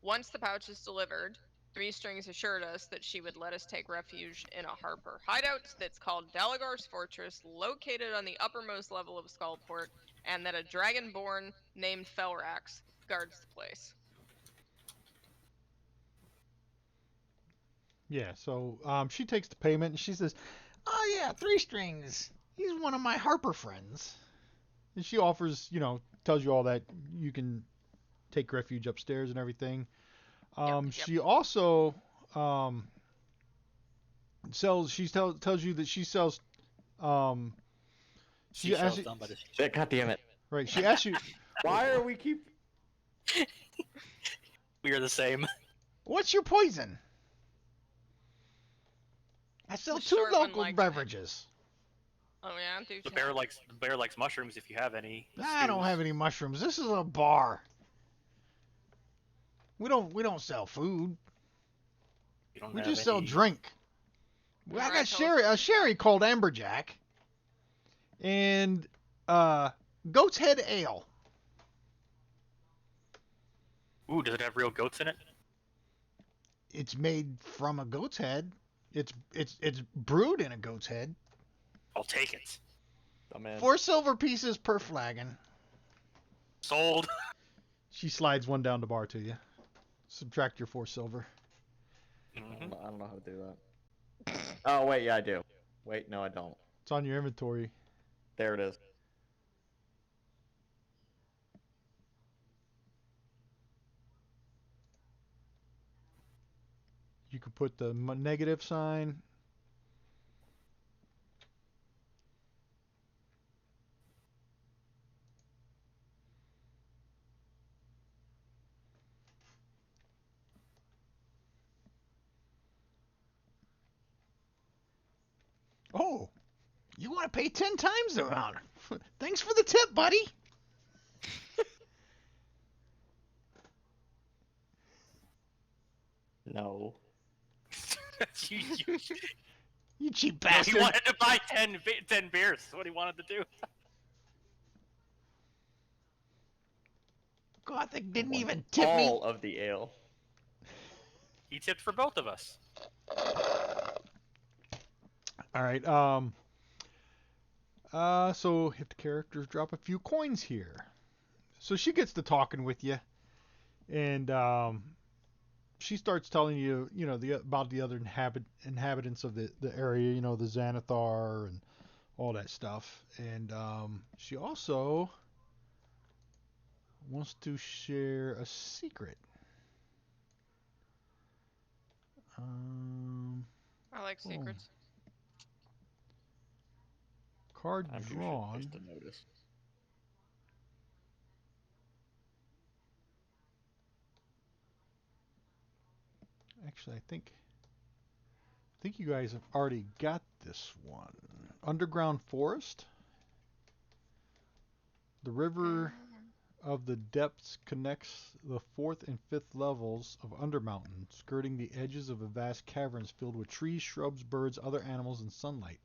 once the pouch is delivered, 3 Strings assured us that she would let us take refuge in a Harper hideout that's called Delagar's Fortress, located on the uppermost level of Skullport, and that a dragonborn named Felrax guards the place. Yeah, so she takes the payment and she says, "Oh yeah, 3 Strings. He's one of my Harper friends. And she offers, tells you all that you can take refuge upstairs and everything. Yep. She also sells. Tells you that she sells. She Seashells asks, done by the Shit, God damn it. right. She asks you, Why are we keep... We are the same. "What's your poison?" I sell The 2 short one local likes it. beverages. Oh yeah, do The tell. bear likes mushrooms if you have any. I don't stews. have any mushrooms. This is a bar. We don't sell food. You don't We have just sell any- drink. I Alright, got tell us a sherry called Amberjack, and Goat's Head Ale. Ooh, does it have real goats in it? It's made from a goat's head. It's brewed in a goat's head. I'll take it. Oh, man. 4 silver pieces per flagon. Sold. She slides one down the bar to you. Subtract your 4 silver. Mhm. I don't know how to do that. Oh, wait, yeah, I do. Wait, no, I don't. It's on your inventory. There it is. You could put the negative sign. Oh, you want to pay 10 times the amount. Thanks for the tip, buddy. No. you, you, You cheap no, he bastard. wanted to buy 10 beers. That's what he wanted to do. Gothic didn't Want even tip me. all of the ale. He tipped for both of us. All right. So if the characters drop a few coins here, so she gets to talking with you, and she starts telling you, about the other inhabitants of the area, the Xanathar and all that stuff, and she also wants to share a secret. I like oh, secrets. Card I'm too drawn. shit to notice. Actually, I think you guys have already got this one. Underground Forest. The river of the depths connects the 4th and 5th levels of Undermountain, skirting the edges of a vast caverns filled with trees, shrubs, birds, other animals, and sunlight.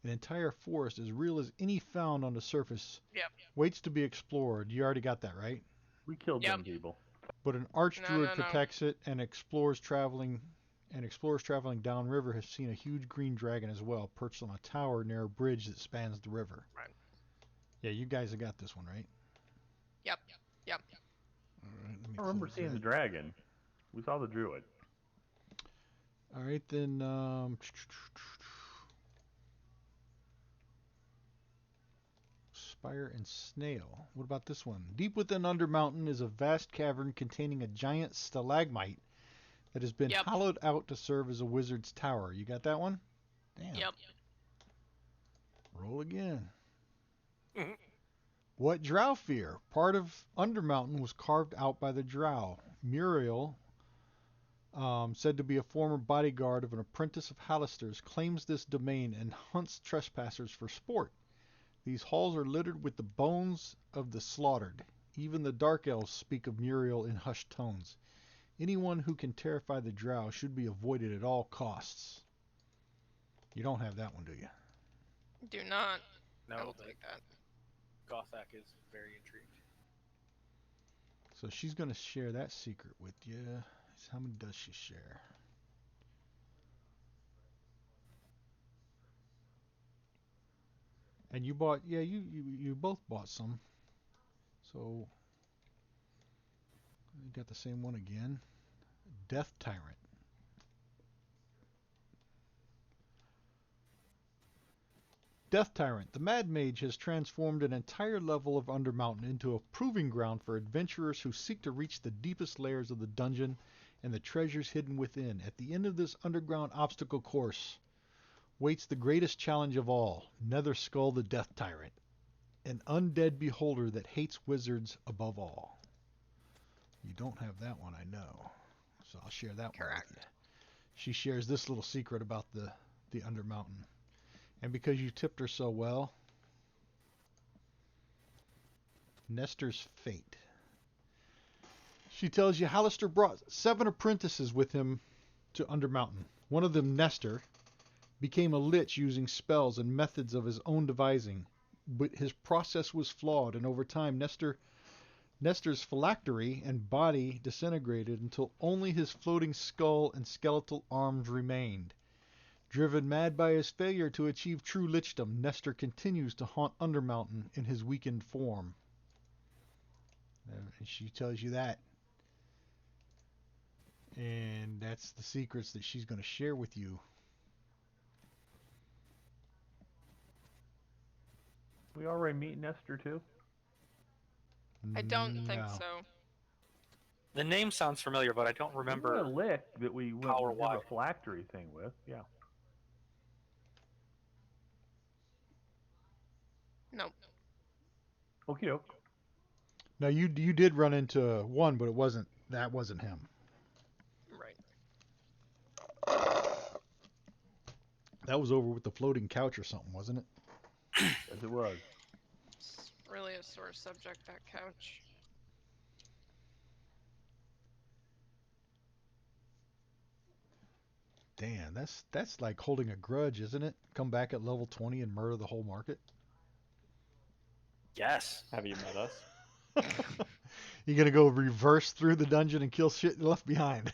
An entire forest, as real as any found on the surface, Yep. waits to be explored. You already got that, right? We killed Yep. them people. But an archdruid No. protects it, and explorers traveling downriver have seen a huge green dragon as well, perched on a tower near a bridge that spans the river. Right. Yeah, you guys have got this one, right? Yep. All right, let me I remember close seeing the that. dragon. We saw the druid. All right, then. Spire and Snail. What about this one? Deep within Undermountain is a vast cavern containing a giant stalagmite that has been Yep. hollowed out to serve as a wizard's tower. You got that one? Damn. Yep. Roll again. Mhm. What drow fear? Part of Undermountain was carved out by the drow. Muriel, said to be a former bodyguard of an apprentice of Hallister's, claims this domain and hunts trespassers for sport. These halls are littered with the bones of the slaughtered. Even the Dark Elves speak of Muriel in hushed tones. Anyone who can terrify the drow should be avoided at all costs. You don't have that one, do you? Do not. I No, will but take that. Gothak is very intrigued. So she's going to share that secret with you. How many does she share? And you bought, you both bought some. So you got the same one again. Death Tyrant. Death Tyrant. The Mad Mage has transformed an entire level of Undermountain into a proving ground for adventurers who seek to reach the deepest layers of the dungeon and the treasures hidden within. At the end of this underground obstacle course waits the greatest challenge of all, Nether Skull the Death Tyrant, an undead beholder that hates wizards above all. You don't have that one, I know. So I'll share that one with you. She shares this little secret about the Undermountain. And because you tipped her so well, Nestor's fate. She tells you Hallister brought 7 apprentices with him to Undermountain. One of them, Nestor, became a lich using spells and methods of his own devising, but his process was flawed, and over time Nestor's phylactery and body disintegrated until only his floating skull and skeletal arms remained. Driven mad by his failure to achieve true lichdom, Nestor continues to haunt Undermountain in his weakened form. And she tells you that. And that's the secrets that she's going to share with you. We already meet Nestor too. I don't think No. so. The name sounds familiar, but I don't Remember remember. a lick that we went Power and did wide. a phylactery thing with? Yeah. Nope. Okie doke. Now you did run into one, but that wasn't him. Right. That was over with the floating couch or something, wasn't it? As it was. It's really a sore subject, that couch. Damn, that's like holding a grudge, isn't it? Come back at level 20 and murder the whole market. Yes. Have you met us? You gonna go reverse through the dungeon and kill shit left behind?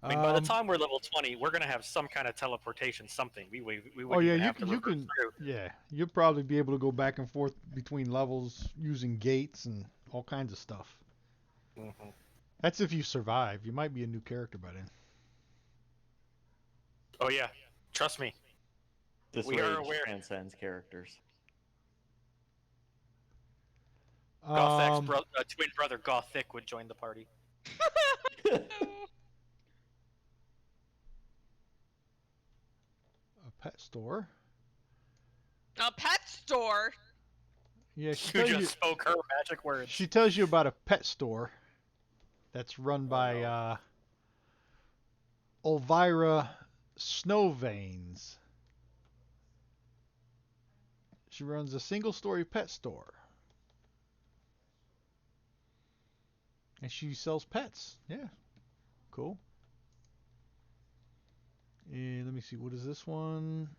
I mean, by the time we're level 20, we're gonna have some kind of teleportation, something. We wouldn't Oh yeah, even have to you reverse can. through. Yeah, you'll probably be able to go back and forth between levels using gates and all kinds of stuff. Mm-hmm. That's if you survive. You might be a new character by then. Oh yeah, trust me. This We rage are aware. transcends characters. Gothek's twin brother Gothic would join the party. A pet store. A pet store? Yeah, she You tells just spoke her magic words. She tells you about a pet store that's run by no. Elvira Snowveins. She runs a single-story pet store. And she sells pets. Yeah. Cool. And let me see, what is this one?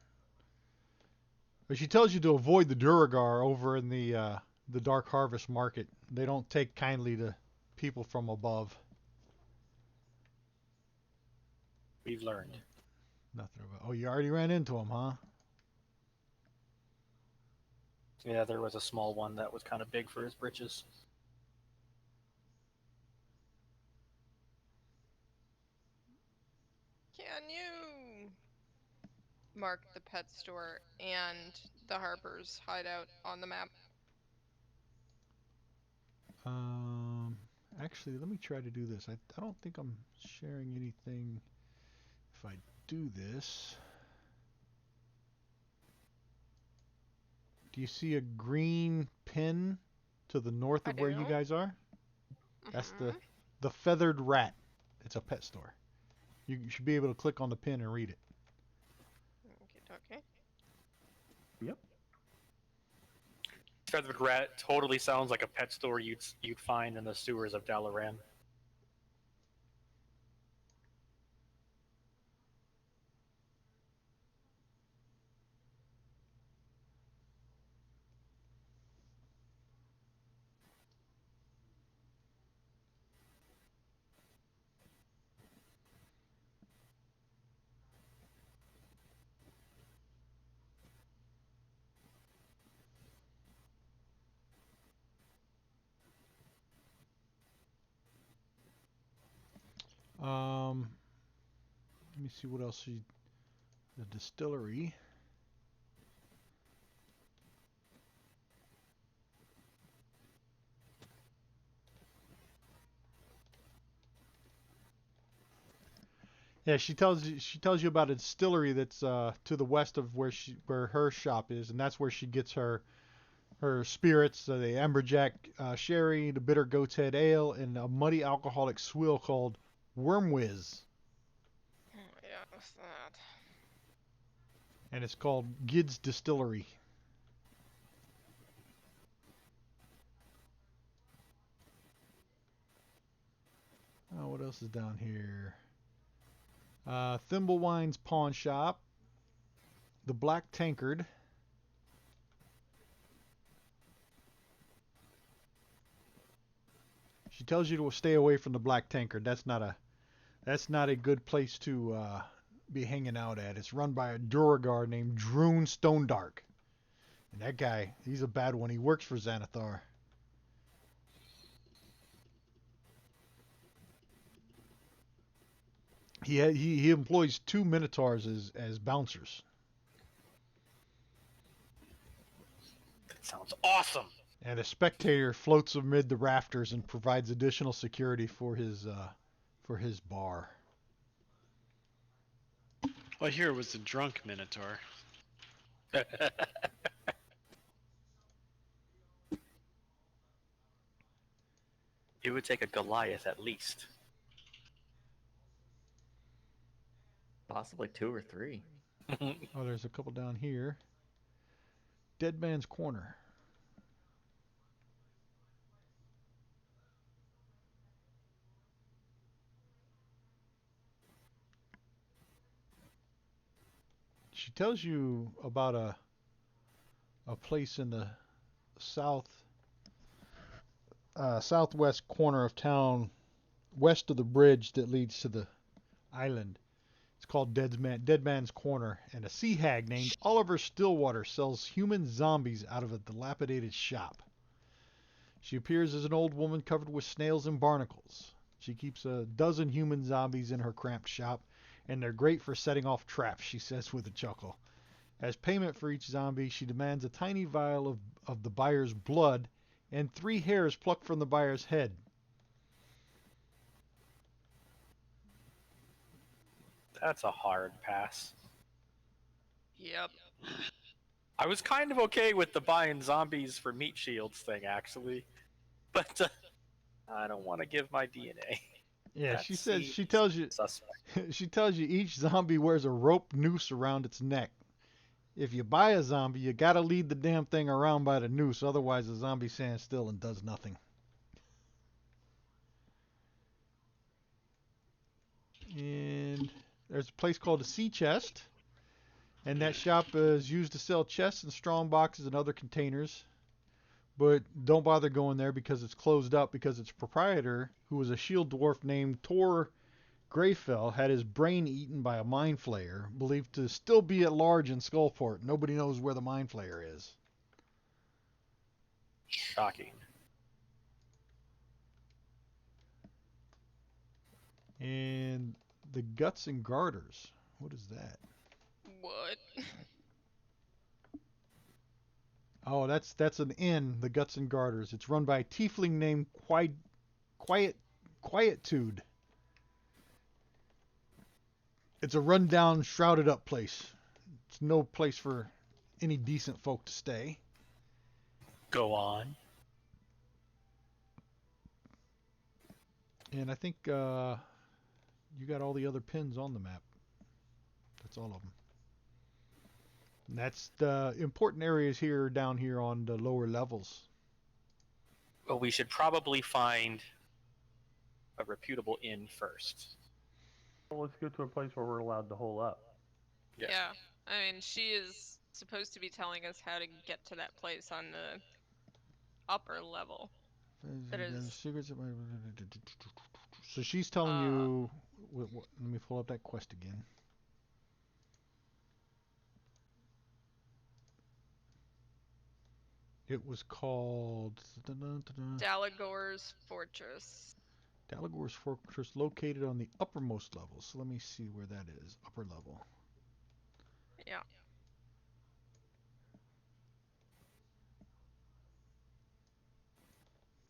But she tells you to avoid the Duragar over in the Dark Harvest Market. They don't take kindly to people from above. We've learned. Nothing about. Oh, you already ran into them, huh? Yeah, there was a small one that was kind of big for his britches. Can you mark the pet store and the Harper's hideout on the map? Actually, let me try to do this. I don't think I'm sharing anything. If I do this, do you see a green pin to the north of where you guys are? That's the Feathered Rat. It's a pet store. You should be able to click on the pin and read it. Okay. Yep. Feathered Rat totally sounds like a pet store you'd find in the sewers of Dalaran. Let me see what else she. the distillery. Yeah, she tells you about a distillery that's to the west of where her shop is, and that's where she gets her spirits, the amberjack sherry, the bitter goat's head ale, and a muddy alcoholic swill called Wormwiz, Oh, yeah, what's that? and it's called Gid's Distillery. Oh, what else is down here? Thimblewine's Pawn Shop, the Black Tankard. She tells you to stay away from the Black Tankard. That's not a good place to be hanging out at. It's run by a Duragar named Droon Stonedark. And that guy, he's a bad one. He works for Xanathar. He employs 2 Minotaurs as bouncers. That sounds awesome. And a spectator floats amid the rafters and provides additional security for his bar. Well, here it was the drunk Minotaur. It would take a Goliath at least. Possibly 2 or 3. Oh, there's a couple down here. Dead Man's Corner. She tells you about a place in the southwest corner of town, west of the bridge that leads to the island. It's called Dead Man's Corner, and a sea hag named Oliver Stillwater sells human zombies out of a dilapidated shop. She appears as an old woman covered with snails and barnacles. She keeps a dozen human zombies in her cramped shop, and they're great for setting off traps, she says with a chuckle. As payment for each zombie, she demands a tiny vial of the buyer's blood and 3 hairs plucked from the buyer's head. That's a hard pass. Yep. I was kind of okay with the buying zombies for meat shields thing, actually. But I don't want to give my DNA. Yeah, That she says seems she tells you suspect. she tells you each zombie wears a rope noose around its neck. If you buy a zombie, you gotta lead the damn thing around by the noose, otherwise the zombie stands still and does nothing. And there's a place called the Sea Chest, and that shop is used to sell chests and strong boxes and other containers. But don't bother going there because it's closed up because its proprietor, who was a shield dwarf named Tor Greyfell, had his brain eaten by a mind flayer, believed to still be at large in Skullport. Nobody knows where the mind flayer is. Shocking. And the Guts and Garters. What is that? What? Oh, that's an inn, the Guts and Garters. It's run by a tiefling named Quietude. It's a rundown, shrouded up place. It's no place for any decent folk to stay. Go on. And I think you got all the other pins on the map. That's all of them. And that's the important areas here, down here on the lower levels. Well, we should probably find a reputable inn first. Well, let's go to a place where we're allowed to hole up. Yes. Yeah. I mean, she is supposed to be telling us how to get to that place on the upper level. That is- So she's telling you. Let me pull up that quest again. It was called Dalagor's Fortress. Dalagor's Fortress, located on the uppermost level. So let me see where that is. Upper level. Yeah.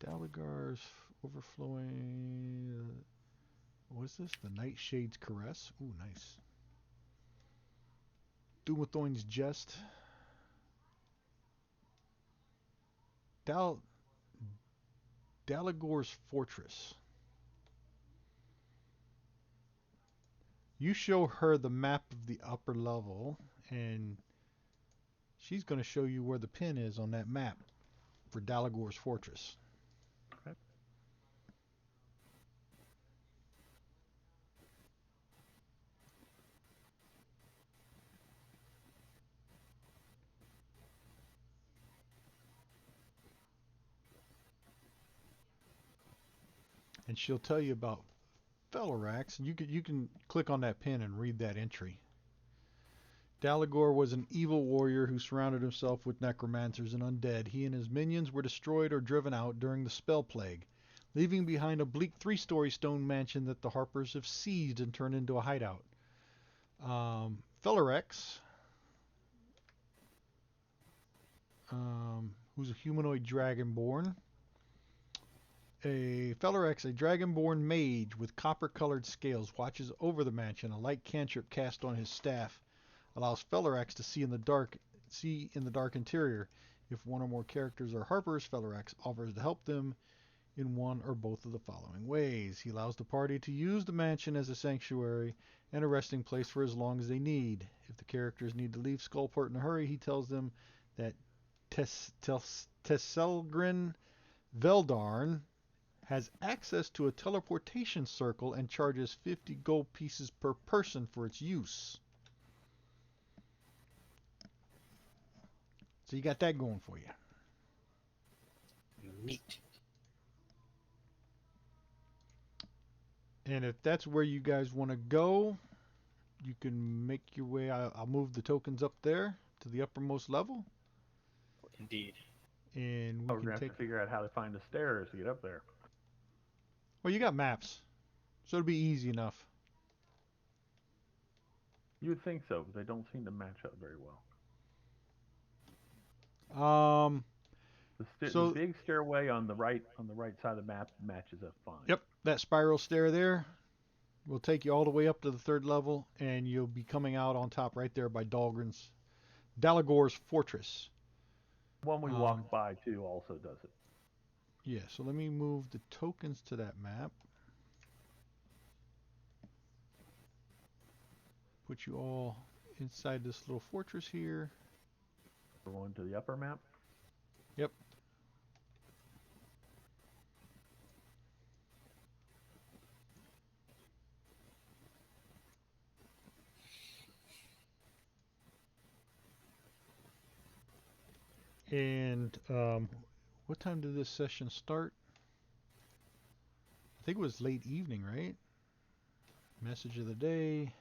Dalagar's overflowing. What is this? The Nightshade's Caress. Ooh, nice. Dumathoin's Jest. Dalagor's Fortress. You show her the map of the upper level, and she's going to show you where the pin is on that map for Dalagor's Fortress. Okay. And she'll tell you about Felarax, and you can click on that pin and read that entry. Dalagor was an evil warrior who surrounded himself with necromancers and undead. He and his minions were destroyed or driven out during the spell plague, leaving behind a bleak 3-story stone mansion that the Harpers have seized and turned into a hideout. Felarax, who's a humanoid dragonborn. Felarax, a dragonborn mage with copper-colored scales, watches over the mansion. A light cantrip cast on his staff allows Felarax to see in the dark interior. If one or more characters are Harpers, Felarax offers to help them in one or both of the following ways. He allows the party to use the mansion as a sanctuary and a resting place for as long as they need. If the characters need to leave Skullport in a hurry, he tells them that Tesselgrin Veldarn has access to a teleportation circle and charges 50 gold pieces per person for its use. So you got that going for you. Neat. And if that's where you guys want to go, you can make your way. I'll move the tokens up there to the uppermost level. Indeed. And we We're can gonna have take. to figure out how to find the stairs to get up there. Well, you got maps, so it'll be easy enough. You would think so, but they don't seem to match up very well. So the big stairway on the right side of the map matches up fine. Yep, that spiral stair there will take you all the way up to the 3rd level, and you'll be coming out on top right there by Dalagor's Fortress. One we walked by too also does it. Yeah, so let me move the tokens to that map. Put you all inside this little fortress here. We're going to the upper map. Yep. And what time did this session start? I think it was late evening, right? Message of the day.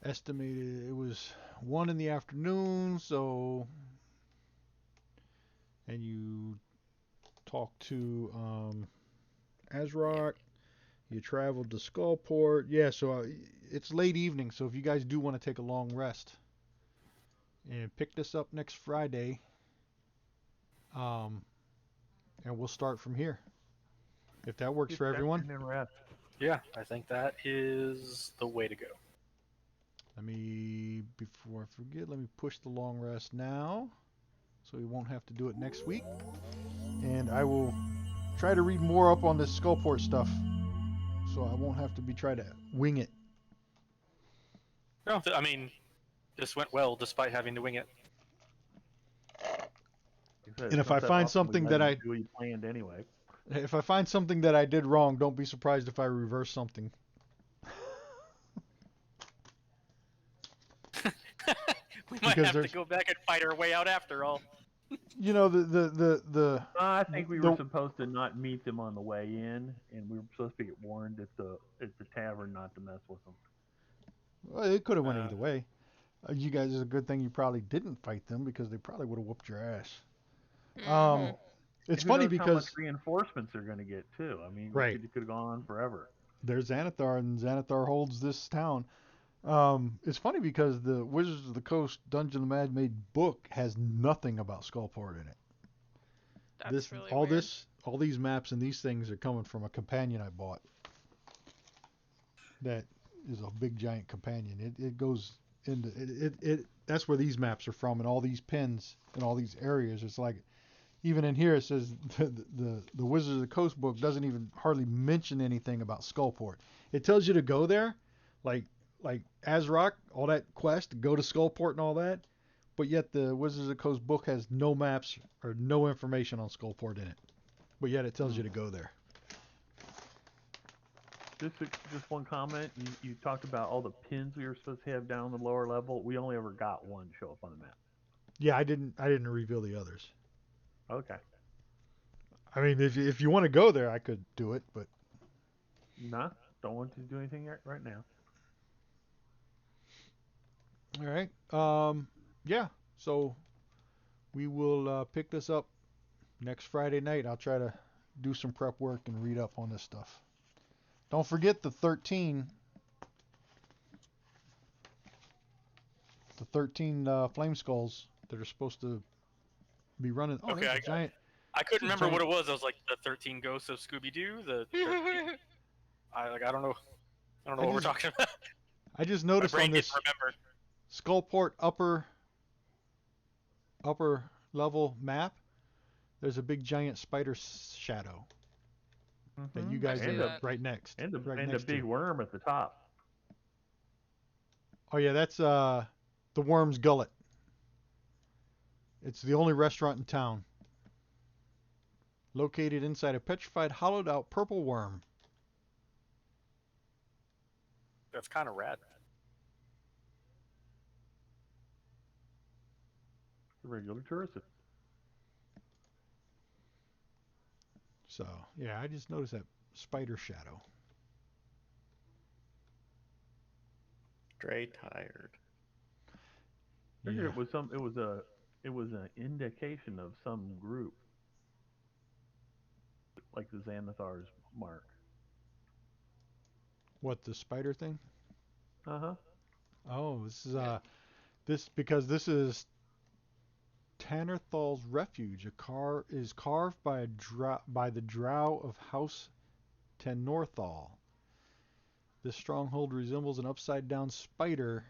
Estimated it was 1 in the afternoon, so. And you talked to Azrock. You traveled to Skullport. Yeah, so it's late evening, so if you guys do want to take a long rest and pick this up next Friday, and we'll start from here. If that works for everyone. Yeah, I think that is the way to go. Before I forget, let me push the long rest now, so we won't have to do it next week. And I will try to read more up on this Skullport stuff, so I won't have to try to wing it. No, I mean, this went well despite having to wing it. And if I find something that you planned anyway. If I find something that I did wrong, don't be surprised if I reverse something. We might have to go back and fight our way out after all. You know, the I think we were supposed to not meet them on the way in, and we were supposed to get warned at the tavern not to mess with them. Well, it could have went either way. You guys, it's a good thing you probably didn't fight them, because they probably would have whooped your ass. It's funny because how much reinforcements they're going to get too. I mean, right. It could have gone on forever. There's Xanathar, and Xanathar holds this town. It's funny because the Wizards of the Coast Dungeon of the Mad Made book has nothing about Skullport in it. That's really weird. All these maps and these things are coming from a companion I bought. That is a big giant companion. It goes into it. That's where these maps are from, and all these pins and all these areas. It's like even in here it says the Wizards of the Coast book doesn't even hardly mention anything about Skullport. It tells you to go there, like Azrock, all that quest, go to Skullport and all that. But yet the Wizards of the Coast book has no maps or no information on Skullport in it. But yet it tells you to go there. Just one comment. You talked about all the pins we were supposed to have down the lower level. We only ever got one show up on the map. Yeah, I didn't reveal the others. Okay. I mean, if you want to go there, I could do it, but Nah, don't want to do anything right now. all right. Yeah. So we will pick this up next Friday night. I'll try to do some prep work and read up on this stuff. Don't forget the 13 flame skulls that are supposed to be running. Oh, Okay, there's a giant. I couldn't remember giant- what it was. I was like the 13 Ghosts of Scooby Doo. The 13... I don't know. I don't know what we're talking about. I just My noticed brain on this didn't remember. Skullport upper level map, there's a big giant spider shadow that you guys I see are that. right next. And right a next to. big worm at the top. Oh yeah, that's the Worm's Gullet. It's the only restaurant in town. Located inside a petrified, hollowed out purple worm. That's kind of rad. Regular tourist. So yeah, I just noticed that spider shadow. Stray tired. Figured Yeah. it was an indication of some group, like the Xanathar's mark. What, the spider thing? Uh-huh. Oh, this is because this is Tannerthal's refuge. Is carved by the drow of House Tenorthal. This stronghold resembles an upside down spider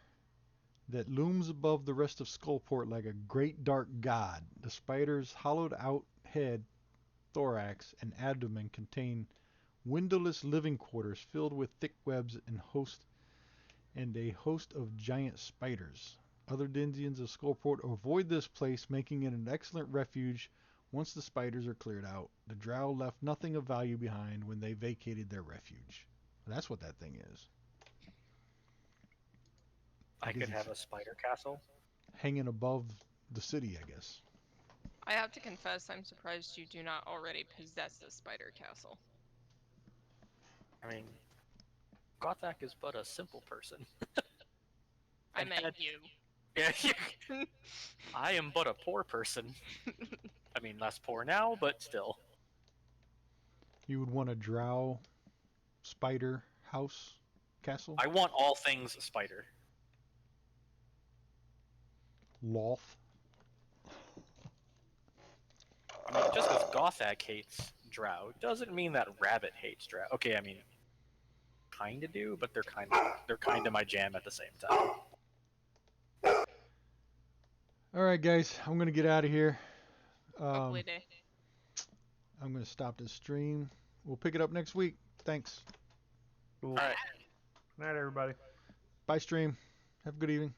that looms above the rest of Skullport like a great dark god. The spider's hollowed out head, thorax, and abdomen contain windowless living quarters filled with thick webs and a host of giant spiders. Other denizens of Skullport avoid this place, making it an excellent refuge once the spiders are cleared out. The drow left nothing of value behind when they vacated their refuge. That's what that thing is. I could have a spider castle. Hanging above the city, I guess. I have to confess, I'm surprised you do not already possess a spider castle. I mean, Gothak is but a simple person. I meant you. Yeah, I am but a poor person. I mean, less poor now, but still. You would want a drow spider house castle? I want all things spider. Loth. I mean, just because Gothak hates drow doesn't mean that Rabbit hates drow. Okay, I mean, kinda do, but they're kind of my jam at the same time. All right, guys, I'm gonna get out of here. Hopefully they. I'm gonna stop this stream. We'll pick it up next week. Thanks. Cool. All right. Good night, everybody. Bye, stream. Have a good evening.